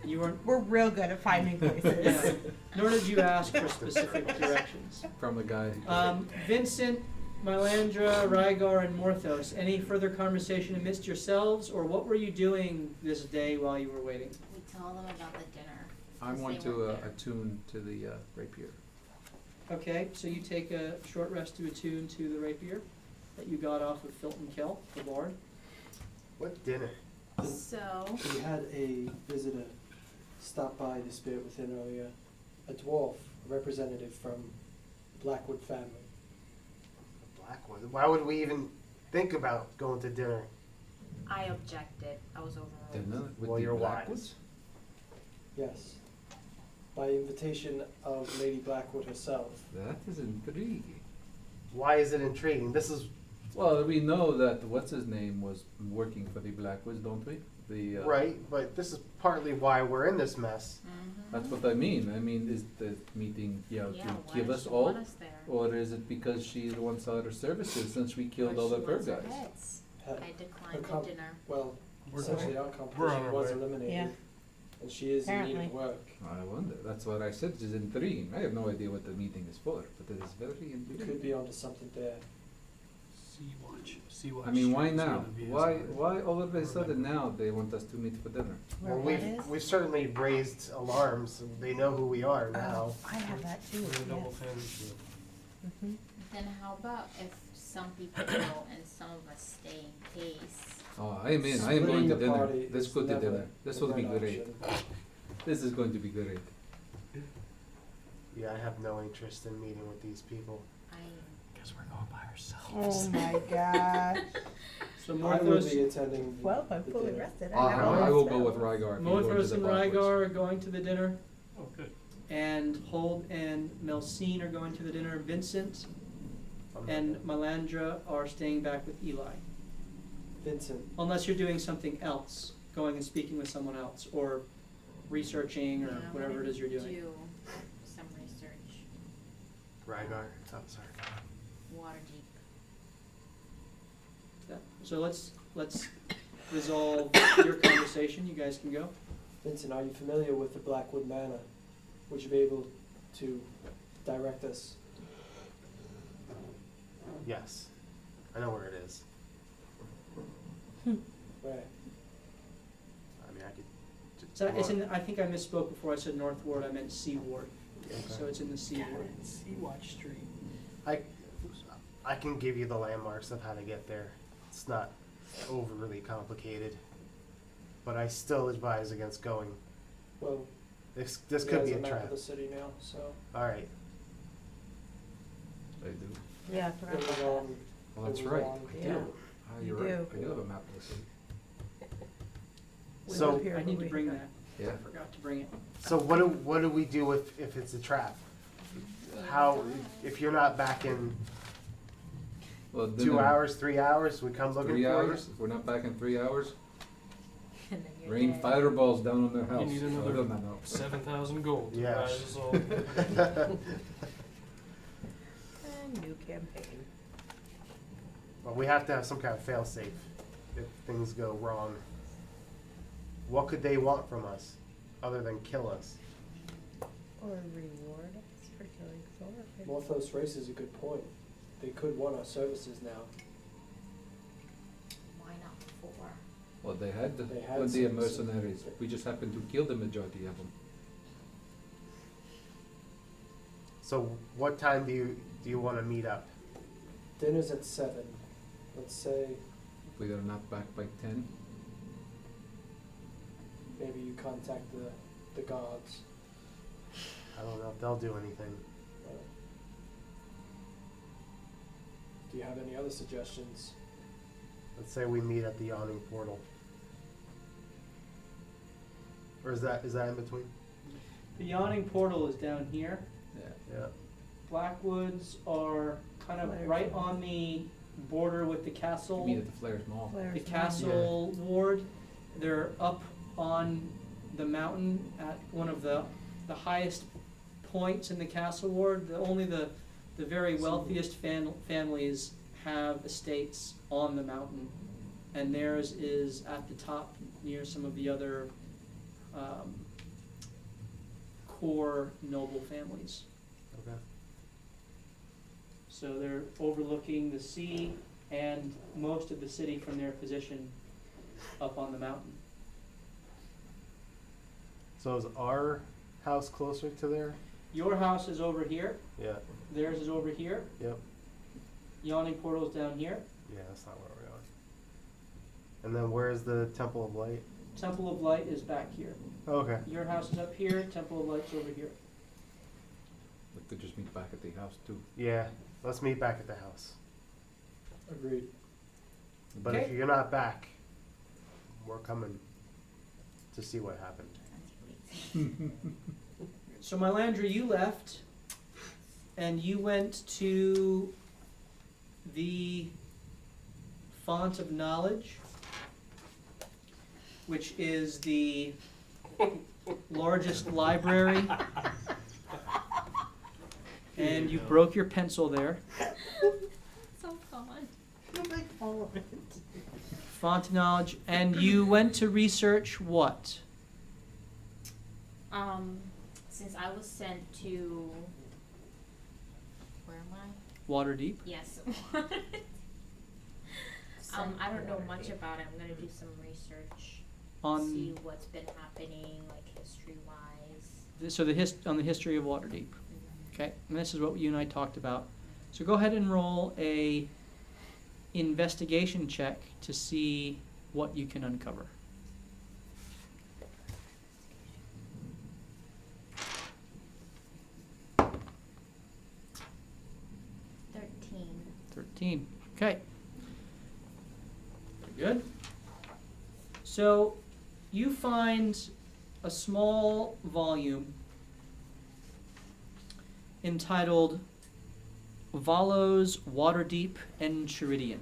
You weren't. We're real good at finding places. Yeah, nor did you ask for specific directions. From the guy. Vincent, Mylandra, Rygar, and Morthos, any further conversation amidst yourselves, or what were you doing this day while you were waiting? We tell them about the dinner. I 'cause want they to weren't there. attune to the rapier. Okay, so you take a short rest to attune to the rapier that you got off of Filton Kell, the bard. What dinner? So, We had a visitor stop by the Spirit Within earlier, a dwarf, a representative from Blackwood family. Blackwood. Why would we even think about going to dinner? I objected. I was overruled. Dinner with Well, the you're Blackwoods? Yes. By invitation of Lady Blackwood herself. That is intriguing. Why is it intriguing? This is Well, we know that what's his name was working for the Blackwoods, don't we? The right, but this is partly why we're in this mess. That's what I mean. I mean, is the meeting Yeah, to why kill does us she all, want us there? or is it because she wants our services since we killed Why all she the fur wants our guys? heads. Ha- I declined com- the dinner. Well, We're- essentially our we're on competition our was way. eliminated. Yeah. And she is in need Apparently. of work. I wonder. That's what I said. It's intriguing. I have no idea what the meeting is for, but it is very We intriguing. could be onto something there. Sea Watch. I mean, why streams now? where the VS Why are. all of a sudden now they want us to meet for dinner? Where Well, what is? we've certainly raised alarms. They know who we are now. Oh, I have that too. We're a double Yes. family shield. Mhm. Then how about if some people go and some of us stay in case? Oh, I'm in. I am Splitting going to the dinner. party Let's is go to never dinner. This a will be good great. option. This is going to be great. Yeah, I have no interest in meeting with these people. I Guess we're going by ourselves. Oh my gosh. So I will be Morthos, attending the Well, I'm the fully dinner. rested. I will go with Rygar. if you go into Morthos the and Blackwoods. Rygar are going to the dinner, Oh, good. and Hold and Melcine are going to the dinner. Vincent and Melandra are staying back with Eli. Vincent, Unless you're doing something else, going and speaking with someone else, or researching, or yeah, I'm whatever it gonna is you're doing. do some research. Rygar. Oh, sorry. Waterdeep. Yeah. So let's resolve your conversation. You guys can go. Vincent, are you familiar with the Blackwood Manor? Would you be able to direct us? Yes. I know where it is. Where? I mean, I could. So it's in. I think I misspoke before I said North Ward. I meant Sea Ward. Okay. So it's in the Sea Ward. Sea Watch Street. I can give you the landmarks of how to get there. It's not overly complicated. But I still advise against going. Well, This he could has be a map trap. of the city now, so Alright. I do. Yeah, I it forgot was about that. on. Well, that's it was right. on- I do. Yeah. Ah, You you're right. do. I do have a map of the city. We So- live here, I but need to we- bring that. Yeah. I forgot to bring it. So what do we do if it's a trap? How if you're not back in Well, then 2 hours, 3 hours, we come looking 3 for hours. If we're not back in 3 hours, And then you're rain dead. fireballs down on their house. need So I another don't know. 7,000 gold. Yeah. That is all. New campaign. Well, we have to have some kind of failsafe if things go wrong. What could they want from us, other than kill us? Or reward us for killing Thor. Morthos raises a good point. They could want our services now. Why not 4? Well, they had They had plenty of some- mercenaries. We just happened to kill the majority of them. So, what time do you want to meet up? Dinner's at 7. Let's say If we are not back by 10, maybe you contact the gods. I don't know if they'll do anything. Do you have any other suggestions? Let's say we meet at the yawning portal. Or is that in between? The yawning portal is down here. Yeah. Blackwoods are kind of Flares right Mall. on the border with the we castle. meet at the Flares Mall. The castle ward. They're up on the mountain at one of the highest points in the castle ward. Only the very wealthiest families have estates on the mountain, and theirs is at the top near some of the other core noble families. Okay. So they're overlooking the sea and most of the city from their position up on the mountain. So is our house closer to there? Your house is over here, Yeah. theirs is over here, Yep. yawning portal's down here, Yeah, that's not where we are. And then where's the Temple of Light? Temple of Light is back here. Okay. Your house is up here, Temple of Light's over here. We could just meet back at the house too. Yeah. Let's meet back at the house. Agreed. But Okay. if you're not back, we're coming to see what happened. So my Landry, you left, and you went to the Font of Knowledge, which is the largest library. And you broke your pencil there. So fun. Font of Knowledge. And you went to research what? Since I was sent to, where am I? Waterdeep. Yes. I don't know much about it. I'm gonna do some research, see On what's been happening, like history-wise. so on the history of Waterdeep. Okay, and this is what you and I talked about. So go ahead and roll a investigation check to see what you can uncover. 13. Okay. Very good. So you find a small volume entitled Valo's Waterdeep Enchiridion,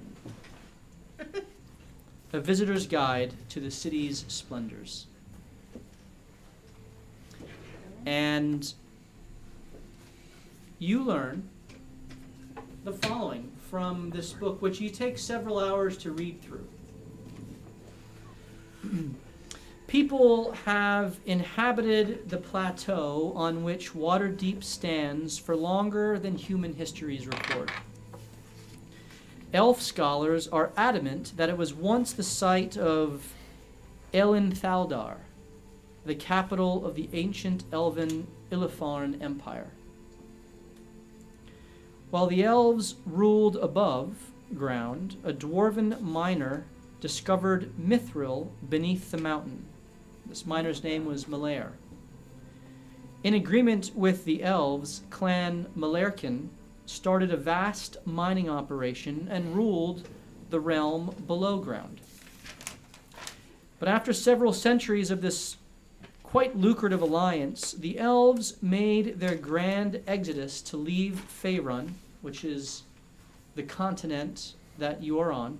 a visitor's guide to the city's splendors. And you learn the following from this book, which you take several hours to read through. People have inhabited the plateau on which Waterdeep stands for longer than human histories record. Elf scholars are adamant that it was once the site of Elin Thaldar, the capital of the ancient elven Illafarn Empire. While the elves ruled above ground, a dwarven miner discovered mithril beneath the mountain. This miner's name was Malair. In agreement with the elves, Clan Malarkin started a vast mining operation and ruled the realm below ground. But after several centuries of this quite lucrative alliance, the elves made their grand exodus to leave Faerun, which is the continent that you are on,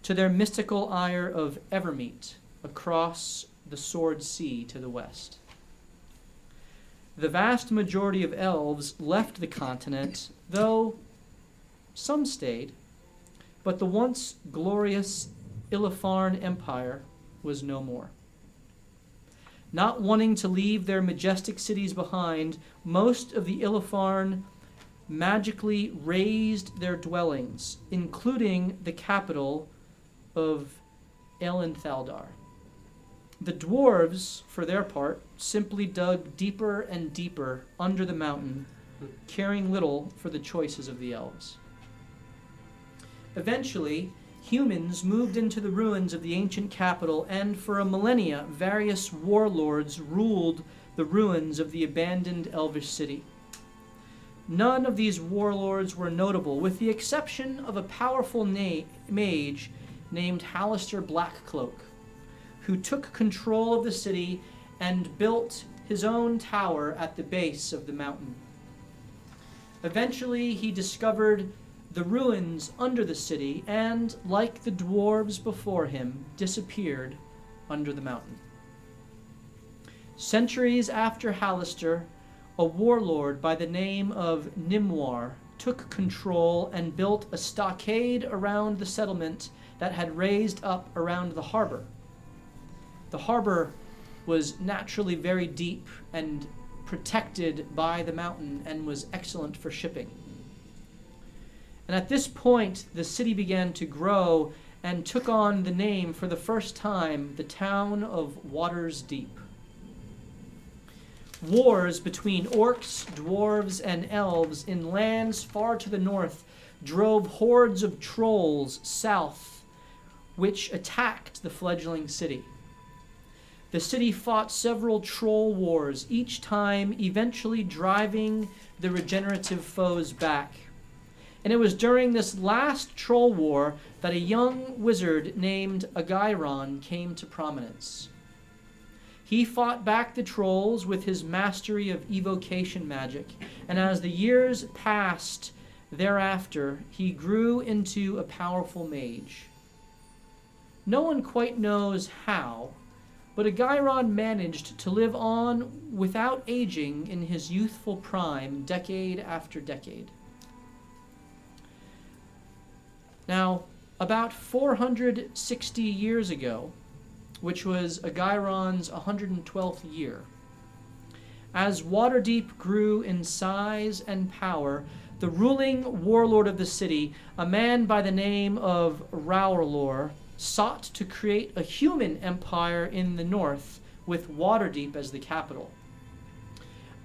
to their mystical isle of Evermeet, across the Sword Sea to the west. The vast majority of elves left the continent, though some stayed, but the once glorious Illifarn Empire was no more. Not wanting to leave their majestic cities behind, most of the Illifarn magically raised their dwellings, including the capital of Elenthdar. The dwarves, for their part, simply dug deeper and deeper under the mountain, caring little for the choices of the elves. Eventually, humans moved into the ruins of the ancient capital, and for a millennia, various warlords ruled the ruins of the abandoned elvish city. None of these warlords were notable, with the exception of a powerful mage named Hallister Blackcloak, who took control of the city and built his own tower at the base of the mountain. Eventually, he discovered the ruins under the city and, like the dwarves before him, disappeared under the mountain. Centuries after Hallister, a warlord by the name of Nimwar took control and built a stockade around the settlement that had raised up around the harbor. The harbor was naturally very deep and protected by the mountain and was excellent for shipping. And at this point, the city began to grow and took on the name for the first time, the town of Waters Deep. Wars between orcs, dwarves, and elves in lands far to the north drove hordes of trolls south, which attacked the fledgling city. The city fought several troll wars, each time eventually driving the regenerative foes back. And it was during this last troll war that a young wizard named Agairon came to prominence. He fought back the trolls with his mastery of evocation magic, and as the years passed thereafter, he grew into a powerful mage. No one quite knows how, but Agairon managed to live on without aging in his youthful prime, decade after decade. Now, about 460 years ago, which was Agairon's 112th year, as Waterdeep grew in size and power, the ruling warlord of the city, a man by the name of Raurlor, sought to create a human empire in the north with Waterdeep as the capital.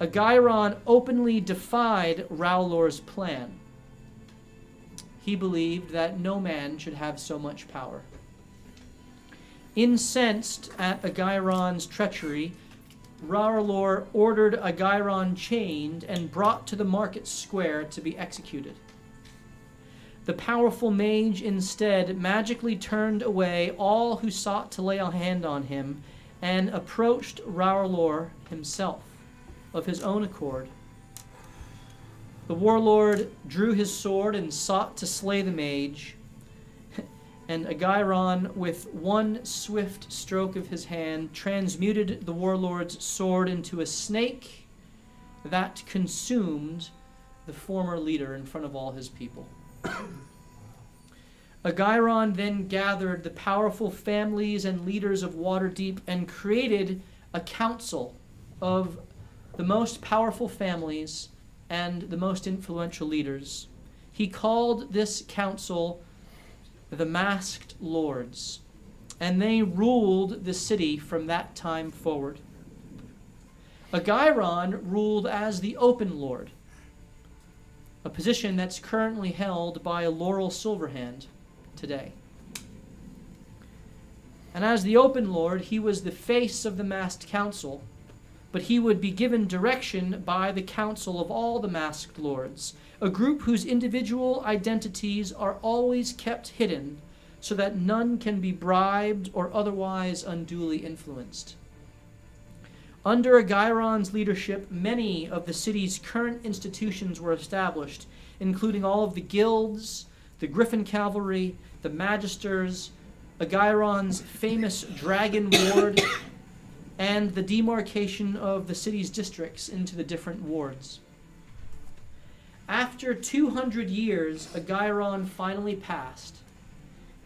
Agairon openly defied Raulor's plan. He believed that no man should have so much power. Incensed at Agairon's treachery, Raurlor ordered Agairon chained and brought to the market square to be executed. The powerful mage instead magically turned away all who sought to lay a hand on him and approached Raurlor himself of his own accord. The warlord drew his sword and sought to slay the mage, and Agairon, with one swift stroke of his hand, transmuted the warlord's sword into a snake that consumed the former leader in front of all his people. Agairon then gathered the powerful families and leaders of Waterdeep and created a council of the most powerful families and the most influential leaders. He called this council the Masked Lords, and they ruled the city from that time forward. Agairon ruled as the Open Lord, a position that's currently held by Laurel Silverhand today. And as the Open Lord, he was the face of the Masked Council, but he would be given direction by the Council of all the Masked Lords, a group whose individual identities are always kept hidden so that none can be bribed or otherwise unduly influenced. Under Agairon's leadership, many of the city's current institutions were established, including all of the guilds, the Griffin Cavalry, the Magisters, Agairon's famous Dragon Ward, and the demarcation of the city's districts into the different wards. After 200 years, Agairon finally passed,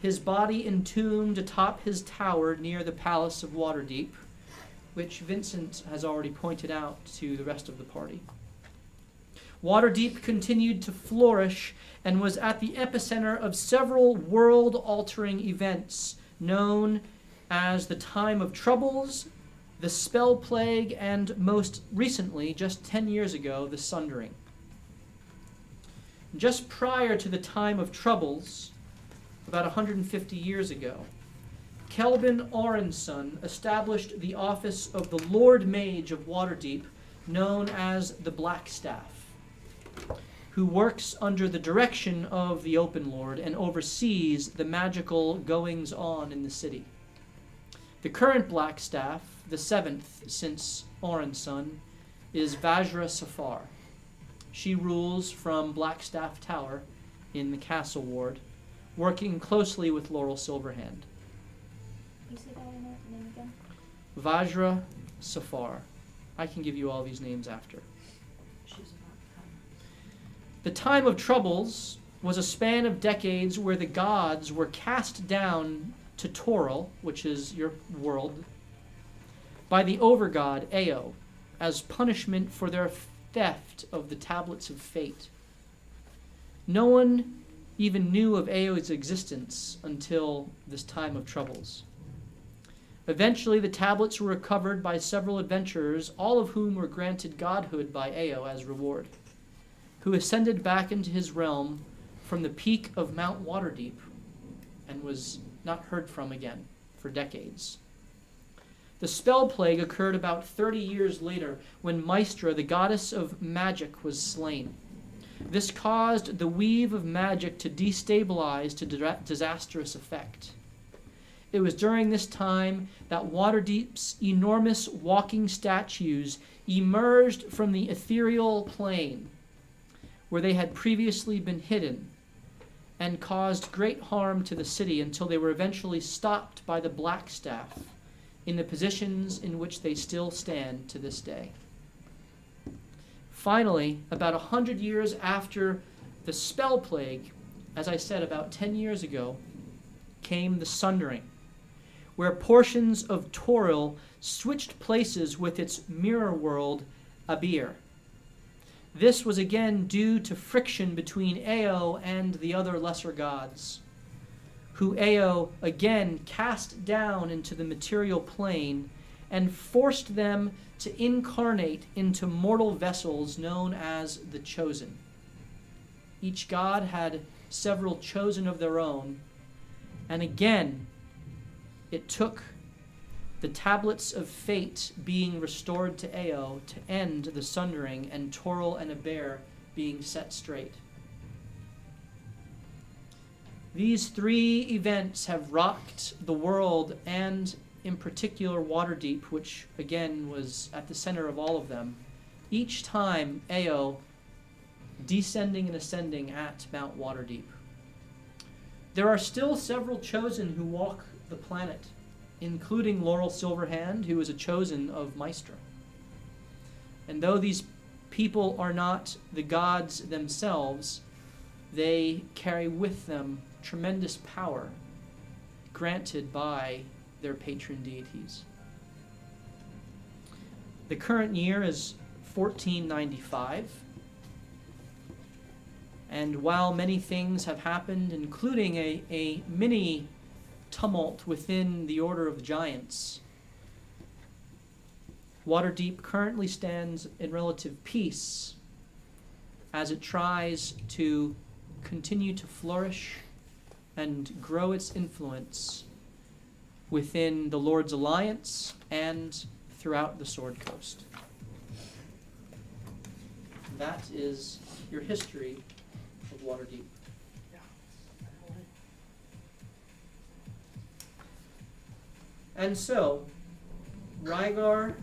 his body entombed atop his tower near the Palace of Waterdeep, which Vincent has already pointed out to the rest of the party. Waterdeep continued to flourish and was at the epicenter of several world-altering events known as the Time of Troubles, the Spell Plague, and most recently, just 10 years ago, the Sundering. Just prior to the Time of Troubles, about 150 years ago, Kelvin Aronson established the office of the Lord Mage of Waterdeep, known as the Blackstaff, who works under the direction of the Open Lord and oversees the magical goings-on in the city. The current Blackstaff, the 7th since Aronson, is Vajra Safar. She rules from Blackstaff Tower in the Castle Ward, working closely with Laurel Silverhand. You say that name again? Vajra Safar. I can give you all these names after. She's not The Time of Troubles was a span of decades where the gods were cast down to Toril, which is your world, by the overgod Ao, as punishment for their theft of the Tablets of Fate. No one even knew of Ao's existence until this Time of Troubles. Eventually, the tablets were recovered by several adventurers, all of whom were granted godhood by Ao as reward, who ascended back into his realm from the peak of Mount Waterdeep and was not heard from again for decades. The spell plague occurred about 30 years later when Maestra, the goddess of magic, was slain. This caused the weave of magic to destabilize to disastrous effect. It was during this time that Waterdeep's enormous walking statues emerged from the ethereal plane where they had previously been hidden and caused great harm to the city until they were eventually stopped by the Blackstaff in the positions in which they still stand to this day. Finally, about 100 years after the spell plague, as I said, about 10 years ago, came the Sundering, where portions of Toril switched places with its mirror world, Abir. This was again due to friction between Ao and the other lesser gods, who Ao again cast down into the material plane and forced them to incarnate into mortal vessels known as the Chosen. Each god had several chosen of their own, and again, it took the Tablets of Fate being restored to Ao to end the Sundering and Toril and Abir being set straight. These three events have rocked the world and, in particular, Waterdeep, which again was at the center of all of them, each time Ao descending and ascending at Mount Waterdeep. There are still several chosen who walk the planet, including Laurel Silverhand, who is a chosen of Maestra. And though these people are not the gods themselves, they carry with them tremendous power granted by their patron deities. The current year is 1495, and while many things have happened, including a mini tumult within the Order of the Giants, Waterdeep currently stands in relative peace as it tries to continue to flourish and grow its influence within the Lord's Alliance and throughout the Sword Coast. That is your history of Waterdeep. And so, Rygar,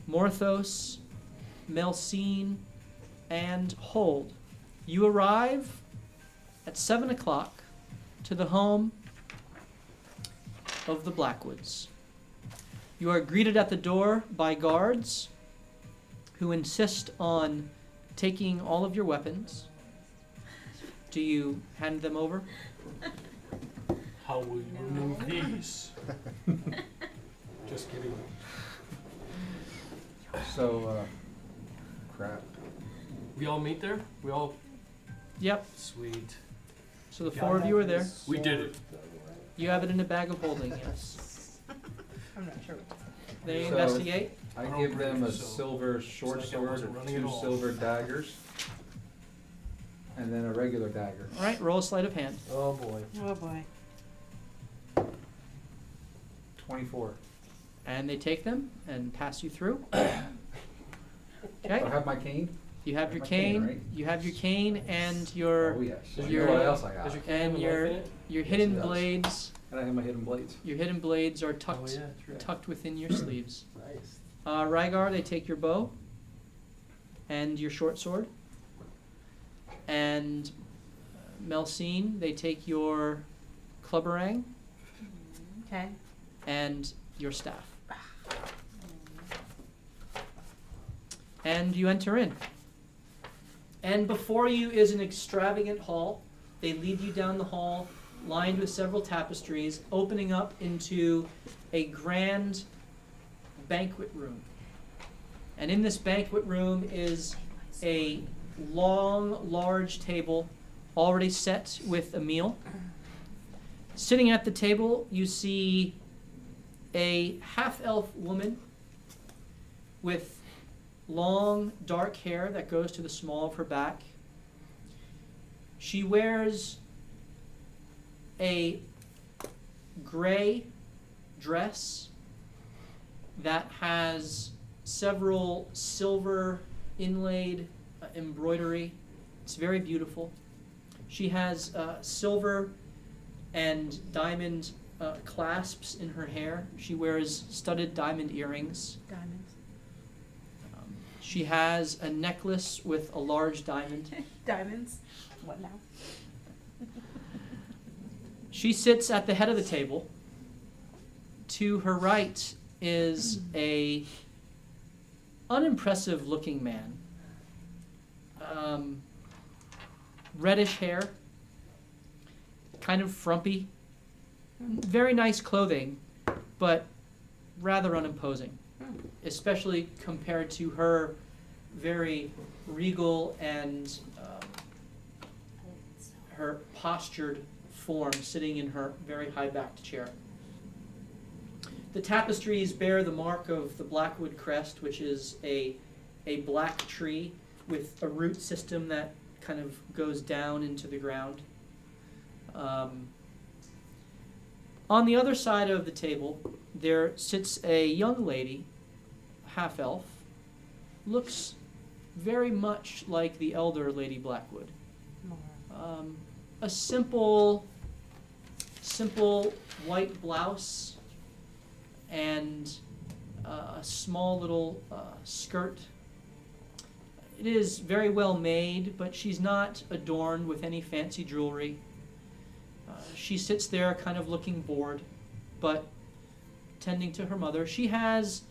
Morthos, Melcene, and Hold, you arrive at 7 o'clock to the home of the Blackwoods. You are greeted at the door by guards who insist on taking all of your weapons. Do you hand them over? How will you remove these? Just kidding. So, crap. We all meet there? We all. Yep. Sweet. So the four of you are there. We did it. You have it in a bag of holding, yes. I'm not sure what to say. They So- investigate. I Oh, give them a great, so silver short it's like I sword wasn't or running at 2 all. silver daggers, and then a regular dagger. All right, roll a sleight of hand. Oh boy. Oh boy. 24. And they take them and pass you through. I Okay. have my cane. You have your My cane, cane. right? You have your cane and your Oh yes. Is your- What else I got? Does your and cane have a your- knife in it? your Yes, hidden it does. blades. And I have my hidden blades. Your hidden blades are Oh tucked yeah, true. tucked within your sleeves. Nice. Rygar, they take your bow and your short sword. And Melsine, they take your clubberang Okay. and your staff. And you enter in. And before you is an extravagant hall. They lead you down the hall, lined with several tapestries, opening up into a grand banquet room. And in this banquet room is a long, large table already set with a meal. Sitting at the table, you see a half-elf woman with long, dark hair that goes to the small of her back. She wears a gray dress that has several silver inlaid embroidery. It's very beautiful. She has silver and diamond clasps in her hair. She wears studded diamond earrings. Diamonds. She has a necklace with a large diamond. Diamonds. What now? She sits at the head of the table. To her right is a unimpressive looking man. Reddish hair, kind of frumpy, very nice clothing, but rather unimposing, especially compared to her very regal and her postured form sitting in her very high-backed chair. The tapestries bear the mark of the Blackwood crest, which is a black tree with a root system that kind of goes down into the ground. On the other side of the table, there sits a young lady, half-elf, looks very much like the elder Lady Blackwood. A simple white blouse and a small little skirt. It is very well made, but she's not adorned with any fancy jewelry. She sits there kind of looking bored, but tending to her mother. She has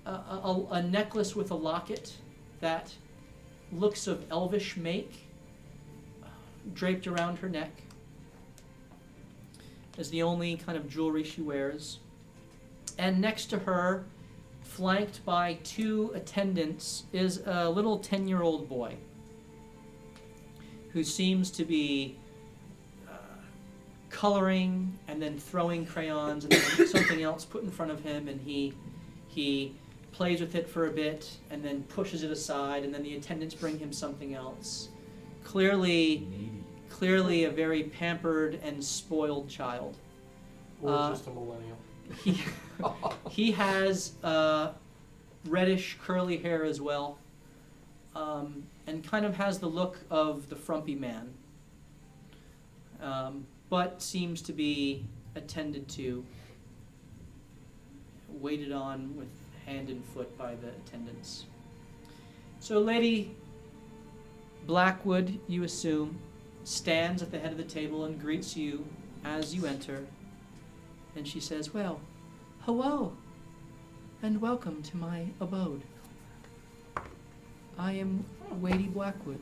a necklace with a locket that looks of elvish make, draped around her neck, is the only kind of jewelry she wears. And next to her, flanked by 2 attendants, is a little 10-year-old boy who seems to be coloring and then throwing crayons and then something else put in front of him, and he plays with it for a bit and then pushes it aside, and then the attendants bring him something else. Clearly a very pampered and spoiled child. Or just a millennial. He has reddish curly hair as well, and kind of has the look of the frumpy man, but seems to be attended to, waited on with hand and foot by the attendants. So Lady Blackwood, you assume, stands at the head of the table and greets you as you enter. And she says, "Well, hello, and welcome to my abode. I am Lady Blackwood."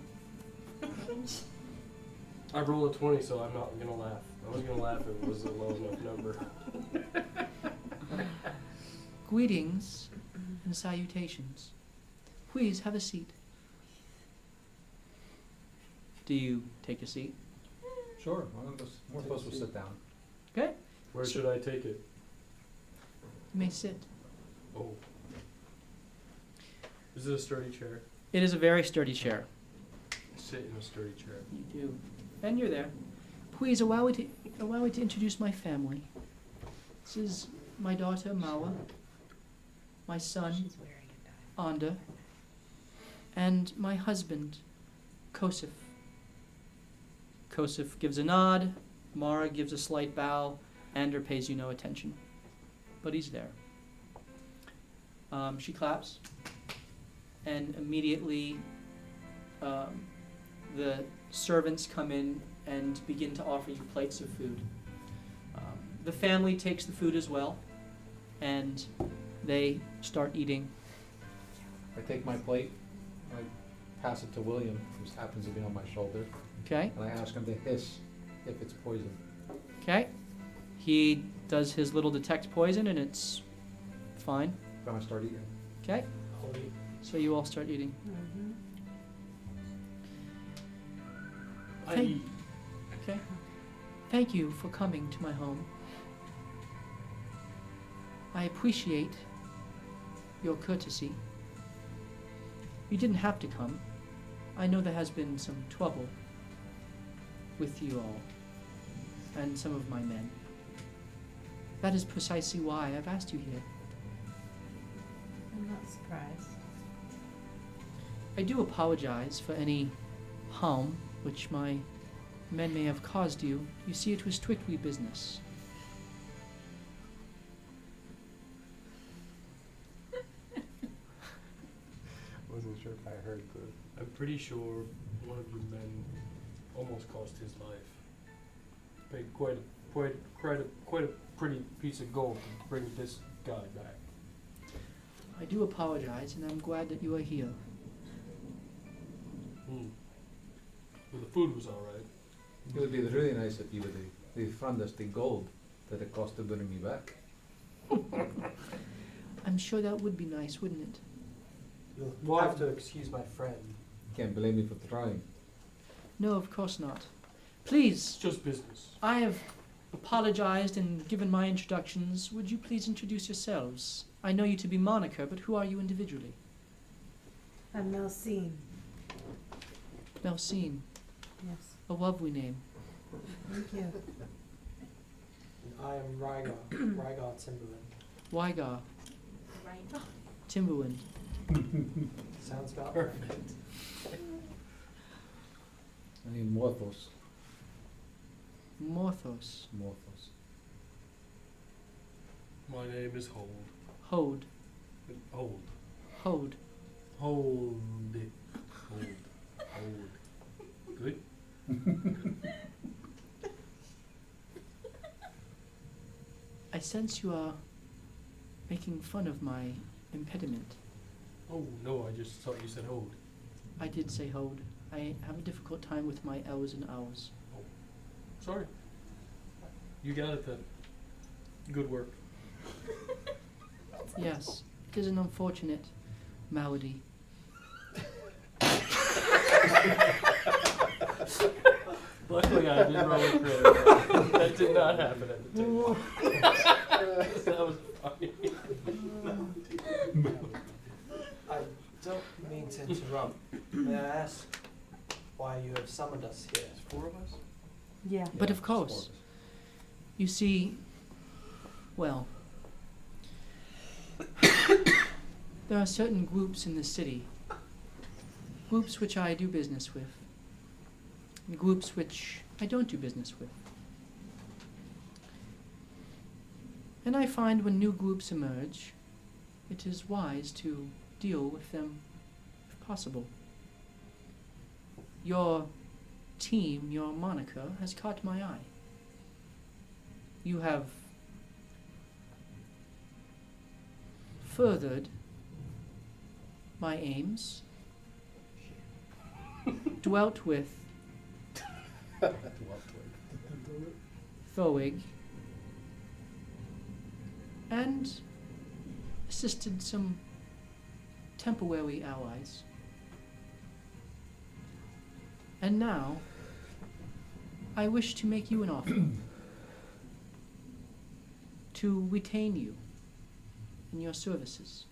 I rolled a 20, so I'm not gonna laugh. I was gonna laugh if it was a low enough number. Greetings and salutations. Please have a seat. Do you take a seat? Sure, one of us, more of us will sit down. Okay. Where should I take it? You may sit. Oh. Is it a sturdy chair? It is a very sturdy chair. Sit in a sturdy chair. You do. And you're there. Please allow me to introduce my family. This is my daughter, Mawa, my son, She's wearing a diamond. Anda, and my husband, Kosif. Kosif gives a nod, Mara gives a slight bow, Ander pays you no attention. But he's there. She claps, and immediately the servants come in and begin to offer you plates of food. The family takes the food as well, and they start eating. I take my plate, I pass it to William, who happens to be on my shoulder, Okay? and I ask him to hiss if it's poison. Okay? He does his little detect poison, and it's fine. Then I start eating. Okay? I'll eat. So you all start eating. Mm-hmm. Thank- Okay? Thank you for coming to my home. I appreciate your courtesy. You didn't have to come. I know there has been some trouble with you all and some of my men. That is precisely why I've asked you here. I'm not surprised. I do apologize for any harm which my men may have caused you. You see, it was strictly business. Wasn't sure if I heard the. I'm pretty sure one of your men almost cost his life. Paid quite a pretty piece of gold to bring this guy back. I do apologize, and I'm glad that you are here. Well, the food was all right. It would be really nice if you would refund us the gold that it cost to bring me back. I'm sure that would be nice, wouldn't it? You'll Well, have to excuse my friend. Can't blame me for trying. No, of course not. Please, It's just business. I have apologized and given my introductions. Would you please introduce yourselves? I know you to be Monica, but who are you individually? I'm Melsine. Melsine, Yes. a lovely name. Thank you. And I am Rygar Timberland. Wygar, Right. Timberland. Sounds about Perfect. I mean, Morthos. Morthos. Morthos. My name is Hold. Hode. Hold. Hode. Hold it. Hold. Hold. Good? I sense you are making fun of my impediment. Oh, no, I just thought you said hold. I did say Hode. I have a difficult time with my L's and R's. Sorry. You got it then. Good work. Yes, it is an unfortunate malady. Luckily, I didn't roll a crit. That did not happen at the table. That was funny. I don't mean to interrupt. May I ask why you have summoned us here? There's 4 of us? Yeah. But of course, you see, well, there are certain groups in the city, groups which I do business with, and groups which I don't do business with. And I find when new groups emerge, it is wise to deal with them if possible. Your team, your moniker, has caught my eye. You have furthered my aims, dwelt with Thoig and assisted some temporary allies. And now, I wish to make you an offer to retain you in your services.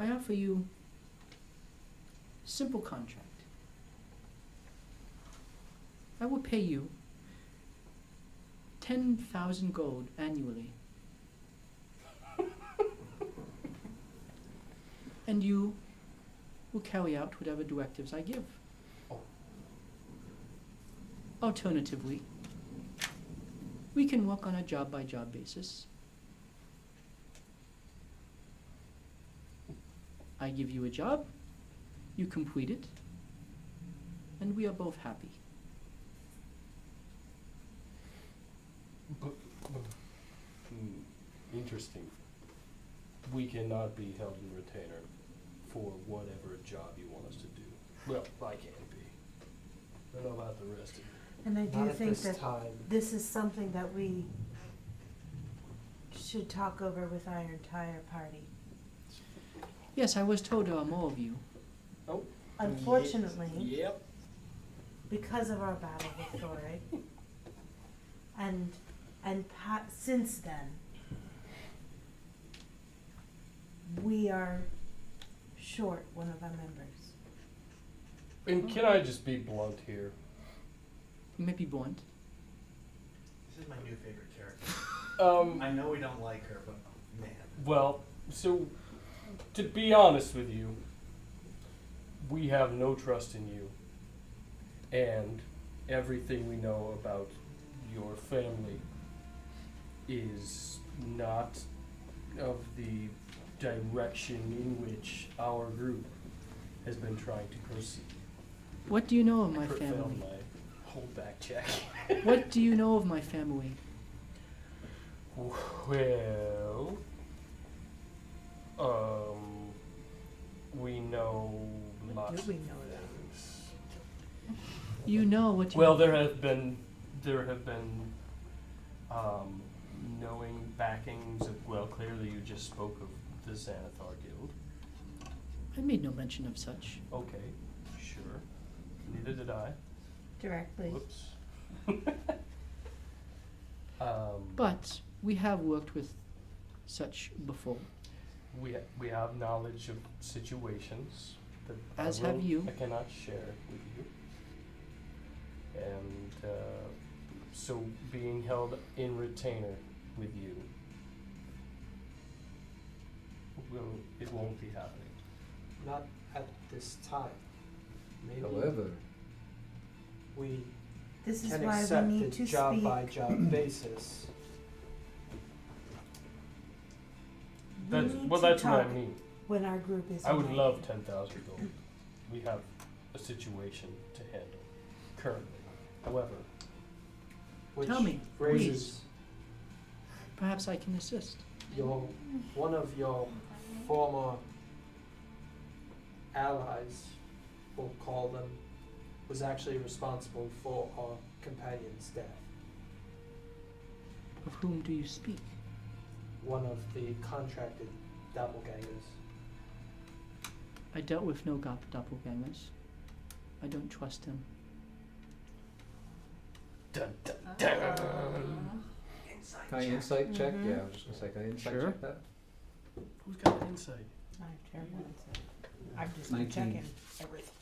I offer you a simple contract. I will pay you 10,000 gold annually. And you will carry out whatever directives I give. Oh. Alternatively, we can work on a job-by-job basis. I give you a job, you complete it, and we are both happy. Interesting. We cannot be held in retainer for whatever job you want us to do. Well, I can't be. I don't know about the rest of you. And I do Not at think this that time. this is something that we should talk over with our entire party. Yes, I was told there are more of you. Unfortunately, Yep. because of our battle with Thorig, and since then, we are short one of our members. And can I just be blunt here? You may be blunt. This is my new favorite character. Um, I know we don't like her, but man. well, so to be honest with you, we have no trust in you. And everything we know about your family is not of the direction in which our group has been trying to proceed. What do you know of my Kurt family? failed my holdback check. What do you know of my family? Well, we know What lots do we of know then? things. You know what you Well, there have been knowing backings of, well, clearly you just spoke of the Xanathar Guild. I made no mention of such. Okay, sure. Neither did I. Directly. Whoops. But we have worked with such before. we have knowledge of situations that As have you. I cannot share with you. And so being held in retainer with you, it won't be happening. Not at this time. Maybe However, we This is can why we accept need a to job speak. by job basis. We That's need well, to that's what I talk mean. when our group is. I would united. love 10,000 gold. We have a situation to handle currently. However, Which Tell me, raises Perhaps I can assist. one of your former allies, we'll call them, was actually responsible for our companion's death. Of whom do you speak? One of the contracted doppelgangers. I dealt with no doppelgangers. I don't trust him. dun dun dun. can I insight check? Mhm. Yeah, I was just gonna say, can I insight Sure. check that? Who's got insight? I have terrible insight. I've just been 19. checking everything.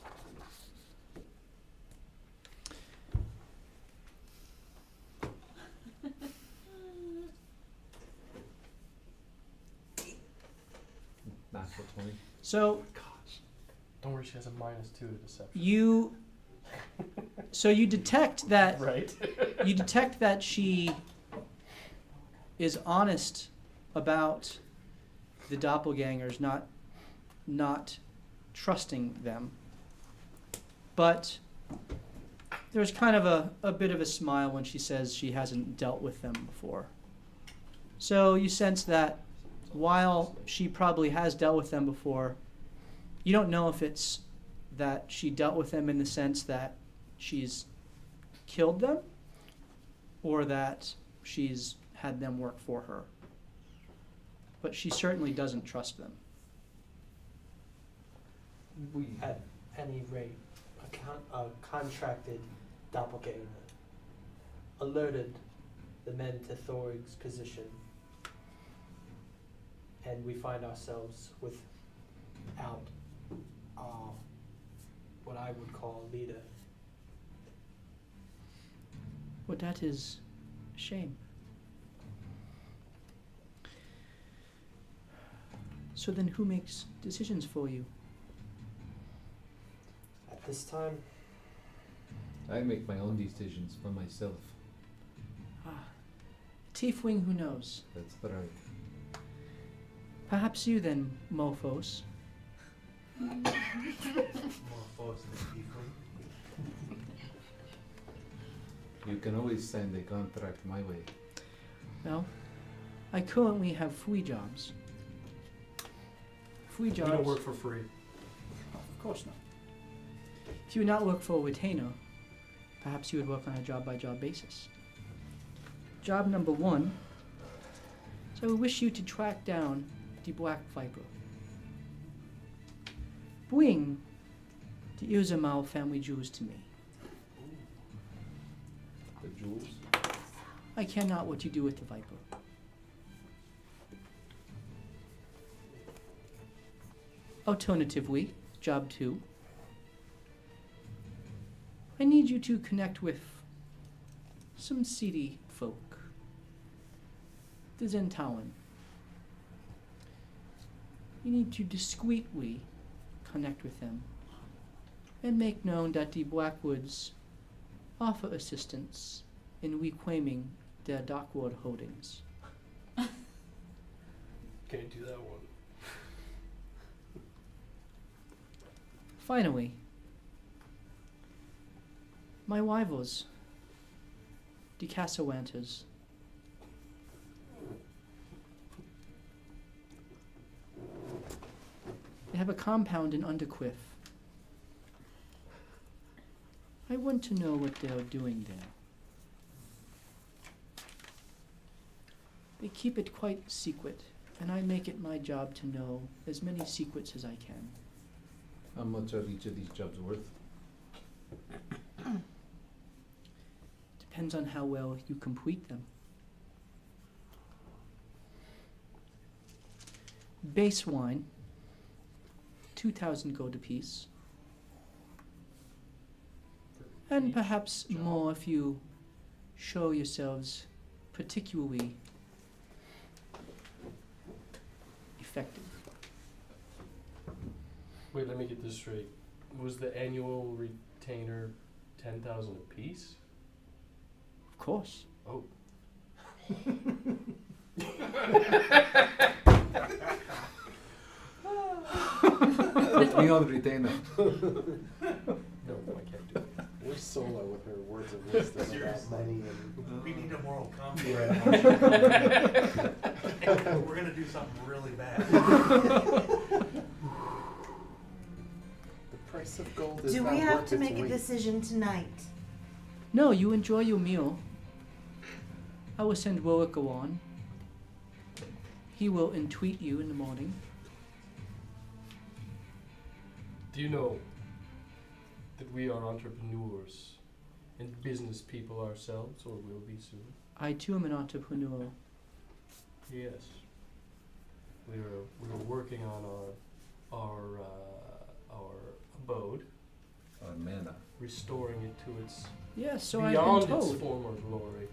Natural 20. So Gosh. Don't worry, she has a -2 to deception. you detect that Right. you detect that she is honest about the doppelgangers, not trusting them. But there's kind of a bit of a smile when she says she hasn't dealt with them before. So you sense that while she probably has dealt with them before, you don't know if it's that she dealt with them in the sense that she's killed them or that she's had them work for her. But she certainly doesn't trust them. We, at any rate, a contracted doppelganger alerted the men to Thorig's position, and we find ourselves without what I would call a leader. Well, that is a shame. So then who makes decisions for you? At this time, I make my own decisions for myself. Tiefling who knows? That's right. Perhaps you then, Morphos. You can always send a contract my way. Well, I currently have 3 jobs. 3 You jobs. don't work for free. Of course not. If you would not work for a retainer, perhaps you would work on a job-by-job basis. Job number 1 is I would wish you to track down the Black Viper. Bring the Irzamal family jewels to me. The jewels? I care not what you do with the Viper. Alternatively, job 2, I need you to connect with some seedy folk, the Zentauan. You need to discreetly connect with them and make known that the Blackwoods offer assistance in reclaiming their Darkwood holdings. Can't do that one. Finally, my rivals, the Cassawanters. They have a compound in Undercliff. I want to know what they are doing there. They keep it quite secret, and I make it my job to know as many secrets as I can. How much are each of these jobs worth? Depends on how well you complete them. Base wine, 2,000 gold apiece. And Each perhaps job. more if you show yourselves particularly effective. Wait, let me get this straight. Was the annual retainer 10,000 apiece? Of course. Oh. Put me on retainer. No, I can't do it. We're solo with her words of wisdom about Seriously. money and. We need a moral compass. Yeah. We're gonna do something really bad. The price of gold is Do not we have worth to its make a weight. decision tonight? No, you enjoy your meal. I will send Warwick on. He will entreat you in the morning. Do you know that we are entrepreneurs and business people ourselves, or will be soon? I too am an entrepreneur. Yes. We're working on our abode, Or mana. restoring it to its Yes, so I've beyond been its told. former glory.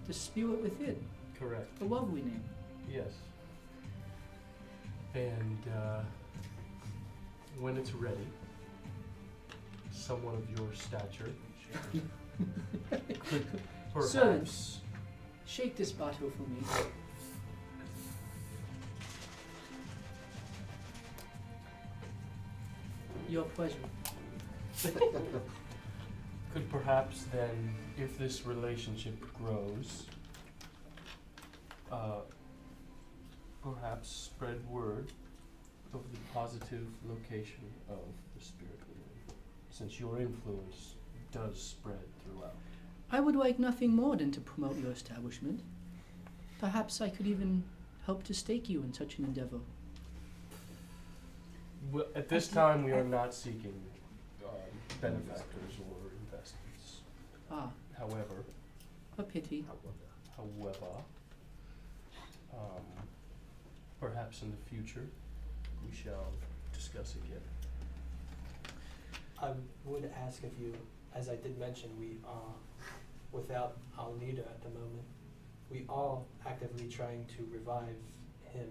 The spirit within. Correct. A lovely name. Yes. And when it's ready, someone of your stature could perhaps. Servants, shake this bottle for me. Your pleasure. Could perhaps then, if this relationship grows, perhaps spread word of the positive location of the spirit within, since your influence does spread throughout. I would like nothing more than to promote your establishment. Perhaps I could even help to stake you in such an endeavor. Well, at this time, we are not seeking benefactors or investments. Ah, However, a pity. Perhaps in the future, we shall discuss again. I would ask if you, as I did mention, we are without our leader at the moment. We are actively trying to revive him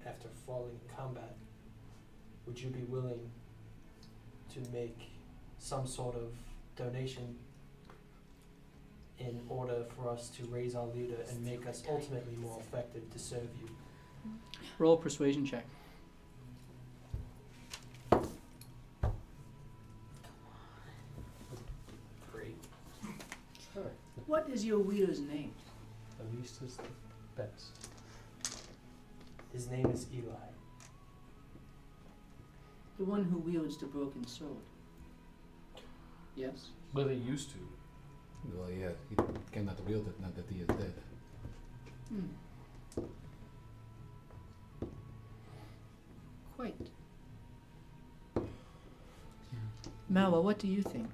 after falling in combat. Would you be willing to make some sort of donation in order for us to raise our leader and make us ultimately more effective to serve you? Roll a persuasion check. Great. Sure. What is your leader's name? At least is the best. His name is Eli. The one who wields the broken sword. Yes? Well, he used to. Well, yeah, he cannot wield it now that he is dead. Hmm. Quite. Malwa, what do you think?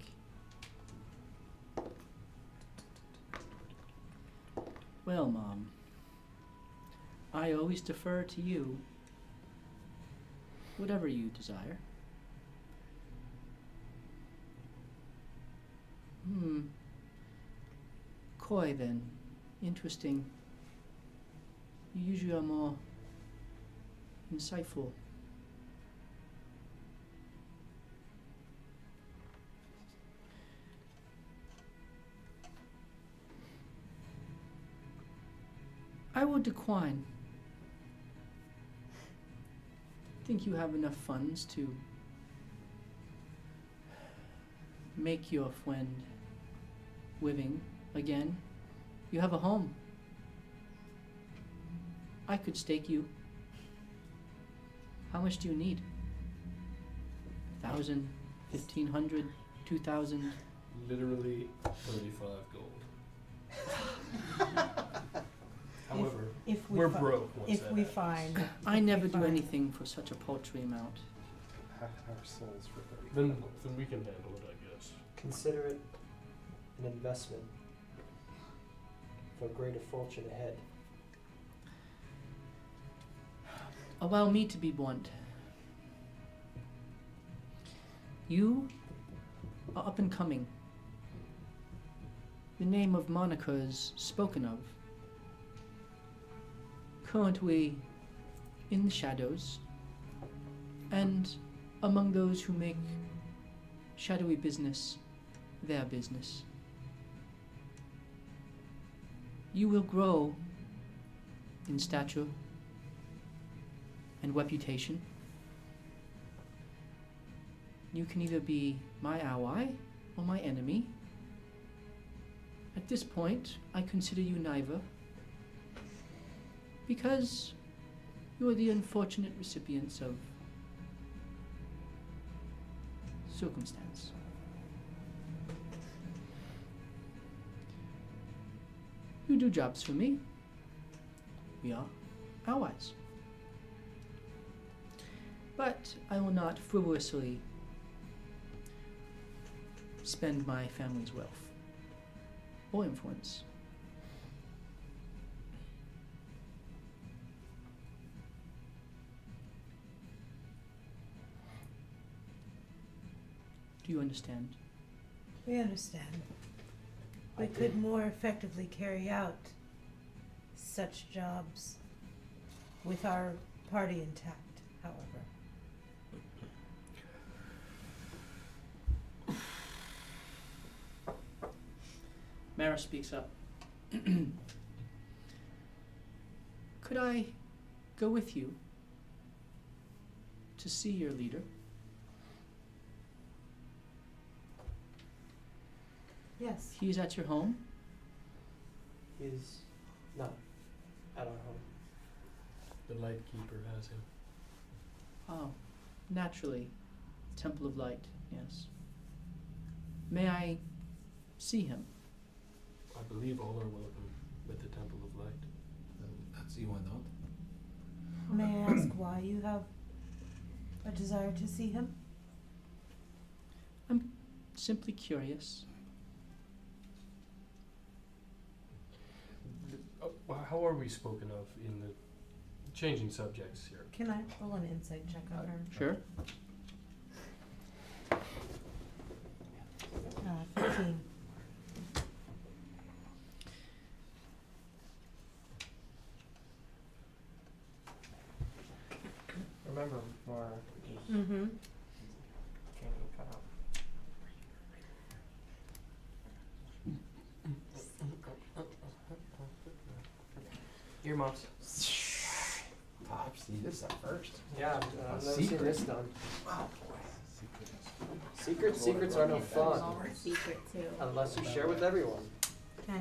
Well, Mom, I always defer to you. Whatever you desire. Coy, then. Interesting. You usually are more insightful. I will decline. Think you have enough funds to make your friend living again? You have a home. I could stake you. How much do you need? 1,000, 1,500, 2,000? Literally 35 gold. However, If we we're fi- broke once If that we happens. find. I if never we do find- anything for such a paltry amount. Half our souls for 30. Then we can handle it, I guess. Consider it an investment for greater fortune ahead. Allow me to be blunt. You are up and coming. The name of Monica is spoken of. Currently in the shadows, and among those who make shadowy business their business. You will grow in stature and reputation. You can either be my ally or my enemy. At this point, I consider you neither, because you are the unfortunate recipients of circumstance. You do jobs for me. We are allies. But I will not frivolously spend my family's wealth or influence. Do you understand? We understand. We could more effectively carry out such jobs with our party intact, however. Mara speaks up. Could I go with you to see your leader? Yes. He is at your home? He is not at our home. The Lightkeeper has him. Oh, naturally. Temple of Light, yes. May I see him? I believe all are welcome at the Temple of Light. That's you and not. May I ask why you have a desire to see him? I'm simply curious. How are we spoken of in the changing subjects here? Can I roll an insight check on her? Sure. 15. Remember, Mara, Mm-hmm. can't even cut out. Earmuffs. Pop, see this at first. Yeah, I've never seen secret. this done. Wow. Secrets are no fun All secret too. unless you share with everyone. Okay.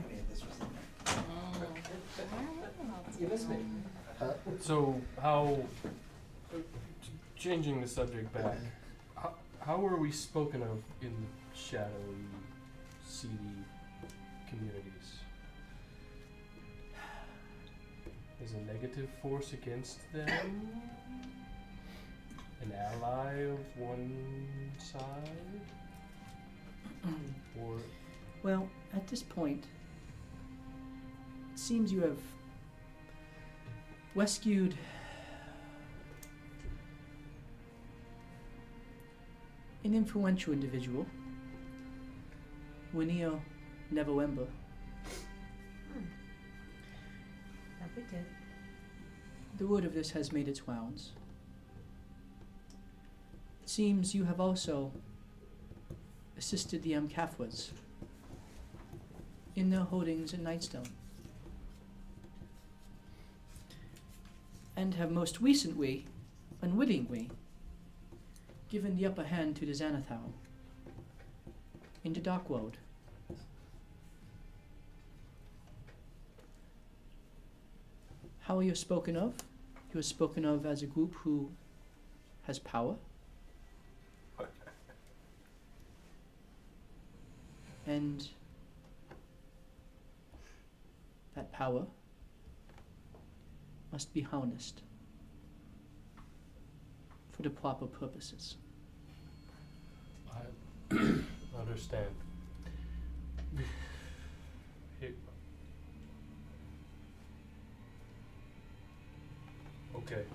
You miss me. So, how, changing the subject back, how are we spoken of in the shadowy, seedy communities? Is a negative force against them? An ally of one side? Or Well, at this point, it seems you have rescued an influential individual, Wineo Neverember. That we did. The word of this has made its rounds. It seems you have also assisted the Amcathwas in their holdings in Nightstone, and have most recently, unwittingly, given the upper hand to the Xanathar in the Dark World. How are you spoken of? You are spoken of as a group who has power. And that power must be harnessed for the proper purposes. I understand. Okay.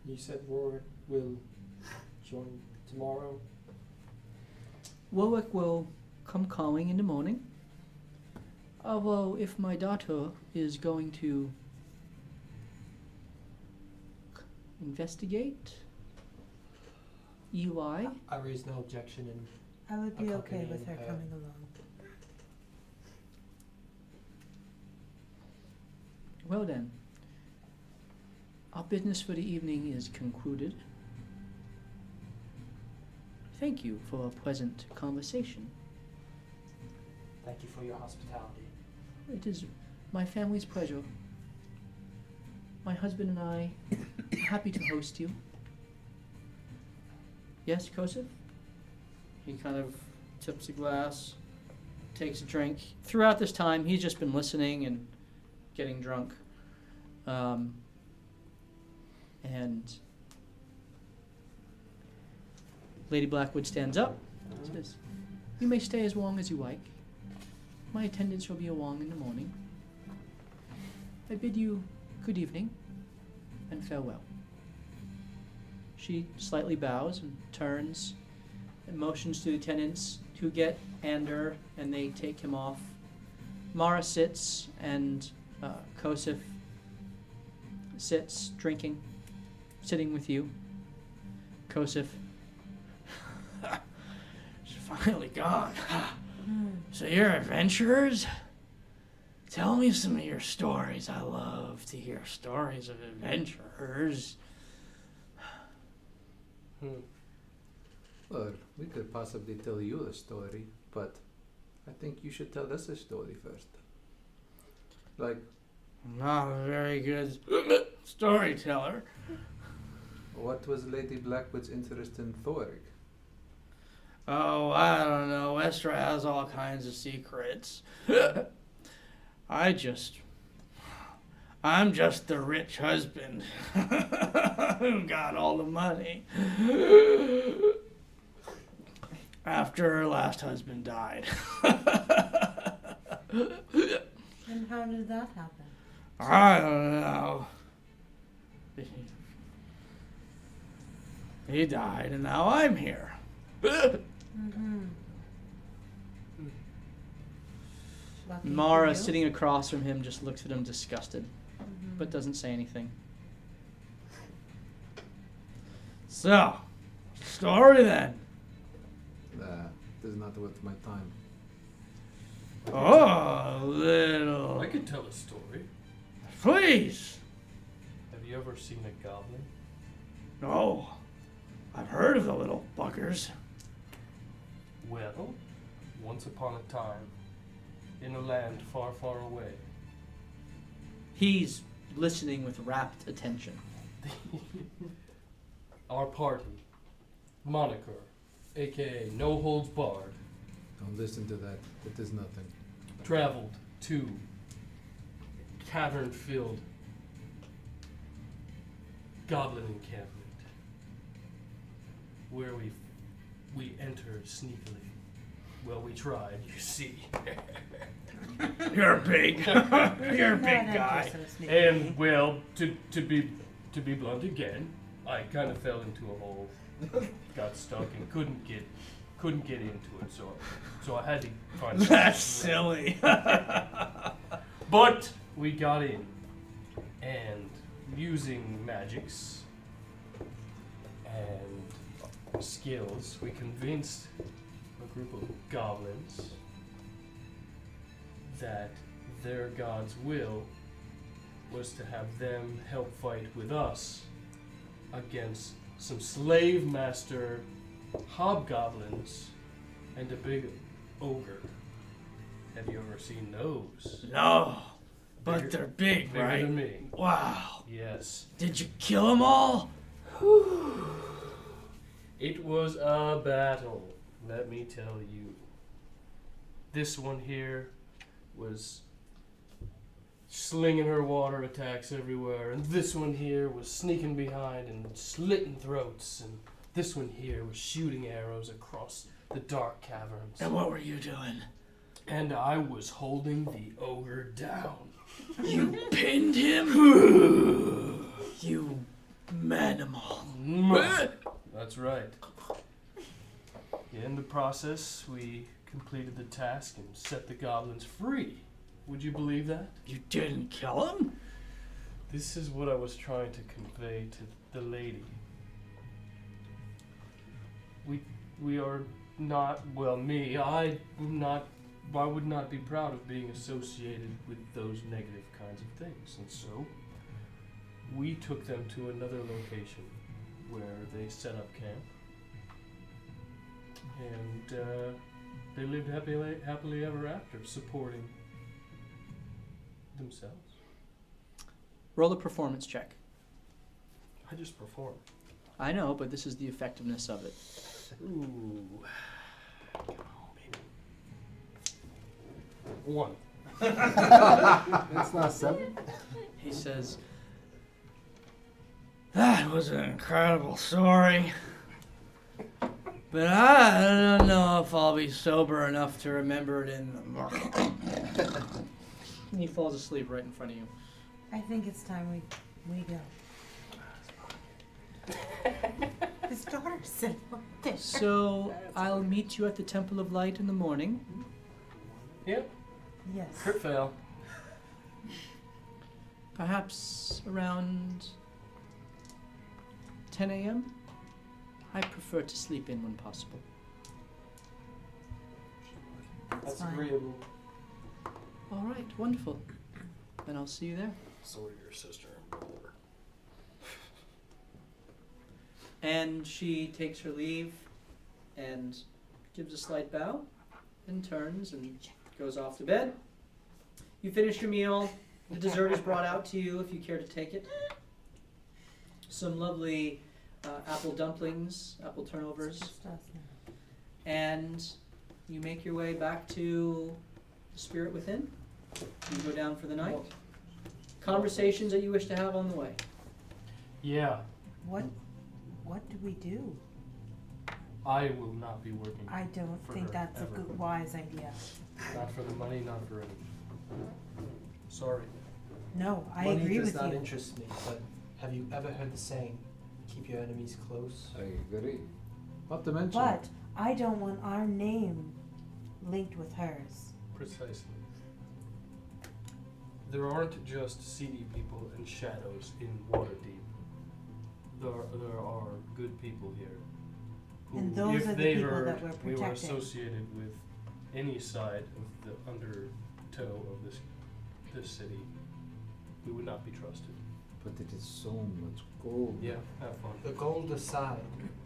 You said Roar will join tomorrow. Warwick will come calling in the morning. Although, if my daughter is going to investigate Eli, I raise no objection in I would be okay with her Accompanying her. coming along. well then, our business for the evening is concluded. Thank you for a pleasant conversation. Thank you for your hospitality. It is my family's pleasure. My husband and I are happy to host you. Yes, Kosef? He kind of tips a glass, takes a drink. Throughout this time, he's just been listening and getting drunk. And Lady Blackwood stands up and says, "You may stay as long as you like. My attendants will be along in the morning. I bid you good evening and farewell." She slightly bows and turns and motions to the attendants to get Ander, and they take him off. Mara sits, and Kosef sits, drinking, sitting with you. Kosef, she's finally gone. So you're adventurers? Tell me some of your stories. I love to hear stories of adventurers. Well, we could possibly tell you a story, but I think you should tell us a story first. Like, Not a very good storyteller. what was Lady Blackwood's interest in Thoric? Oh, I don't know. Westra has all kinds of secrets. I'm just the rich husband who got all the money after her last husband died. And how did that happen? I don't know. He died, and now I'm here. Mm-hmm. Lucky Mara, for you. sitting across from him, just looks at him disgusted, Mhm. but doesn't say anything. So, story then. This is not worth my time. Oh, little. I could tell a story. Please. Have you ever seen a goblin? No. I've heard of the little buggers. Well, once upon a time, in a land far, far away, He's listening with rapt attention. our party, moniker, aka No Holds Barred, Don't listen to that. It is nothing. traveled to cavern-filled goblin encampment, where we entered sneakily. Well, we tried, you see. You're big. You're a big guy. And well, to be blunt again, I kind of fell into a hole, got stuck, and couldn't get into it. So I had to find. That's something silly. But we got in, and using magics and skills, we convinced a group of goblins that their god's will was to have them help fight with us against some slave master hobgoblins and a big ogre. Have you ever seen those? No. But Bigger- they're big, Bigger right? than me. Wow. Yes. Did you kill them all? It was a battle, let me tell you. This one here was slinging her water attacks everywhere, and this one here was sneaking behind and slitting throats, and this one here was shooting arrows across the dark caverns. And what were you doing? And I was holding the ogre down. You pinned him? You manimal. That's right. In the process, we completed the task and set the goblins free. Would you believe that? You didn't kill him? This is what I was trying to convey to the lady. We are not, well, me, I would not be proud of being associated with those negative kinds of things. And so, we took them to another location where they set up camp. And they lived happily ever after, supporting themselves. Roll a performance check. I just performed. I know, but this is the effectiveness of it. Ooh. Come on, baby. 1. That's not 7. He says, that was an incredible story. But I don't know if I'll be sober enough to remember it in the morning. And he falls asleep right in front of you. I think it's time we go. His daughter said what this. So I'll meet you at the Temple of Light in the morning. Yep. Yes. Crit fail. Perhaps around 10 a.m.? I prefer to sleep in when possible. That's fine. agreeable. All right, wonderful. Then I'll see you there. So are your sister and brother. And she takes her leave and gives a slight bow and turns and goes off to bed. You finish your meal. The dessert is brought out to you if you care to take it. Some lovely apple dumplings, apple turnovers, Just us now. and you make your way back to the Spirit Within. You go down for the night. Conversations that you wish to have on the way. Yeah, What do we do? I will not be working. I don't For think her, that's a ever. good, wise idea. Not for the money, not for anything. Sorry. No, I Money agree does with not you. interest me, but have you ever heard the saying, keep your enemies close? I agree. Not to mention, But I don't want our name linked with hers. Precisely. There aren't just seedy people and shadows in Waterdeep. There are good people here. Who, And those if are the they people heard that we're we were protecting. associated with any side of the undertow of this city, we would not be trusted. but it is so much gold. Yeah, have fun. The gold aside,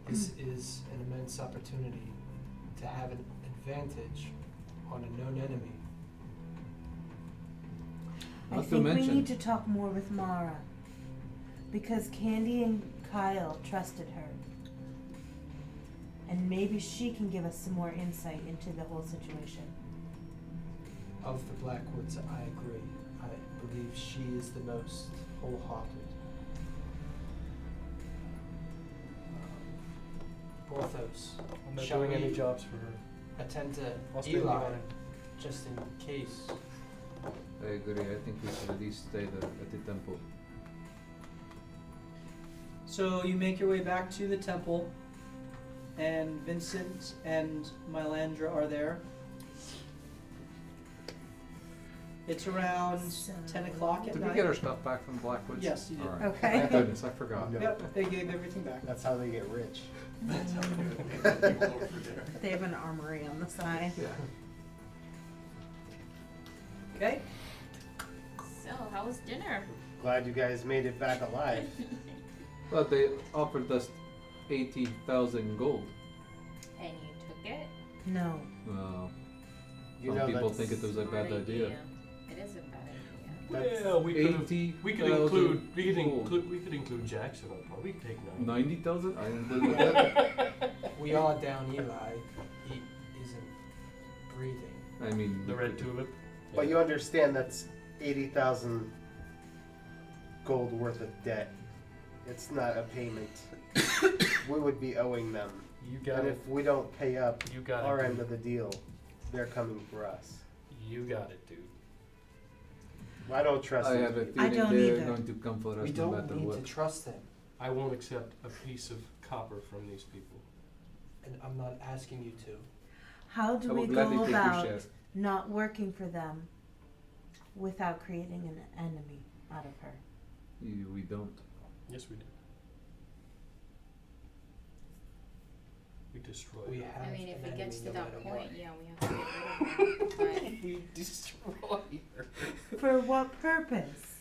this is an immense opportunity to have an advantage on a known enemy. I Not to think we mention, need to talk more with Mara. Because Candy and Kyle trusted her. And maybe she can give us some more insight into the whole situation. Of the Blackwoods, I agree. I believe she is the most wholehearted. Porthos, I'm not shall doing any we jobs for her. attend to I'll stay Eli, behind. just in case? I agree. I think we should at least stay there at the temple. So you make your way back to the temple, and Vincent and Mylandra are there. It's around 10 o'clock at Did night. we get our stuff back from Blackwoods? Yes, you did. All right. Okay. Thank goodness, I forgot. Yep, they gave everything back. That's how they get rich. They have an armory on the side. Yeah. Okay? So, how was dinner? Glad you guys made it back alive. But they offered us 80,000 gold. And you took it? No. Well, You some know people that's think it was a bad idea. It is a bad idea. That's Well, we could 80,000 we could include Jackson on part. We could take 90. 90,000? I didn't believe that. We are down Eli. He isn't breathing. I mean, The red tulip. But you understand that's 80,000 gold worth of debt. It's not a payment. We would be owing them. You got And it. if we don't pay up You got our it. end Dude. of the deal, they're coming for us. You got it, dude. I don't trust I these have a people. I feeling don't they're either. going to come for us We no don't matter need what. to trust them. I won't accept a piece of copper from these people. And I'm not asking you to. How do I we will gladly go take your about share. not working for them without creating an enemy out of her? We don't. Yes, we did. We destroyed We them. have I mean, if an it gets to enemy no that matter point, what. yeah, we have to get rid of them. We destroy her. For what purpose?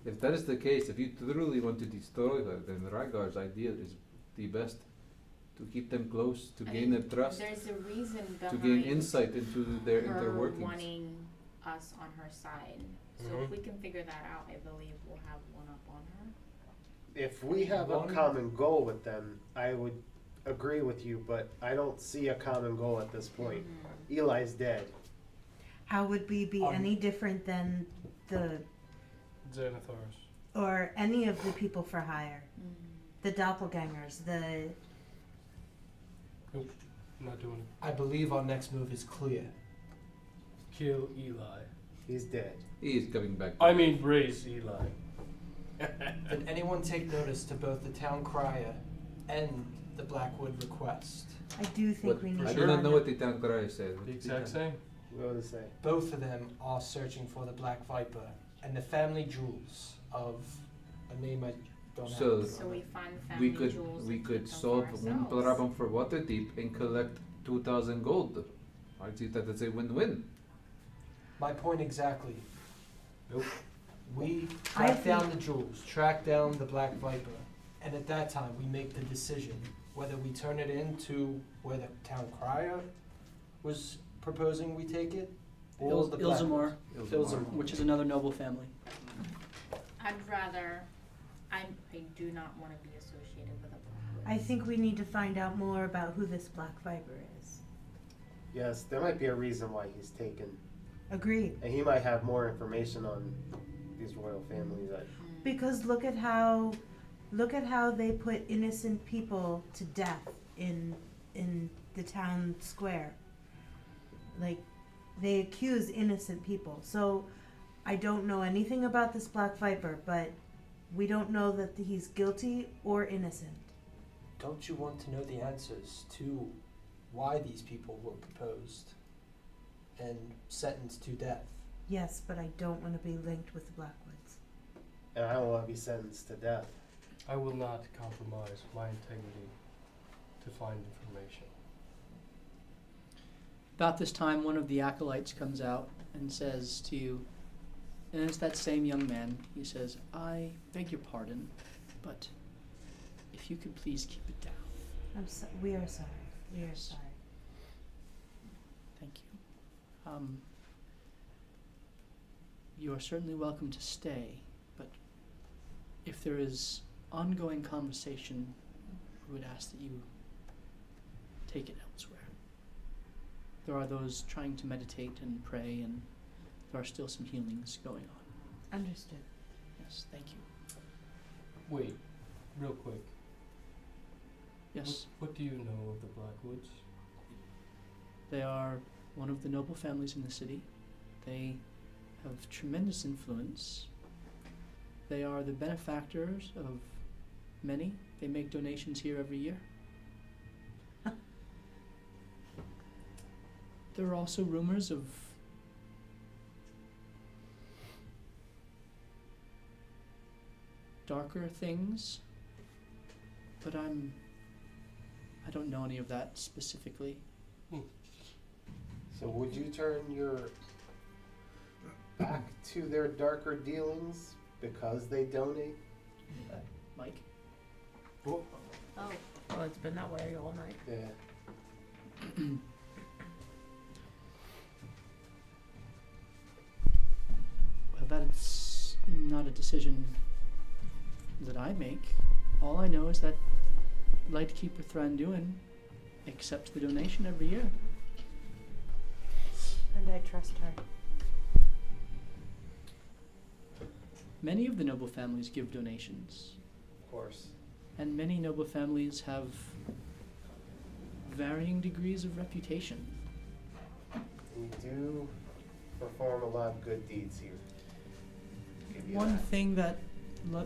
If that is the case, if you truly want to destroy her, then Rygar's idea is the best. To keep them close, to I gain mean, their trust, There's a reason to behind gain insight into their inner her workings. wanting us on her side. So Mhm. if we can figure that out, I believe we'll have one up on her. If we have a One- common goal with them, I would agree with you, but I don't see a common goal at this point. Mhm. Eli's dead. How would we be Um, any different than the Xanathars. or any of the people for hire? Mhm. The doppelgangers, the Nope. Not doing it. I believe our next move is clear. Kill Eli. He's dead. He is coming back. I mean, raise Eli. Did anyone take notice to both the town crier and the Blackwood request? I do think What- we need I to do not find know out. what the town crier said. The exact same. What would it say? Both of them are searching for the Black Viper and the family jewels of a name I don't have. So- at the So we moment. find family jewels. We and could keep them solve for one ourselves. problem for Waterdeep and collect 2,000 gold. I see that as a win-win. My point exactly. Nope. We I track down think- the jewels, track down the Black Viper, and at that time we make the decision whether we turn it into where the town crier was proposing we take it, or the Ilzamar, Ilzamar. which is another noble family. I'd rather, I do not want to be associated with a Blackwood. I think we need to find out more about who this Black Viper is. Yes, there might be a reason why he's taken, Agreed. and he might have more information on these royal families. Because look at how they put innocent people to death in the town square. Like, they accuse innocent people. So I don't know anything about this Black Viper, but we don't know that he's guilty or innocent. Don't you want to know the answers to why these people were proposed and sentenced to death? Yes, but I don't want to be linked with the Blackwoods. And I don't want to be sentenced to death. I will not compromise my integrity to find information. About this time, one of the acolytes comes out and says to you, and it's that same young man. He says, "I beg your pardon, but if you could please keep it down." We are sorry. We are sorry. Thank you. You are certainly welcome to stay, but if there is ongoing conversation, we would ask that you take it elsewhere. There are those trying to meditate and pray, and there are still some healings going on. Understood. Yes, thank you. Wait, real quick. Yes, What do you know of the Blackwoods? they are one of the noble families in the city. They have tremendous influence. They are the benefactors of many. They make donations here every year. There are also rumors of darker things, but I don't know any of that specifically. So would you turn your back to their darker dealings because they donate? Mike? Oh, Well, it's been that way all night. Yeah. Well, that's not a decision that I make. All I know is that Lightkeeper Thranduin accepts the donation every year. And I trust her. Many of the noble families give donations, Of course. and many noble families have varying degrees of reputation. We do perform a lot of good deeds here. Give you One that. thing that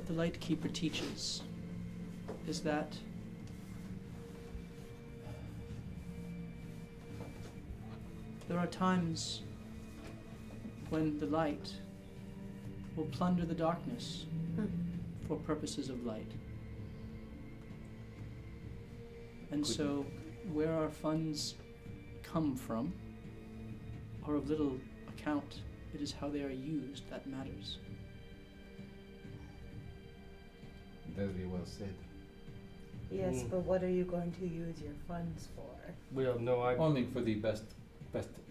the Lightkeeper teaches is that there are times when the light will plunder the darkness for purposes of light. And so, where our funds come from are of little account. It is how they are used that matters. Very well said. Yes, but what are you going to use your funds for? Well, no, I. Only for the best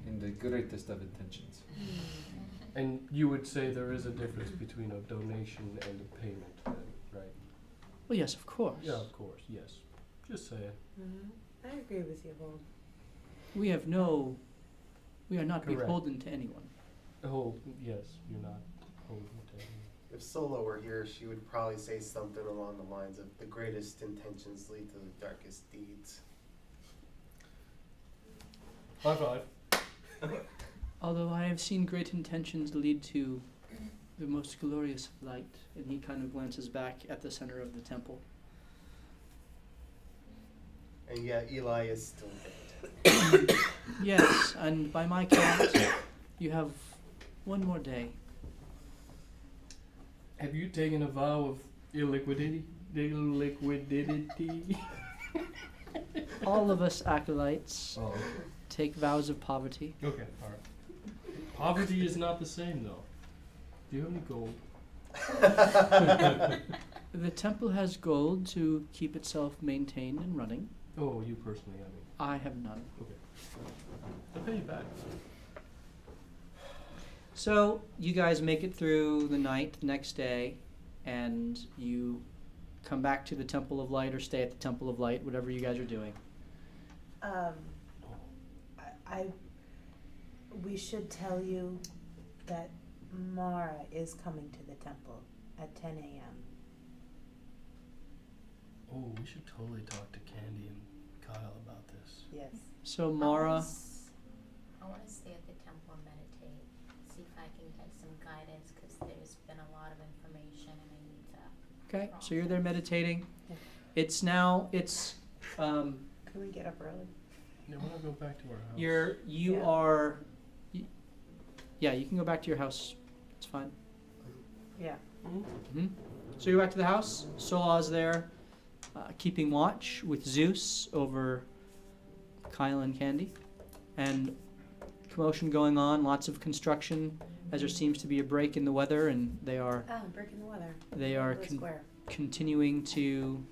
in the greatest of intentions. And you would say there is a difference between a donation and a payment, then, right? Well, yes, of course. Yeah, of course, yes. Just saying. I agree with you, Bob. We are not Correct. beholden to anyone. Oh, yes, you're not holding to anyone. If Solo were here, she would probably say something along the lines of the greatest intentions lead to the darkest deeds. High five. Although I have seen great intentions lead to the most glorious light, and he kind of glances back at the center of the temple. And yet Eli is still dead. Yes, and by my count, you have one more day. Have you taken a vow of illiquidity? All of us acolytes Oh, take vows of poverty. okay, alright. Poverty is not the same, though. Do you have any gold? The temple has gold to keep itself maintained and running. Oh, you personally, I mean. I have none. I'll pay you back. So you guys make it through the night the next day, and you come back to the Temple of Light or stay at the Temple of Light, whatever you guys are doing. We should tell you that Mara is coming to the temple at 10 a.m. Oh, we should totally talk to Candy and Kyle about this. Yes. So Mara, I want to stay at the temple and meditate, see if I can get some guidance, because there's been a lot of information and I need to. okay, so you're there meditating. Yeah. It's now, Can we get up early? Yeah, why not go back to our house? you Yeah. are, yeah, you can go back to your house. It's fine. Yeah. Hmm. So you're back to the house. Solah's there, keeping watch with Zeus over Kyle and Candy, and commotion going on. Lots of construction, as there seems to be a break in the weather, and they are Breaking the weather. They Square. continuing to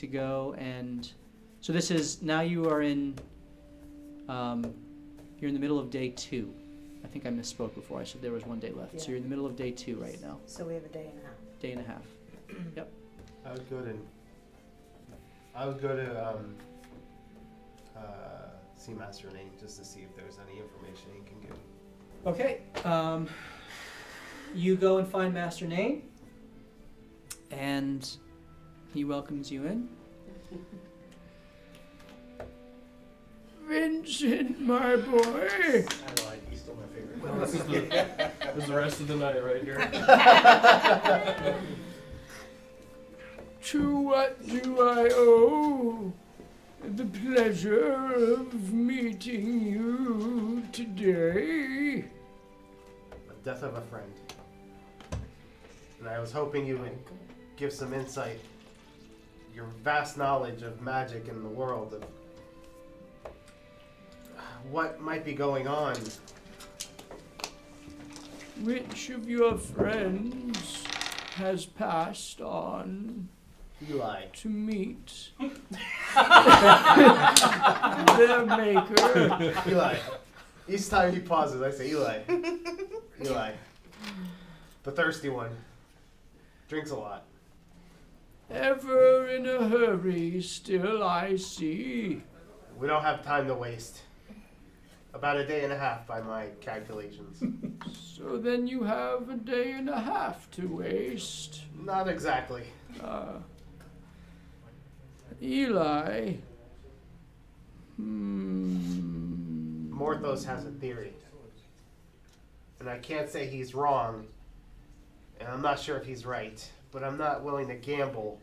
go. And so this is now you are in. You're in the middle of day 2. I think I misspoke before. I said there was one day left. So Yeah. you're in the middle of day 2 right now. So we have a day and a half. Day and a half. Yep. I would go to see Master Name just to see if there's any information he can give. Okay. You go and find Master Name, and he welcomes you in. Vincent, my boy. I lied. He's still my favorite. Well, this is the rest of the night right here. To what do I owe the pleasure of meeting you today? The death of a friend. And I was hoping you would give some insight, your vast knowledge of magic in the world, of what might be going on. Which of your friends has passed on Eli. to meet their maker? Eli. Each time he pauses, I say, Eli. Eli. The thirsty one. Drinks a lot. Ever in a hurry, still I see. We don't have time to waste. About a day and a half by my calculations. So then you have a day and a half to waste. Not exactly. Eli. Morthos has a theory. And I can't say he's wrong. And I'm not sure if he's right. But I'm not willing to gamble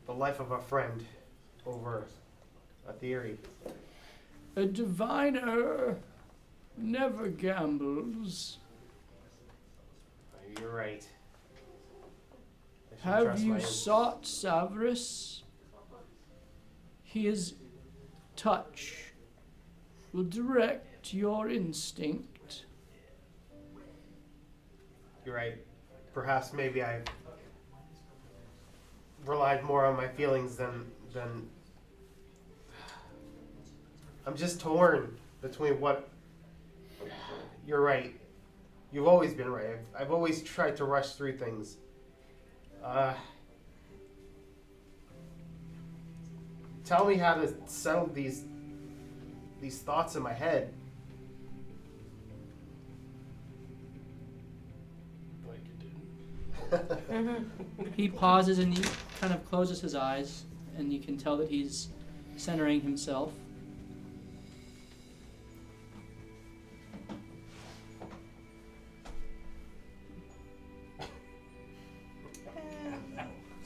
the life of a friend over a theory. A diviner never gambles. You're right. I should Have trust you my sought Savras? His touch will direct your instinct. You're right. Perhaps maybe I relied more on my feelings than I'm just torn between what. You're right. You've always been right. I've always tried to rush through things. Tell me how to settle these thoughts in my head. Like you did. He pauses and he kind of closes his eyes, and you can tell that he's centering himself.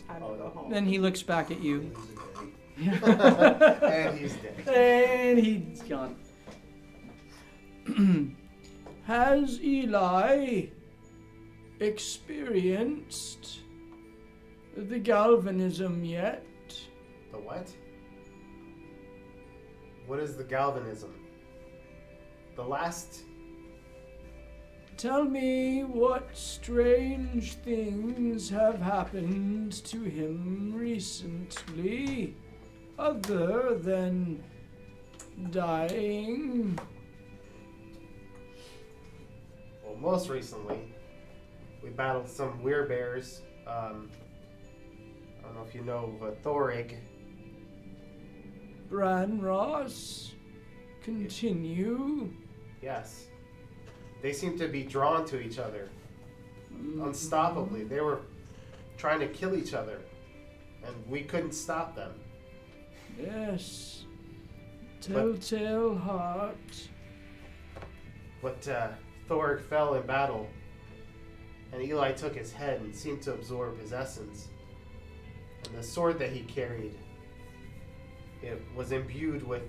Time to go home. Then he looks back at you. And he's dead. And he's gone. Has Eli experienced the galvanism yet? The what? What is the galvanism? The last Tell me what strange things have happened to him recently, other than dying. Well, most recently, we battled some werebears. I don't know if you know of Thorig. Bran Ross, continue. Yes. They seem to be drawn to each other unstoppably. They were trying to kill each other, and we couldn't stop them. Yes. Telltale heart. But Thorig fell in battle, and Eli took his head and seemed to absorb his essence. And the sword that he carried, it was imbued with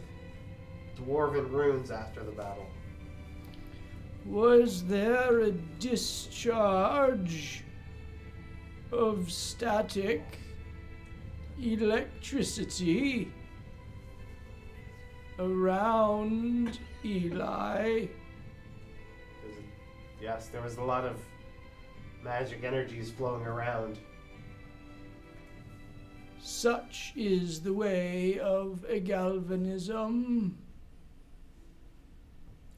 dwarven runes after the battle. Was there a discharge of static electricity around Eli? Yes, there was a lot of magic energies flowing around. Such is the way of a galvanism.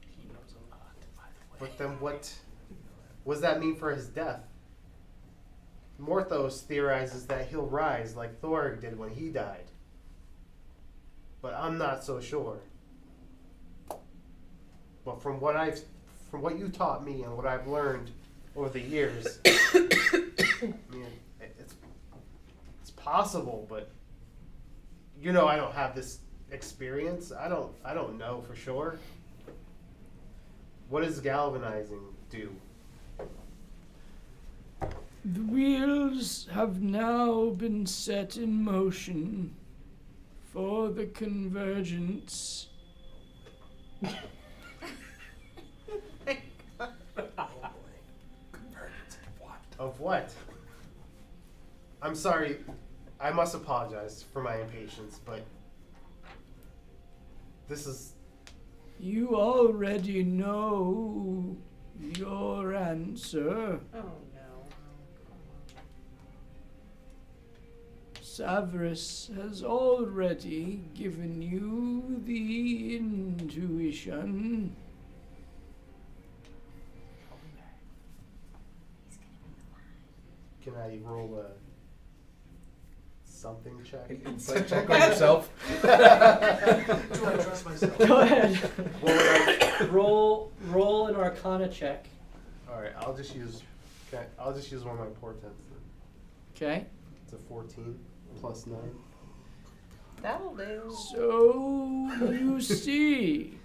He knows a lot, by the way. But then what does that mean for his death? Morthos theorizes that he'll rise like Thorig did when he died. But I'm not so sure. But from what you taught me and what I've learned over the years, I mean, it's possible, but you know I don't have this experience. I don't know for sure. What does galvanizing do? The wheels have now been set in motion for the convergence. Of what? I'm sorry. I must apologize for my impatience, but this is... You already know your answer. Oh no. Savris has already given you the intuition. Can I roll a something check? Insight check on yourself. Do I trust myself? Go ahead. Well, Roll an Arcana check. all right, I'll just use one of my portents. Then. Okay. It's a 14 plus 9. That'll do. So you see,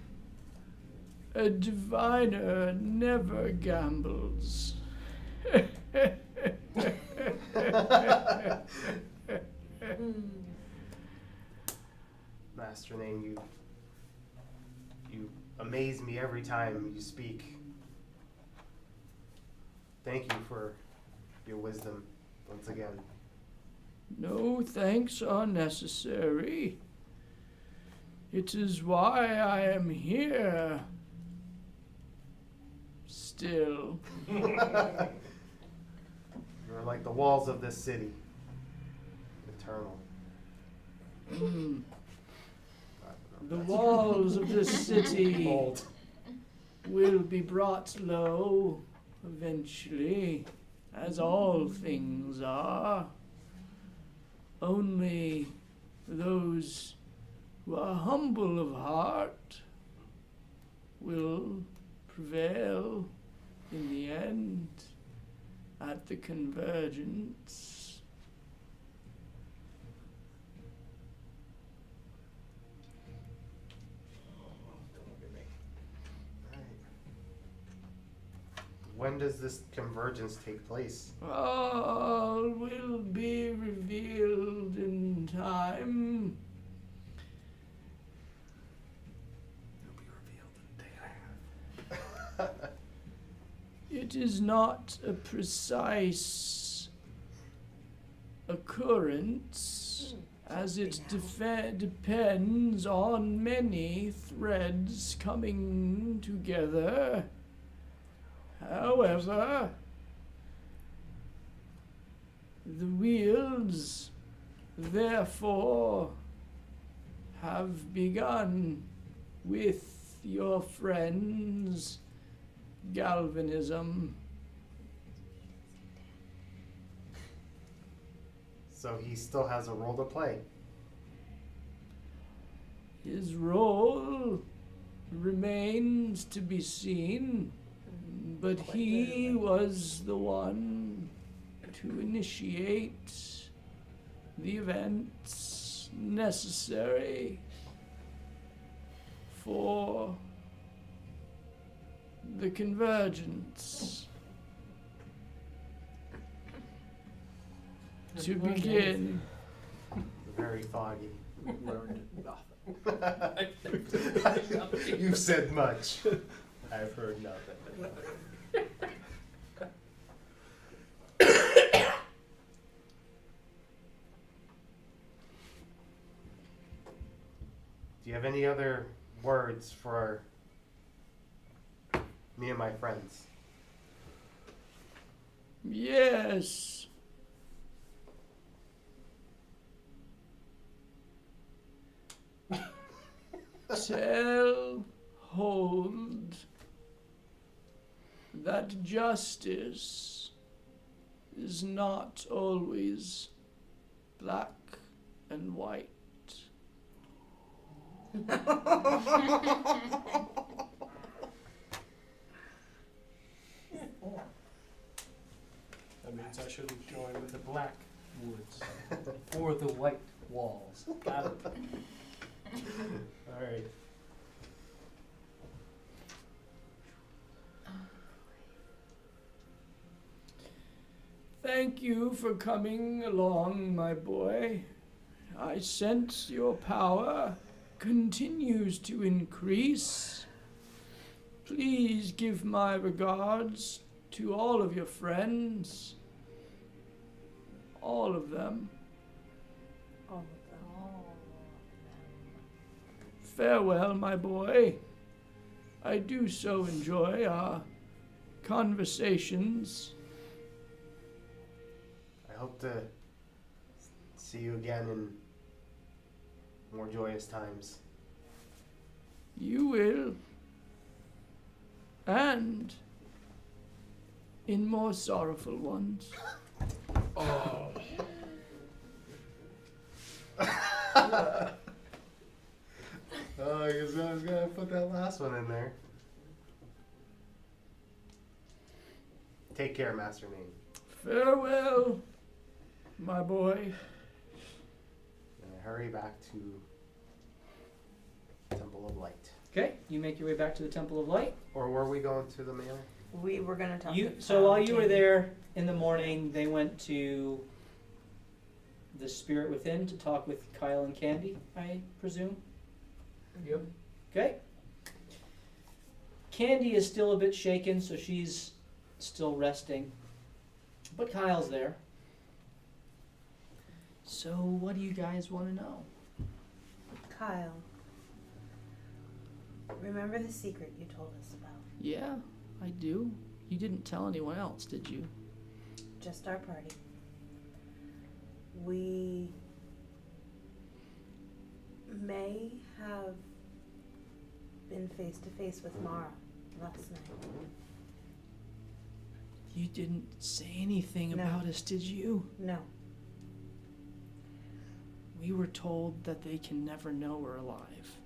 a diviner never gambles. Master Name, you amaze me every time you speak. Thank you for your wisdom once again. No thanks are necessary. It is why I am here. Still. You're like the walls of this city. Eternal. Mm. I The don't know. walls of this city Old. will be brought low eventually, as all things are. Only those who are humble of heart will prevail in the end at the convergence. When does this convergence take place? All will be revealed in time. It'll be revealed in a day and a half. It is not a precise occurrence, as it depends on many threads coming together. However, the wheels, therefore, have begun with your friend's galvanism. So he still has a role to play. His role remains to be seen, but he was the one to initiate the events necessary for the convergence to begin. Very foggy. Learned nothing. You've said much. I've heard nothing. Do you have any other words for me and my friends? Yes. Tell Hold that justice is not always black and white. That means I should join with the black woods or the white walls. Got it. All right. Thank you for coming along, my boy. I sense your power continues to increase. Please give my regards to all of your friends. All of them. All of them. Farewell, my boy. I do so enjoy our conversations. I hope to see you again in more joyous times. You will. And in more sorrowful ones. Oh. Oh, I guess I was gonna put that last one in there. Take care, Master Name. Farewell, my boy. And I hurry back to Temple of Light. Okay, you make your way back to the Temple of Light. Or were we going to the manor? We were gonna talk. So while you were there in the morning, they went to the Spirit Within to talk with Kyle and Candy, I presume. Yep. Okay. Candy is still a bit shaken, so she's still resting. But Kyle's there. So what do you guys want to know? Kyle, remember the secret you told us about? Yeah, I do. You didn't tell anyone else, did you? Just our party. We may have been face to face with Mara last night. You didn't say anything No. about us, did you? No. We were told that they can never know we're alive.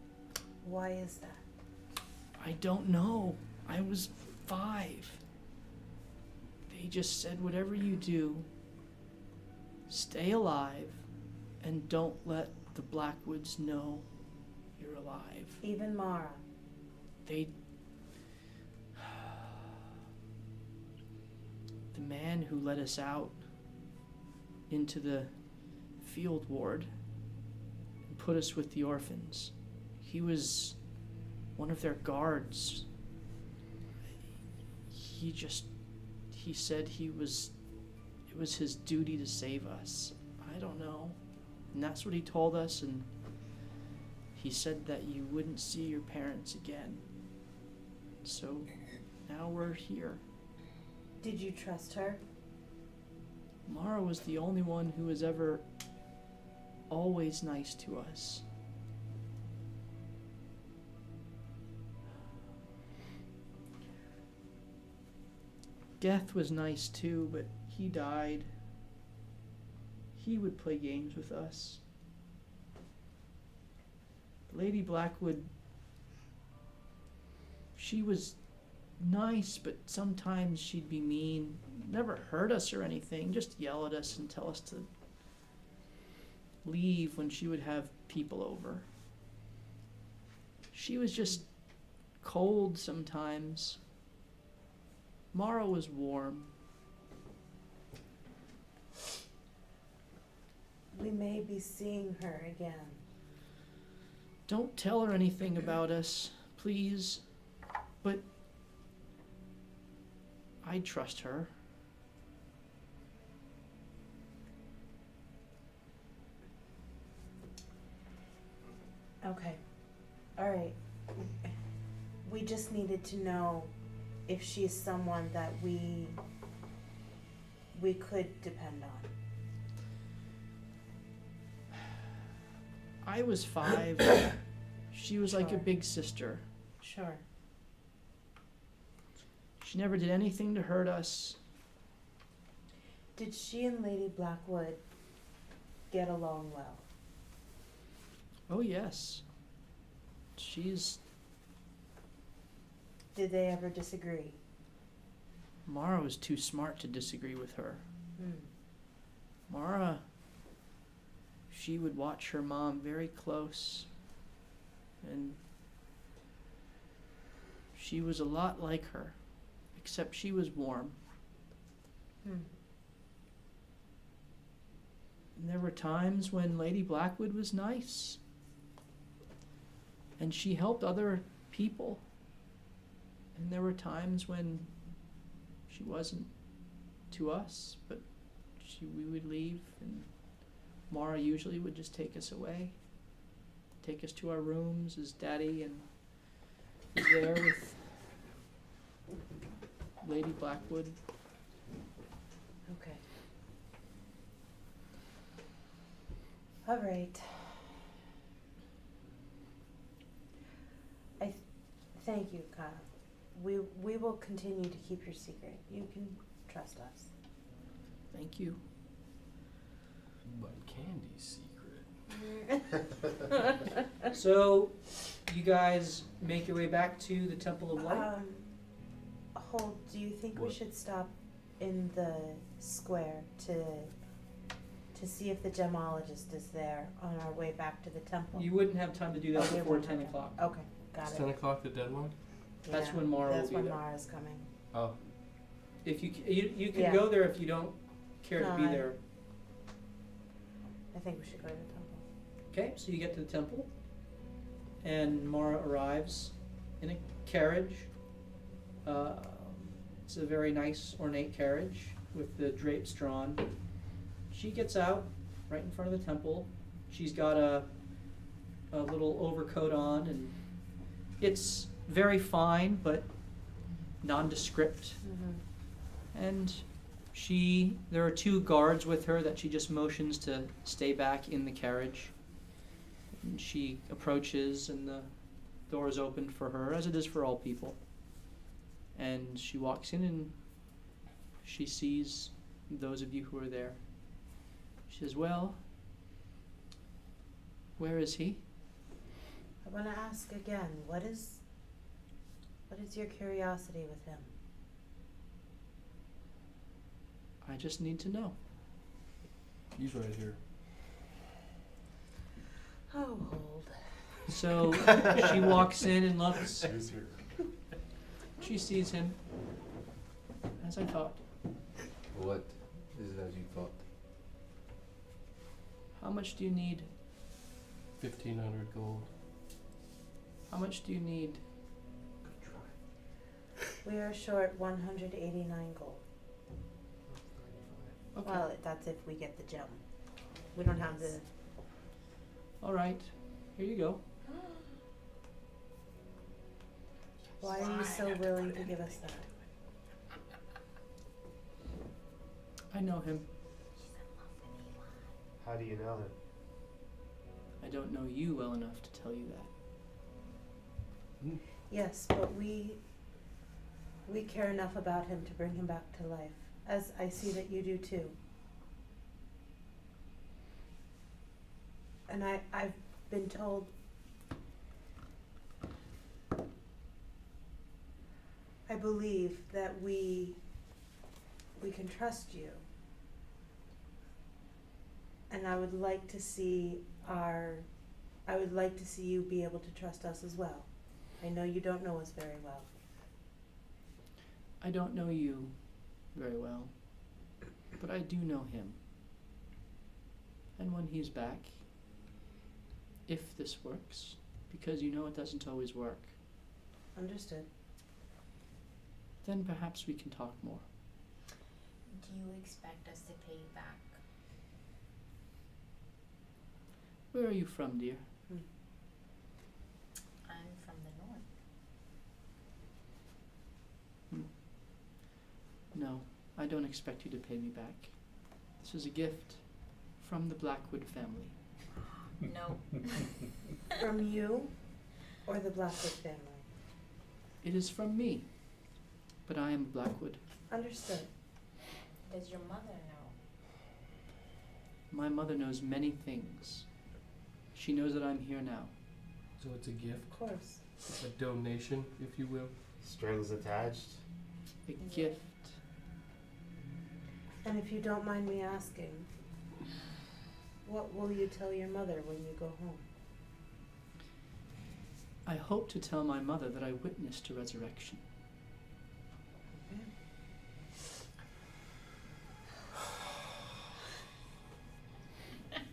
Why is that? I don't know. I was 5. They just said, whatever you do, stay alive and don't let the Blackwoods know you're alive. Even Mara. They... The man who let us out into the field ward and put us with the orphans, he was one of their guards. He said it was his duty to save us. I don't know. And that's what he told us, and he said that you wouldn't see your parents again. So now we're here. Did you trust her? Mara was the only one who was ever always nice to us. Geth was nice too, but he died. He would play games with us. Lady Blackwood, she was nice, but sometimes she'd be mean. Never hurt us or anything, just yell at us and tell us to leave when she would have people over. She was just cold sometimes. Mara was warm. We may be seeing her again. Don't tell her anything about us, please. But I trust her. Okay. All right. We just needed to know if she's someone that we could depend on. I was 5. She was like a Sure. big sister. Sure. She never did anything to hurt us. Did she and Lady Blackwood get along well? Oh, yes. She's... Did they ever disagree? Mara was too smart to disagree with her. Mara, she would watch her mom very close, and she was a lot like her, except she was warm. And there were times when Lady Blackwood was nice, and she helped other people, and there were times when she wasn't to us, but we would leave, and Mara usually would just take us away, take us to our rooms as Daddy and was there with Lady Blackwood. Okay. All right. Thank you, Kyle. We will continue to keep your secret. You can trust us. Thank you. But Candy's secret. So, you guys make your way back to the Temple of Light? Hold, do you think we What? should stop in the square to see if the gemologist is there on our way back to the temple? You wouldn't have time to do that Okay, before we're 10 okay. o'clock. Okay, got Is it. 10 o'clock the deadline? That's Yeah, when Mara will That's be when there. Mara's coming. Oh. If you can Yeah. go there if you don't care to No, be I- there. I think we should go to the temple. Okay, so you get to the temple, and Mara arrives in a carriage. It's a very nice, ornate carriage with the drapes drawn. She gets out right in front of the temple. She's got a little overcoat on, and it's very fine but nondescript. And there are 2 guards with her that she just motions to stay back in the carriage. And she approaches, and the door is opened for her, as it is for all people. And she walks in, and she sees those of you who are there. She says, "Well, where is he?" I want to ask again, what is your curiosity with him? I just need to know. He's right here. Oh, hold. So she walks in and looks. He's here. She sees him, as I thought. What is it as you thought? How much do you need? 1,500 gold. How much do you need? We are short 189 gold. Okay. Well, that's if we get the gem. We don't have the... All right. Here you go. Why are you so willing to give us that? I know him. He's in love with Eli. How do you know him? I don't know you well enough to tell you that. Yes, but we care enough about him to bring him back to life, as I see that you do too. And I've been told I believe that we can trust you. And I would like to see you be able to trust us as well. I know you don't know us very well. I don't know you very well, but I do know him. And when he's back, if this works, because you know it doesn't always work, Understood. then perhaps we can talk more. Do you expect us to pay you back? Where are you from, dear? I'm from the north. No, I don't expect you to pay me back. This is a gift from the Blackwood family. No. From you or the Blackwood family? It is from me, but I am a Blackwood. Understood. Does your mother know? My mother knows many things. She knows that I'm here now. So it's a gift, Of course. a donation, if you will. Strings attached. A gift. And if you don't mind me asking, what will you tell your mother when you go home? I hope to tell my mother that I witnessed a resurrection.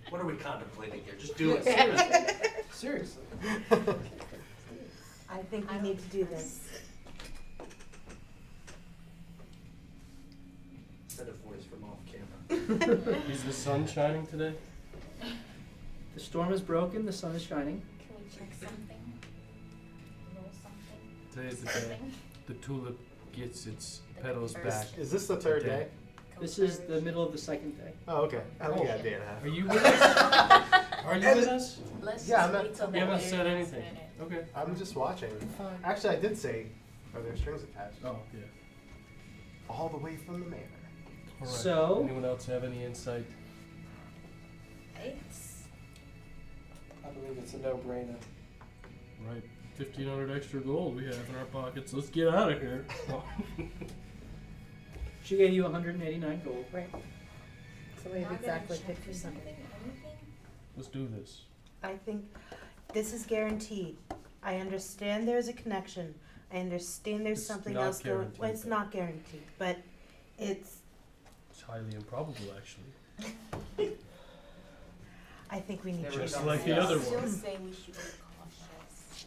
What are we contemplating here? Just do it. Seriously. I think we need to do this. Set a voice from off camera. Is the sun shining today? The storm is broken, the sun is shining. Can we check something? Roll something? Today's the day Something? the tulip gets its The petals first- back. Is this the third day? This is the middle of the second day. Oh, okay. I only got a day and a half. Are you with us? Are you with us? Let's Yeah, just I'm wait till You the haven't very said last anything. minute. Okay. I'm just watching. Fine. Actually, I did say, are there strings attached? Oh, yeah. All the way from the manor. All right. So- Anyone else have any insight? I believe it's a no-brainer. Right. 1,500 extra gold we have in our pockets. Let's get out of here. She gave you 189 gold. Right. So we have Not gonna exactly check for 50 something. Anything? Let's do this. I think this is guaranteed. I understand there's a connection. I understand there's It's something not else going. guaranteed, Well, it's though. not guaranteed, but it's. It's highly improbable, actually. I think we need Never to. Just done like that. the other Still one. say we should be cautious.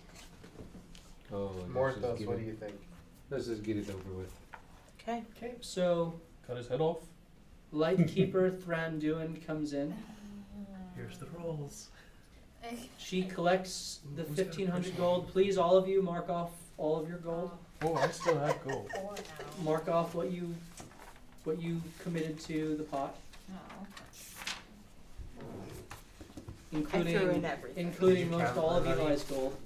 Oh, Morthos, what do you think? Let's just get it over with. Okay. Okay, so Cut his head off. Lightkeeper Thranduin comes in. Here's the rolls. She collects the Who's got a 1,500 first gold. Please, all of you, mark off all of your gold. Oh, I still have gold. 4 now. Mark off what you committed to the pot, Oh. including everything. including Did you most count all of my money? Eli's gold.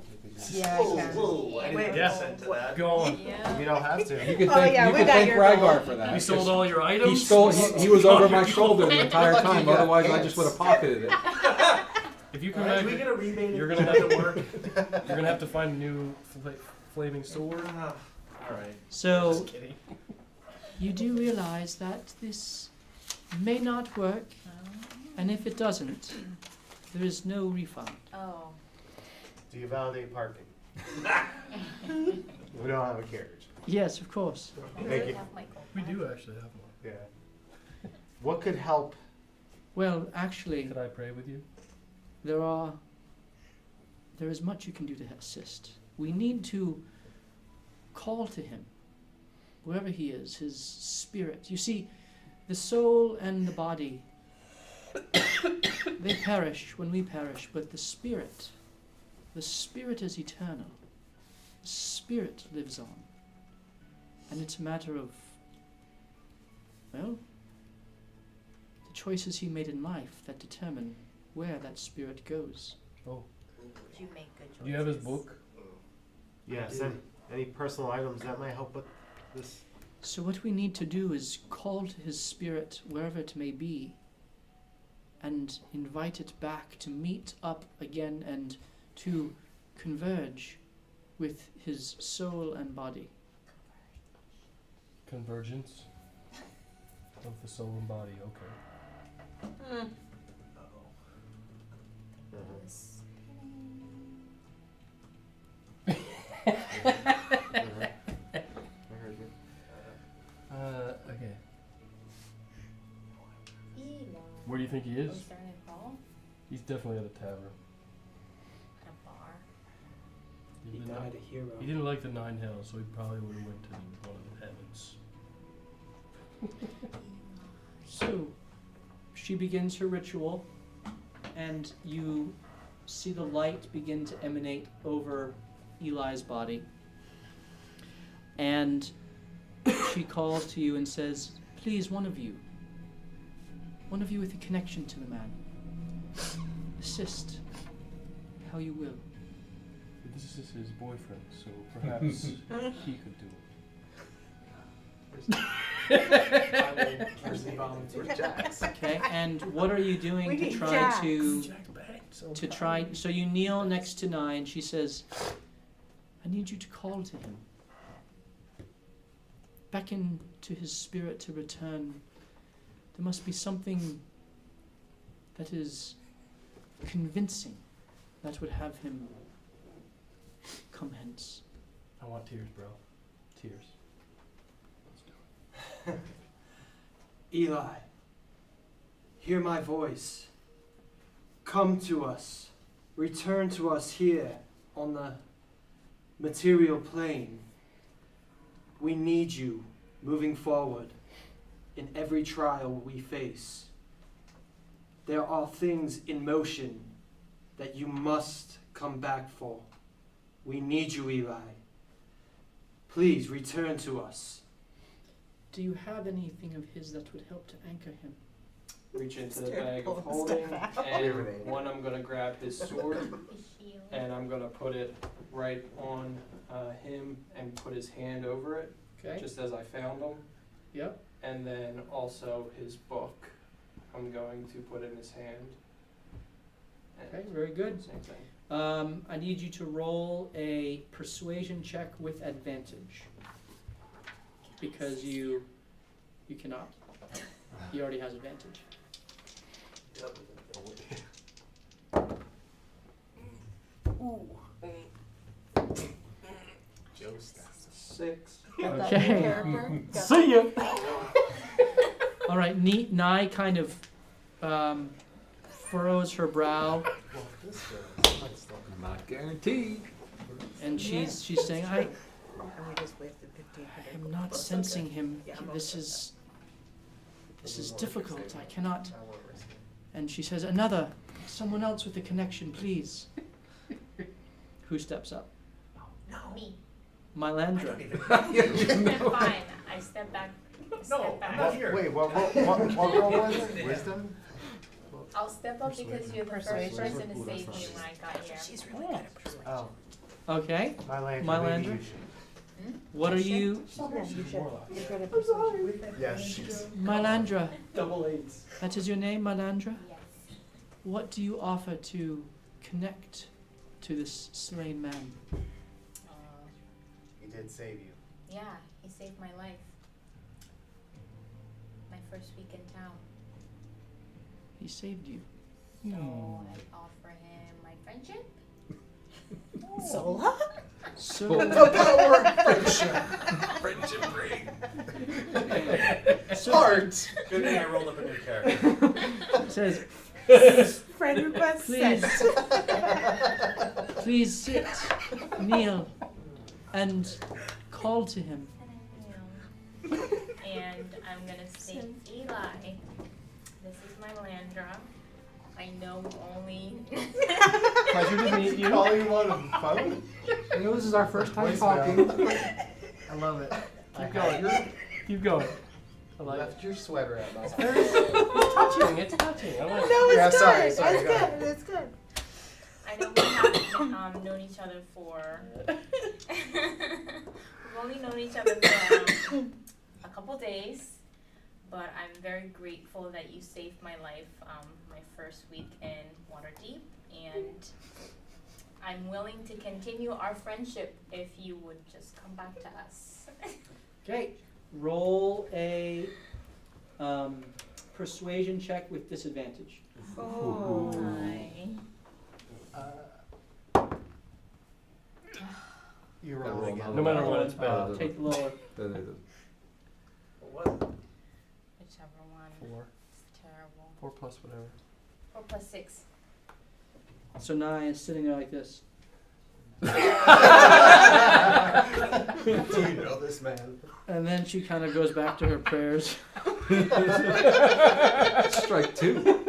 Yeah, Whoa, I can. whoa, I Wait, didn't yeah. consent to that. Go on. Yeah. You don't have to. You could Oh, thank, yeah, you we could got thank your Rygar gold. for that. You sold 'cause all your items? He stole. He was over my shoulder the entire Lucky time. you got Otherwise, I pants. just would have pocketed it. If you come Alright, back, do we get a rebate? you're if gonna it have doesn't work. you're gonna have to find a new flaming sword. Alright. So Just kidding. you do realize that this may not work, and if it doesn't, there is no refund. Oh. Do you validate parking? We don't have a carriage. Yes, of course. I Thank you. have my gold We back. do actually have one. Yeah. What could help? Well, actually, Could I pray with you? there is much you can do to assist. We need to call to him, wherever he is, his spirit. You see, the soul and the body, they perish when we perish, but the spirit is eternal. The spirit lives on. And it's a matter of, well, the choices he made in life that determine where that spirit goes. Oh, You make good choices. do you have his book? Yes, and any personal items that might help with this? So what we need to do is call to his spirit, wherever it may be, and invite it back to meet up again and to converge with his soul and body. Convergence of the soul and body. Okay. Okay. Eli. Where do you think he Are we is? starting at Hall? He's definitely at a tavern. At a bar? He died a hero. He didn't like the 9 hells, so he probably would have went to one of the heavens. So she begins her ritual, and you see the light begin to emanate over Eli's body. And she calls to you and says, please, one of you with a connection to the man, assist how you will. This is his boyfriend, so perhaps he could do it. I will personally volunteer. Jax. Okay, and what are you doing We to need try Jax. to try? So you kneel next to Nye, and she says, I need you to call to him. Beckon to his spirit to return. There must be something that is convincing that would have him come hence. I want tears, bro. Tears. Let's do it. Eli, hear my voice. Come to us. Return to us here on the material plane. We need you moving forward in every trial we face. There are things in motion that you must come back for. We need you, Eli. Please return to us. Do you have anything of his that would help to anchor him? Reach into the Start bag of pulling holding, stuff out. and one I'm gonna grab his sword, The shield. and I'm gonna put it right on him and put his hand over it, Okay. just as I found him. Yep. And then also his book, I'm going to put in his hand. And Okay. Very good. same thing. I need you to roll a persuasion check with advantage because you cannot. He already has advantage. Joe stats. 6. Got that Okay. new character? Got See ya! All right. Nye kind of furrows her brow, Well, this goes. Not guaranteed. and she's saying, And we just wasted I am 1,500. not sensing him. Yeah, I'm This okay is difficult. I cannot. And she says, someone else with a connection, please. Who steps up? Me. Mylandra. Fine. I step back. Step back. Wait, what role was it? Wisdom? I'll step up because you're the first Persuasion. person to save me when I got here. She's really good at persuasion. Oh, Okay. Mylandra. Mylandra? Maybe you should. What are you, Yeah, you should. You're good at persuasion. Yes, she's. Mylandra? Double 8s. That is your name, Mylandra? Yes. What do you offer to connect to this slain man? He did save you. Yeah, he saved my life. My first week in town. He saved you. So I offer him my friendship. Sola? So, power of friendship. Friendship ring. Heart. Good thing I rolled up a new character. it says, Friend request Please. sent. please sit, kneel, and call to him. And I'm gonna say, Eli, this is my Landra. I know only. Pleasure to meet you. Calling him on the phone? I know this is our first time Voicemail. talking. I love it. Keep going. Keep going. I like left your sweater at my house. It's touching. It's touching. I like No, it's Yeah, good. sorry, It's go good. ahead. It's good. I know we haven't known each other for. We've only known each other for a couple days, but I'm very grateful that you saved my life my first week in Waterdeep, and I'm willing to continue our friendship if you would just come back to us. Okay, roll a persuasion check with disadvantage. Oh. You roll again. No matter what, it's bad. Take the lower. What was it? Whichever one. 4. It's terrible. 4 plus whatever. 4 plus 6. So Nye is sitting there like this. Do you know this man? And then she kind of goes back to her prayers. Strike 2.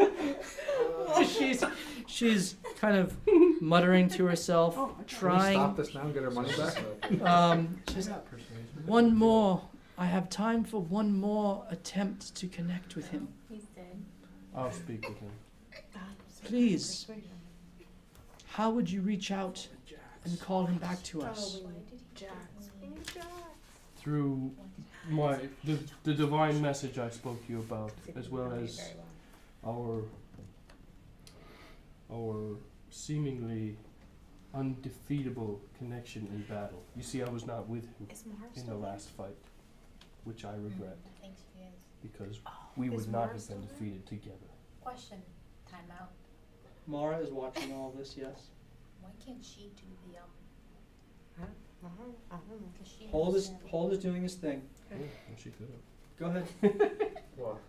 She's kind of muttering to herself, Can we trying. stop this now and get our money back? She's not persuasion. One more. I have time for one more attempt to connect with him. He's dead. I'll speak with him. Please. How would you reach out and call him back to us? Why did he Jax? Through the divine message I spoke to you about, as well as our seemingly undefeatable connection in battle. You see, I was not with him in the last fight, which I regret, I think she is. because we would not have been defeated together. Question. Time out. Mara is watching all this, yes. Why can't she do the I don't know. 'cause she Hold is understands. doing his thing. Yeah, well, she could have. Go ahead. Well,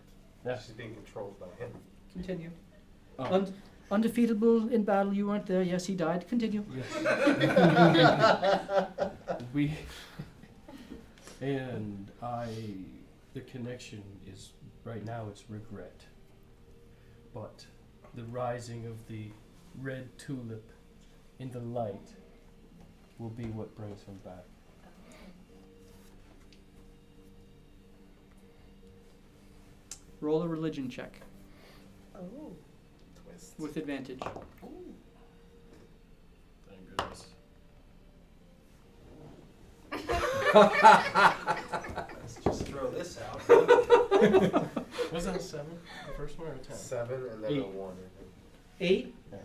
Yeah. she's being controlled by him. Continue. Oh. Undefeatable in battle, you weren't there. Yes, he died. Continue. We and the connection is right now. It's regret, but the rising of the red tulip in the light will be what brings him back. Roll a religion check Oh. Twist. with advantage. Thank goodness. Let's just throw this out. Was that a 7? The first one or a 10? 7 and then 8. a 1. I think. 8. Yeah.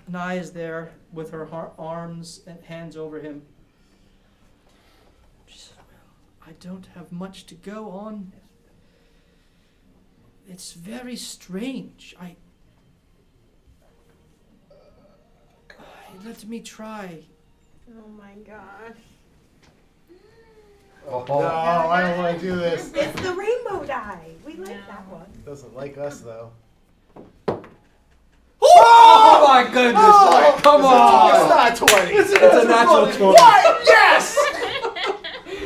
Nye is there with her arms and hands over him. She said, well, I don't have much to go on. It's very strange. Let me try. Oh my gosh. Oh, no, I don't want to do this. It's the rainbow dye. We like that one. Doesn't like us though. Oh my goodness! Oh, Come on! It's not 20. It's a natural 20. What? Yes!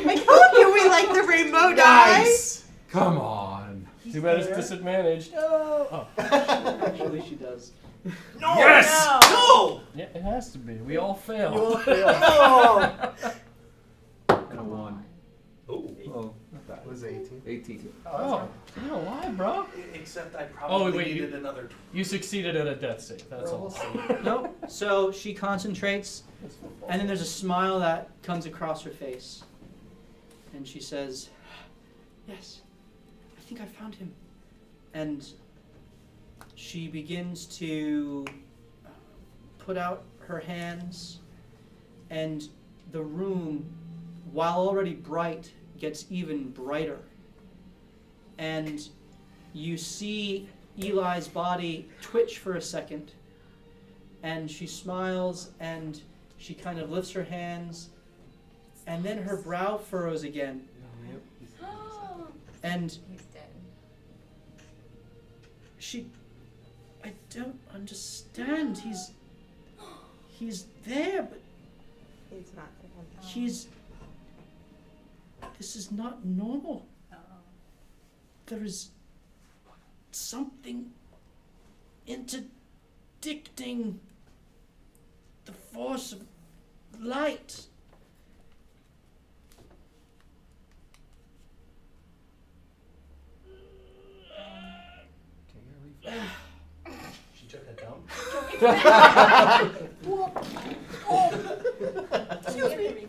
I told you we like the rainbow dye. Nice. Come on. Too bad it's disadvantaged. No. Actually, she does. No. Yes! No. Yeah, it has to be. We all fail. You all fail. No. And a 1. Ooh. Oh, not bad. It was 18. 18. Oh, you know why, bro? Except I probably wait, needed another. You succeeded at a death save. That's Well, all. we'll see. No. So she concentrates, and then there's a smile that comes across her face. And she says, yes, I think I found him. And she begins to put out her hands, and the room, while already bright, gets even brighter. And you see Eli's body twitch for a second, and she smiles, and she kind of lifts her hands, and then her brow furrows again. And He's dead. I don't understand. He's there, but It's not for him. this is not normal. Uh-oh. There is something interdicting the force of light. Excuse me.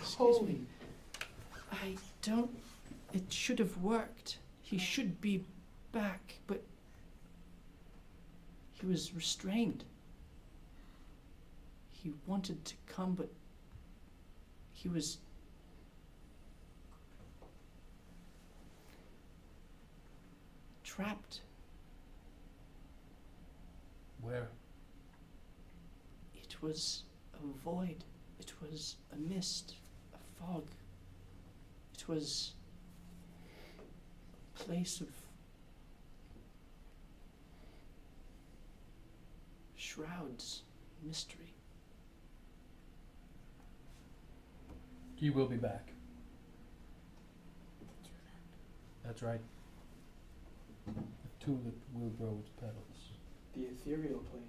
Excuse me. I don't. It should have worked. He should be back, but he was restrained. He wanted to come, but he was trapped. Where? It was a void. It was a mist, a fog. It was a place of shrouds, mystery. He will be back. That's right. The tulip will grow its petals. The ethereal plane.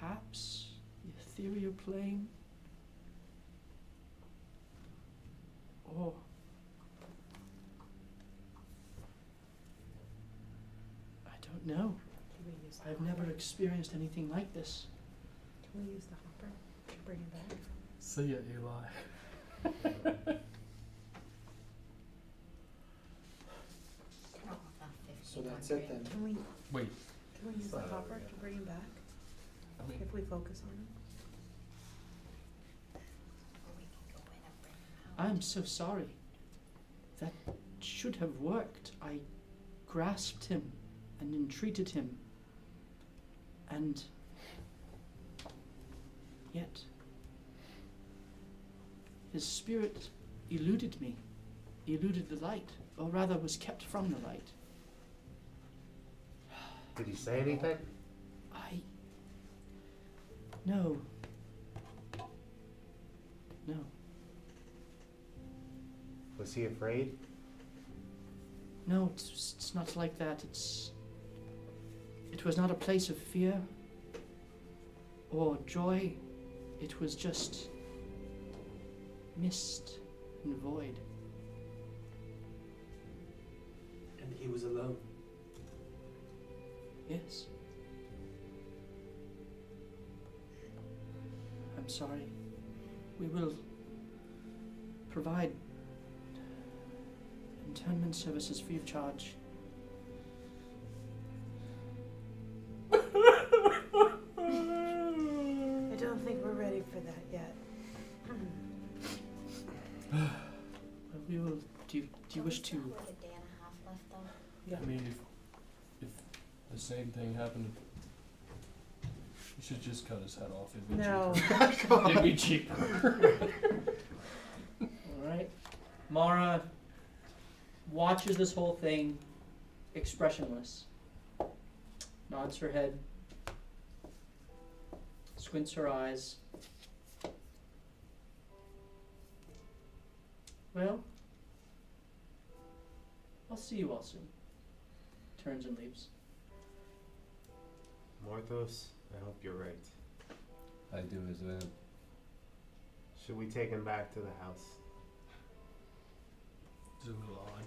Perhaps the ethereal plane, or I don't know. Can we use the I've never hopper? experienced anything like this. Can we use the hopper to bring it back? See ya, Eli. So that's it then. Can we Wait, use the hopper to bring him back I mean, if we focus on him? I'm so sorry. That should have worked. I grasped him and entreated him. And yet, his spirit eluded me, eluded the light, or rather was kept from the light. Did he say anything? No. No. Was he afraid? No, it's not like that. It was not a place of fear or joy. It was just mist and void. And he was alone. Yes. I'm sorry. We will provide internment services free of charge. I don't think we're ready for that yet. We will. Do you wish to? Like a day and a half left though. I mean, if the same thing happened, you should just cut his head off. It'd be No. cheaper. It'd be cheaper. All right. Mara watches this whole thing, expressionless. Nods her head. Squints her eyes. Well, I'll see you all soon. Turns and leaves. Morthos, I hope you're right. I do as well. Should we take him back to the house? It's a little odd.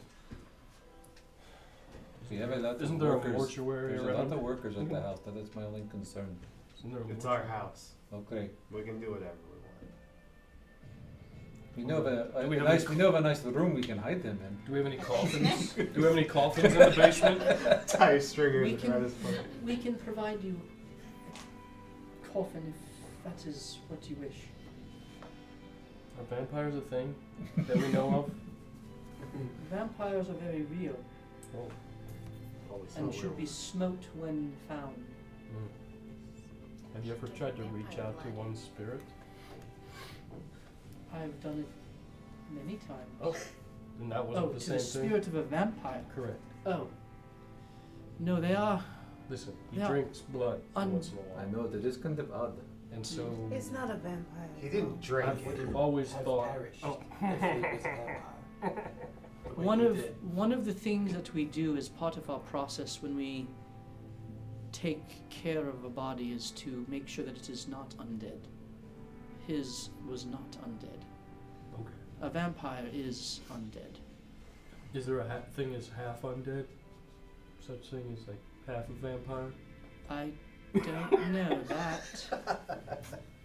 We have a lot Isn't of there workers. a mortuary There's a around? lot of workers at the house. That is my only concern. Isn't there a It's mortuary? our house. Okay. We can do whatever we want. We know of Do we have we know of a nice room we can hide them in. Do we have any coffins? Do we have any coffins in the basement? Tie stringers We can- around his foot. We can provide you a coffin if that is what you wish. Are vampires a thing that we know of? Vampires are very real Oh. Always and so should real. be smoked when found. Have you ever tried to reach out to one's spirit? I've done it many times. Oh, then that wasn't Oh, the to same the thing? spirit of a vampire. Correct. Oh. No, they are. Listen, he Yeah. drinks blood once in a while. I know that is kind of odd. And so It's not a vampire. He didn't drink it. I've always Have thought perished oh. if he was a vampire. But One he of did. one of the things that we do as part of our process when we take care of a body is to make sure that it is not undead. His was not undead. Okay. A vampire is undead. Is there a thing as half undead? such thing as like half a vampire? I don't know that.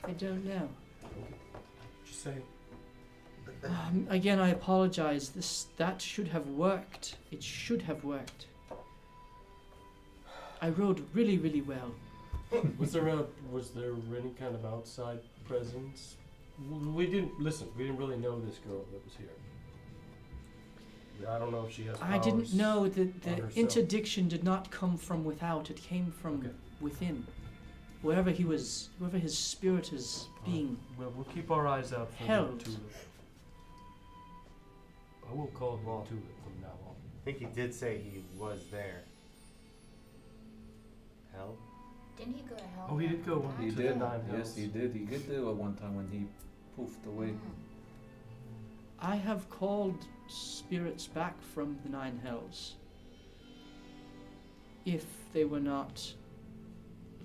I don't know. Just saying. Again, I apologize. That should have worked. It should have worked. I rolled really, really well. Was there any kind of outside presence? We didn't really know this girl that was here. I don't know if she has powers. I didn't know that on the herself. interdiction did not come from without. It came from Okay. within. Wherever his spirit is being. Well, we'll keep our eyes out for held. the tulip. I will call him Tulip from now on. I think he did say he was there. Hell? Didn't he go to hell? Oh, he did go one He to the did. Nine Yes, Hells. he did. He did do it one time when he poofed away. I have called spirits back from the Nine Hells. If they were not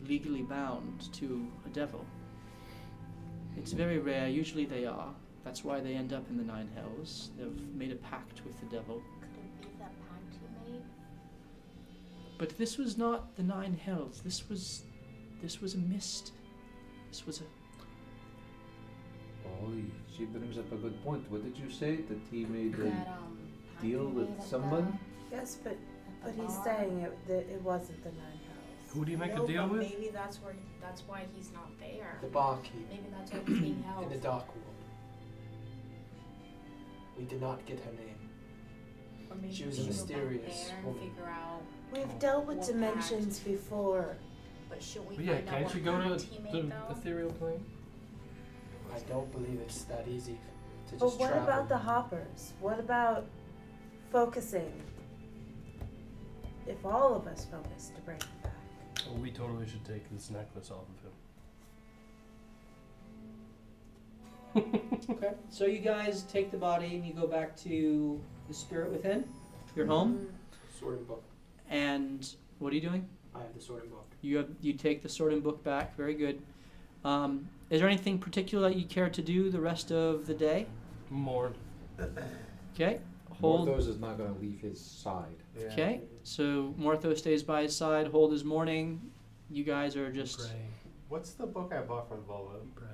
legally bound to a devil. It's very rare. Usually they are. That's why they end up in the Nine Hells. They've made a pact with the devil. Could it be that pact you made? But this was not the Nine Hells. This was a mist. This was a. Oh, she brings up a good point. What did you say? That he made a That pact deal you with made at someone? Yes, but the he's bar? saying it wasn't the Nine Hells. Who do you make No, a deal but with? Maybe that's why he's not there. The barkeep Maybe that's why he's being held. in the dark world. We did not get her name. Or maybe She was we a should go back mysterious there and woman. figure out. We've dealt with What dimensions before. But should we But yeah, find out can't what you go pact to he the made though? ethereal plane? I don't believe it's that easy to But just what travel. about the hoppers? What about focusing? If all of us focus to bring him back. Oh, we totally should take this necklace off of him. Okay. So you guys take the body and you go back to the spirit within, your home, Sorting book. and what are you doing? I have the sorting book. You take the sword and book back. Very good. Is there anything particular that you care to do the rest of the day? More. Okay. Hold. Morthos is not going to leave his side. Yeah. Okay. So Mortho stays by his side. Hold is morning. You guys are just Pray. What's the book I bought from Volo? Pray.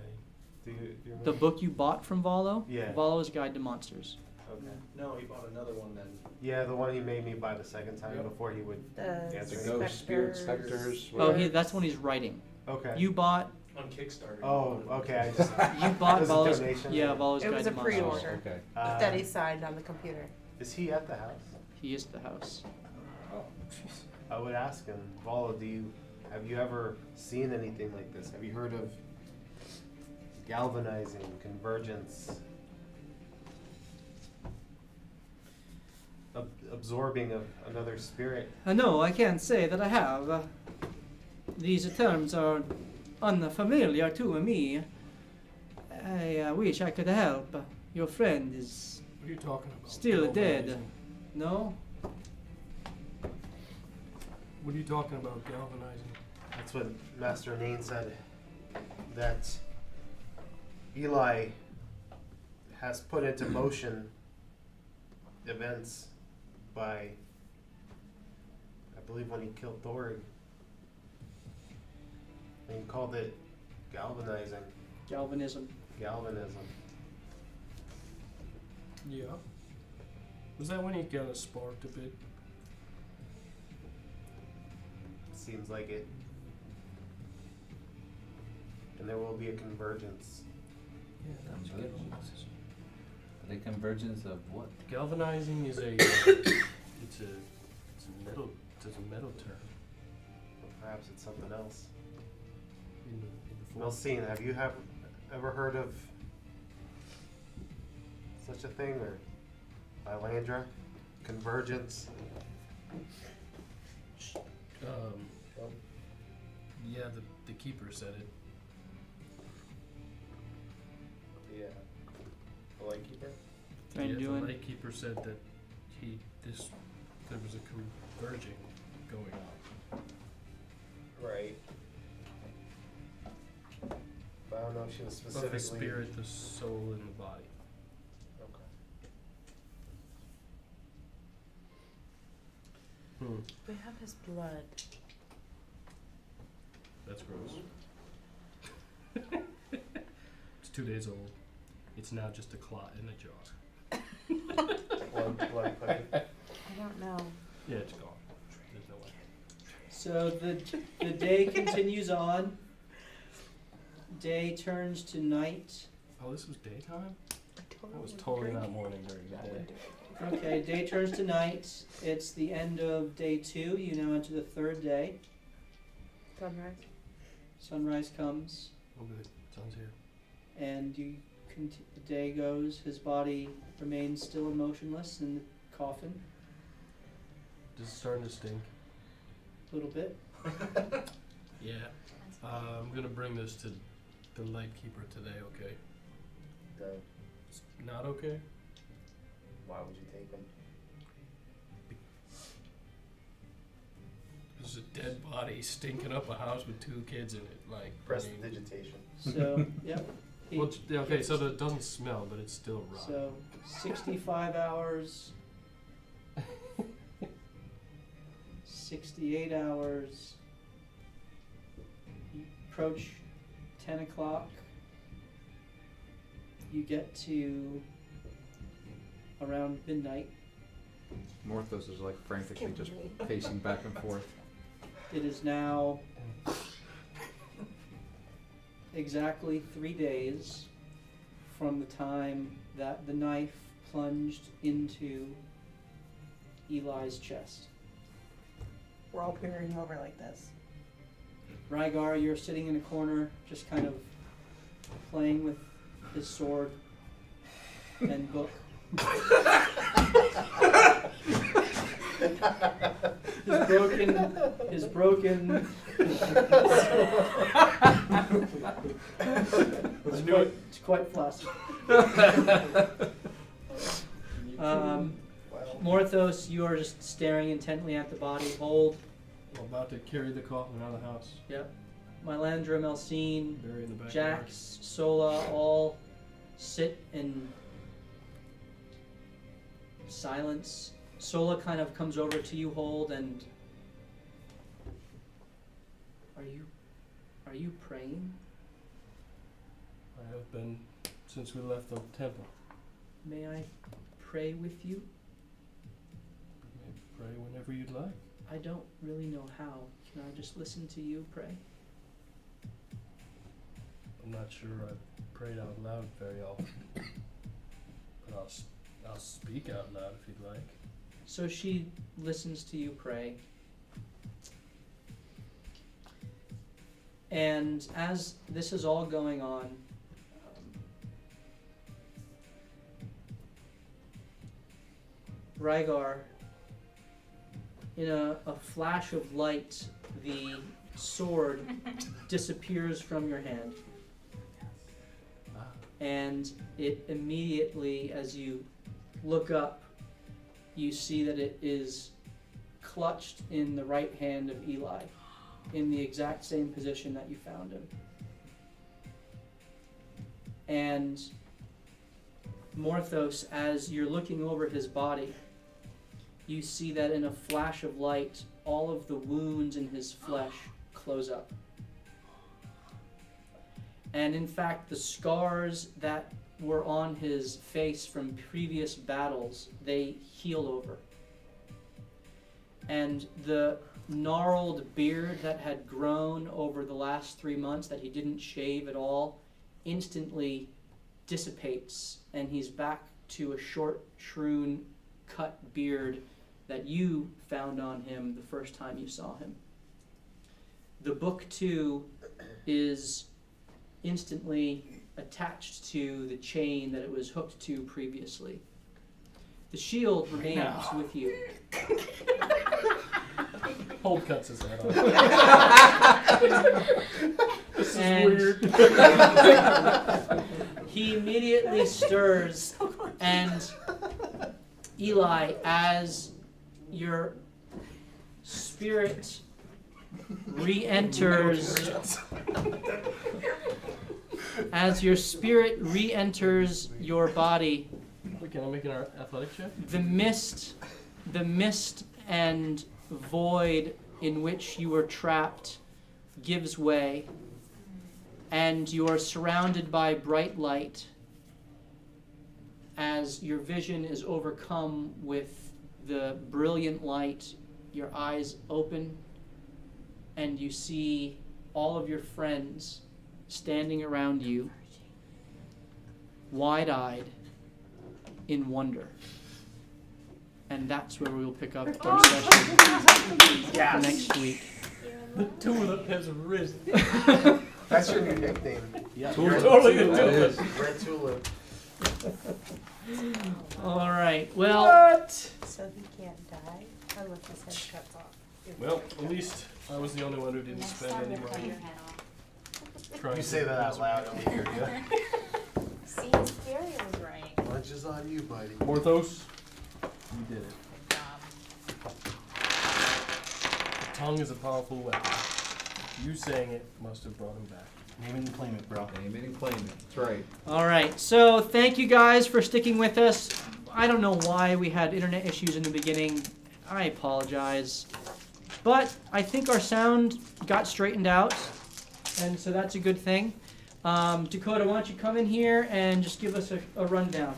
Do you remember? the book you bought from Volo. Yeah. Volo's Guide to Monsters. Okay. No, he bought another one then. Yeah, the one he made me buy the second time Yep. before he would The answer. The ghost, spirits, specters. Oh, whatever. that's when he's writing. Okay. You bought. On Kickstarter. Oh, okay. I just. You bought It was a Volo's. donation? Yeah, Volo's It Guide was to a Monsters. pre-order. Okay. that he signed on the computer. Is he at the house? He is at the house. Oh. I would ask him, Volo, have you ever seen anything like this? Have you heard of galvanizing, convergence, absorbing of another spirit? No, I can't say that I have. These terms are unfamiliar to me. I wish I could help. Your friend is What are you talking about? still dead. Galvanizing. No? What are you talking about, galvanizing? That's what Master Nain said. That Eli has put into motion events by, I believe, when he killed Thorin. And he called it galvanizing, Galvanism. galvanism. Yeah. Was that when he got us sparked a bit? Seems like it. And there will be a convergence. Yeah, that's Convergence. The convergence of what? Galvanizing is a it's a metal term. Or perhaps it's something else. In the Melcene, have you ever heard of such a thing, or Ilandra? Convergence? Yeah, the keeper said it. Yeah. The Lightkeeper? What are you The doing? lightkeeper said that there was a converging going on. Right. But I don't know if she was Both specifically. the spirit, the soul, and the body. Okay. We have his blood. That's gross. It's 2 days old. It's now just a clot in a jar. Blood pudding. I don't know. Yeah, it's gone. There's no way. So the day continues on. Day turns to night. Oh, this was daytime? I don't It know was what totally drink. not morning during the day. Okay, day turns to night. It's the end of day 2. You now enter the 3rd day. Sunrise. Sunrise comes, Oh, good. Sun's here. and the day goes. His body remains still and motionless in the coffin, This is starting to stink. a little bit. Yeah. I'm gonna bring this to the lightkeeper today, okay? It's not okay? Why would you take him? There's a dead body stinking up a house with 2 kids in it. Like, Prestidigitation. So, yep. he- well, yeah, okay, so that doesn't smell, but it's still rotten. So, 65 hours, 68 hours. You approach 10 o'clock. You get to around midnight. Morthos is like frantically just pacing back and forth. It is now exactly 3 days from the time that the knife plunged into Eli's chest. We're all peering over like this. Rygar, you're sitting in a corner, just kind of playing with his sword and book. His broken. It's quite flaccid. Morthos, you are just staring intently at the body. Hold. I'm about to carry the coffin out of the house. Yep. Mylandra, Melcine, Bury in the backyard. Jax, Sola, all sit in silence. Sola kind of comes over to you, Hold, and are you praying? I have been since we left the temple. May I pray with you? You may pray whenever you'd like. I don't really know how. Can I just listen to you pray? I'm not sure I've prayed out loud very often. But I'll speak out loud if you'd like. So she listens to you pray. And as this is all going on, Rygar, in a flash of light, the sword disappears from your hand. And it immediately, as you look up, you see that it is clutched in the right hand of Eli, in the exact same position that you found him. And Morthos, as you're looking over his body, you see that in a flash of light, all of the wounds in his flesh close up. And in fact, the scars that were on his face from previous battles, they heal over. And the gnarled beard that had grown over the last 3 months that he didn't shave at all instantly dissipates, and he's back to a short, shroon cut beard that you found on him the first time you saw him. The book, too, is instantly attached to the chain that it was hooked to previously. The shield remains with you. Hold cuts his head off. This is weird. He immediately stirs, and Eli, as your spirit re-enters, your body, Wait, can I make an athletic check? the mist and void in which you were trapped gives way, and you are surrounded by bright light as your vision is overcome with the brilliant light. Your eyes open, and you see all of your friends standing around you, wide-eyed in wonder. And that's where we will pick up our session for next week. The tulip has risen. That's your new nickname. Yeah, You're totally the tulip. tulip. Red tulip. All right. Well, So he can't die unless his head cuts off. Well, at least I was the only one who didn't Next spend time any we'll cut money your head off. trying You to say that out make loud, this I hear you. See, his theory was right. Lunch is on you, buddy. Porthos, you did it. Good job. Tongue is a powerful weapon. You saying it must have brought him back. Name it and claim it, bro. Name it and claim it. That's right. all right. So thank you guys for sticking with us. I don't know why we had internet issues in the beginning. I apologize. But I think our sound got straightened out, and so that's a good thing. Dakota, why don't you come in here and just give us a rundown.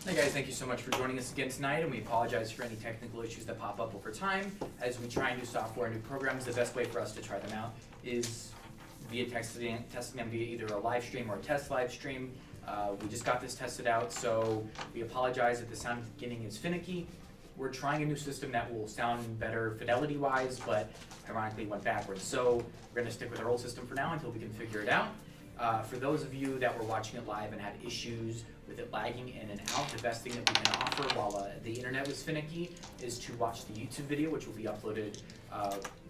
Hey guys, thank you so much for joining us again tonight, and we apologize for any technical issues that pop up over time. As we try new software and new programs, the best way for us to try them out is via testing them via either a live stream or a test live stream. We just got this tested out, so we apologize if the sound at the beginning is finicky. We're trying a new system that will sound better fidelity-wise, but ironically went backwards. So we're gonna stick with our old system for now until we can figure it out. For those of you that were watching it live and had issues with it lagging in and out, the best thing that we can offer while the internet was finicky is to watch the YouTube video, which will be uploaded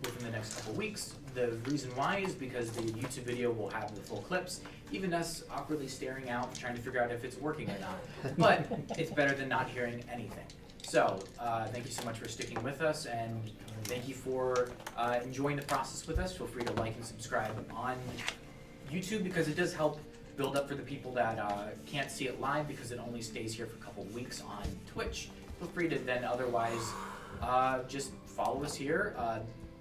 within the next couple weeks. The reason why is because the YouTube video will have the full clips, even us awkwardly staring out trying to figure out if it's working or not. But it's better than not hearing anything. So thank you so much for sticking with us, and thank you for enjoying the process with us. Feel free to like and subscribe on YouTube, because it does help build up for the people that can't see it live, because it only stays here for a couple weeks on Twitch. Feel free to then otherwise just follow us here.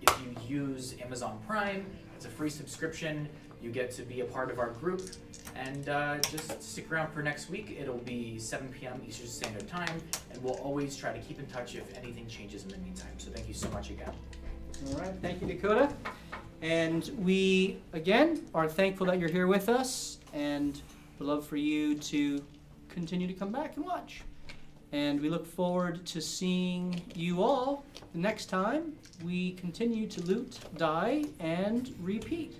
If you use Amazon Prime, it's a free subscription. You get to be a part of our group, and just stick around for next week. It'll be 7 p.m. Eastern Standard Time, and we'll always try to keep in touch if anything changes in the meantime. So thank you so much again. All right. Thank you, Dakota. And we, again, are thankful that you're here with us, and would love for you to continue to come back and watch. And we look forward to seeing you all the next time we continue to loot, die, and repeat.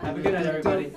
Have a good night, everybody.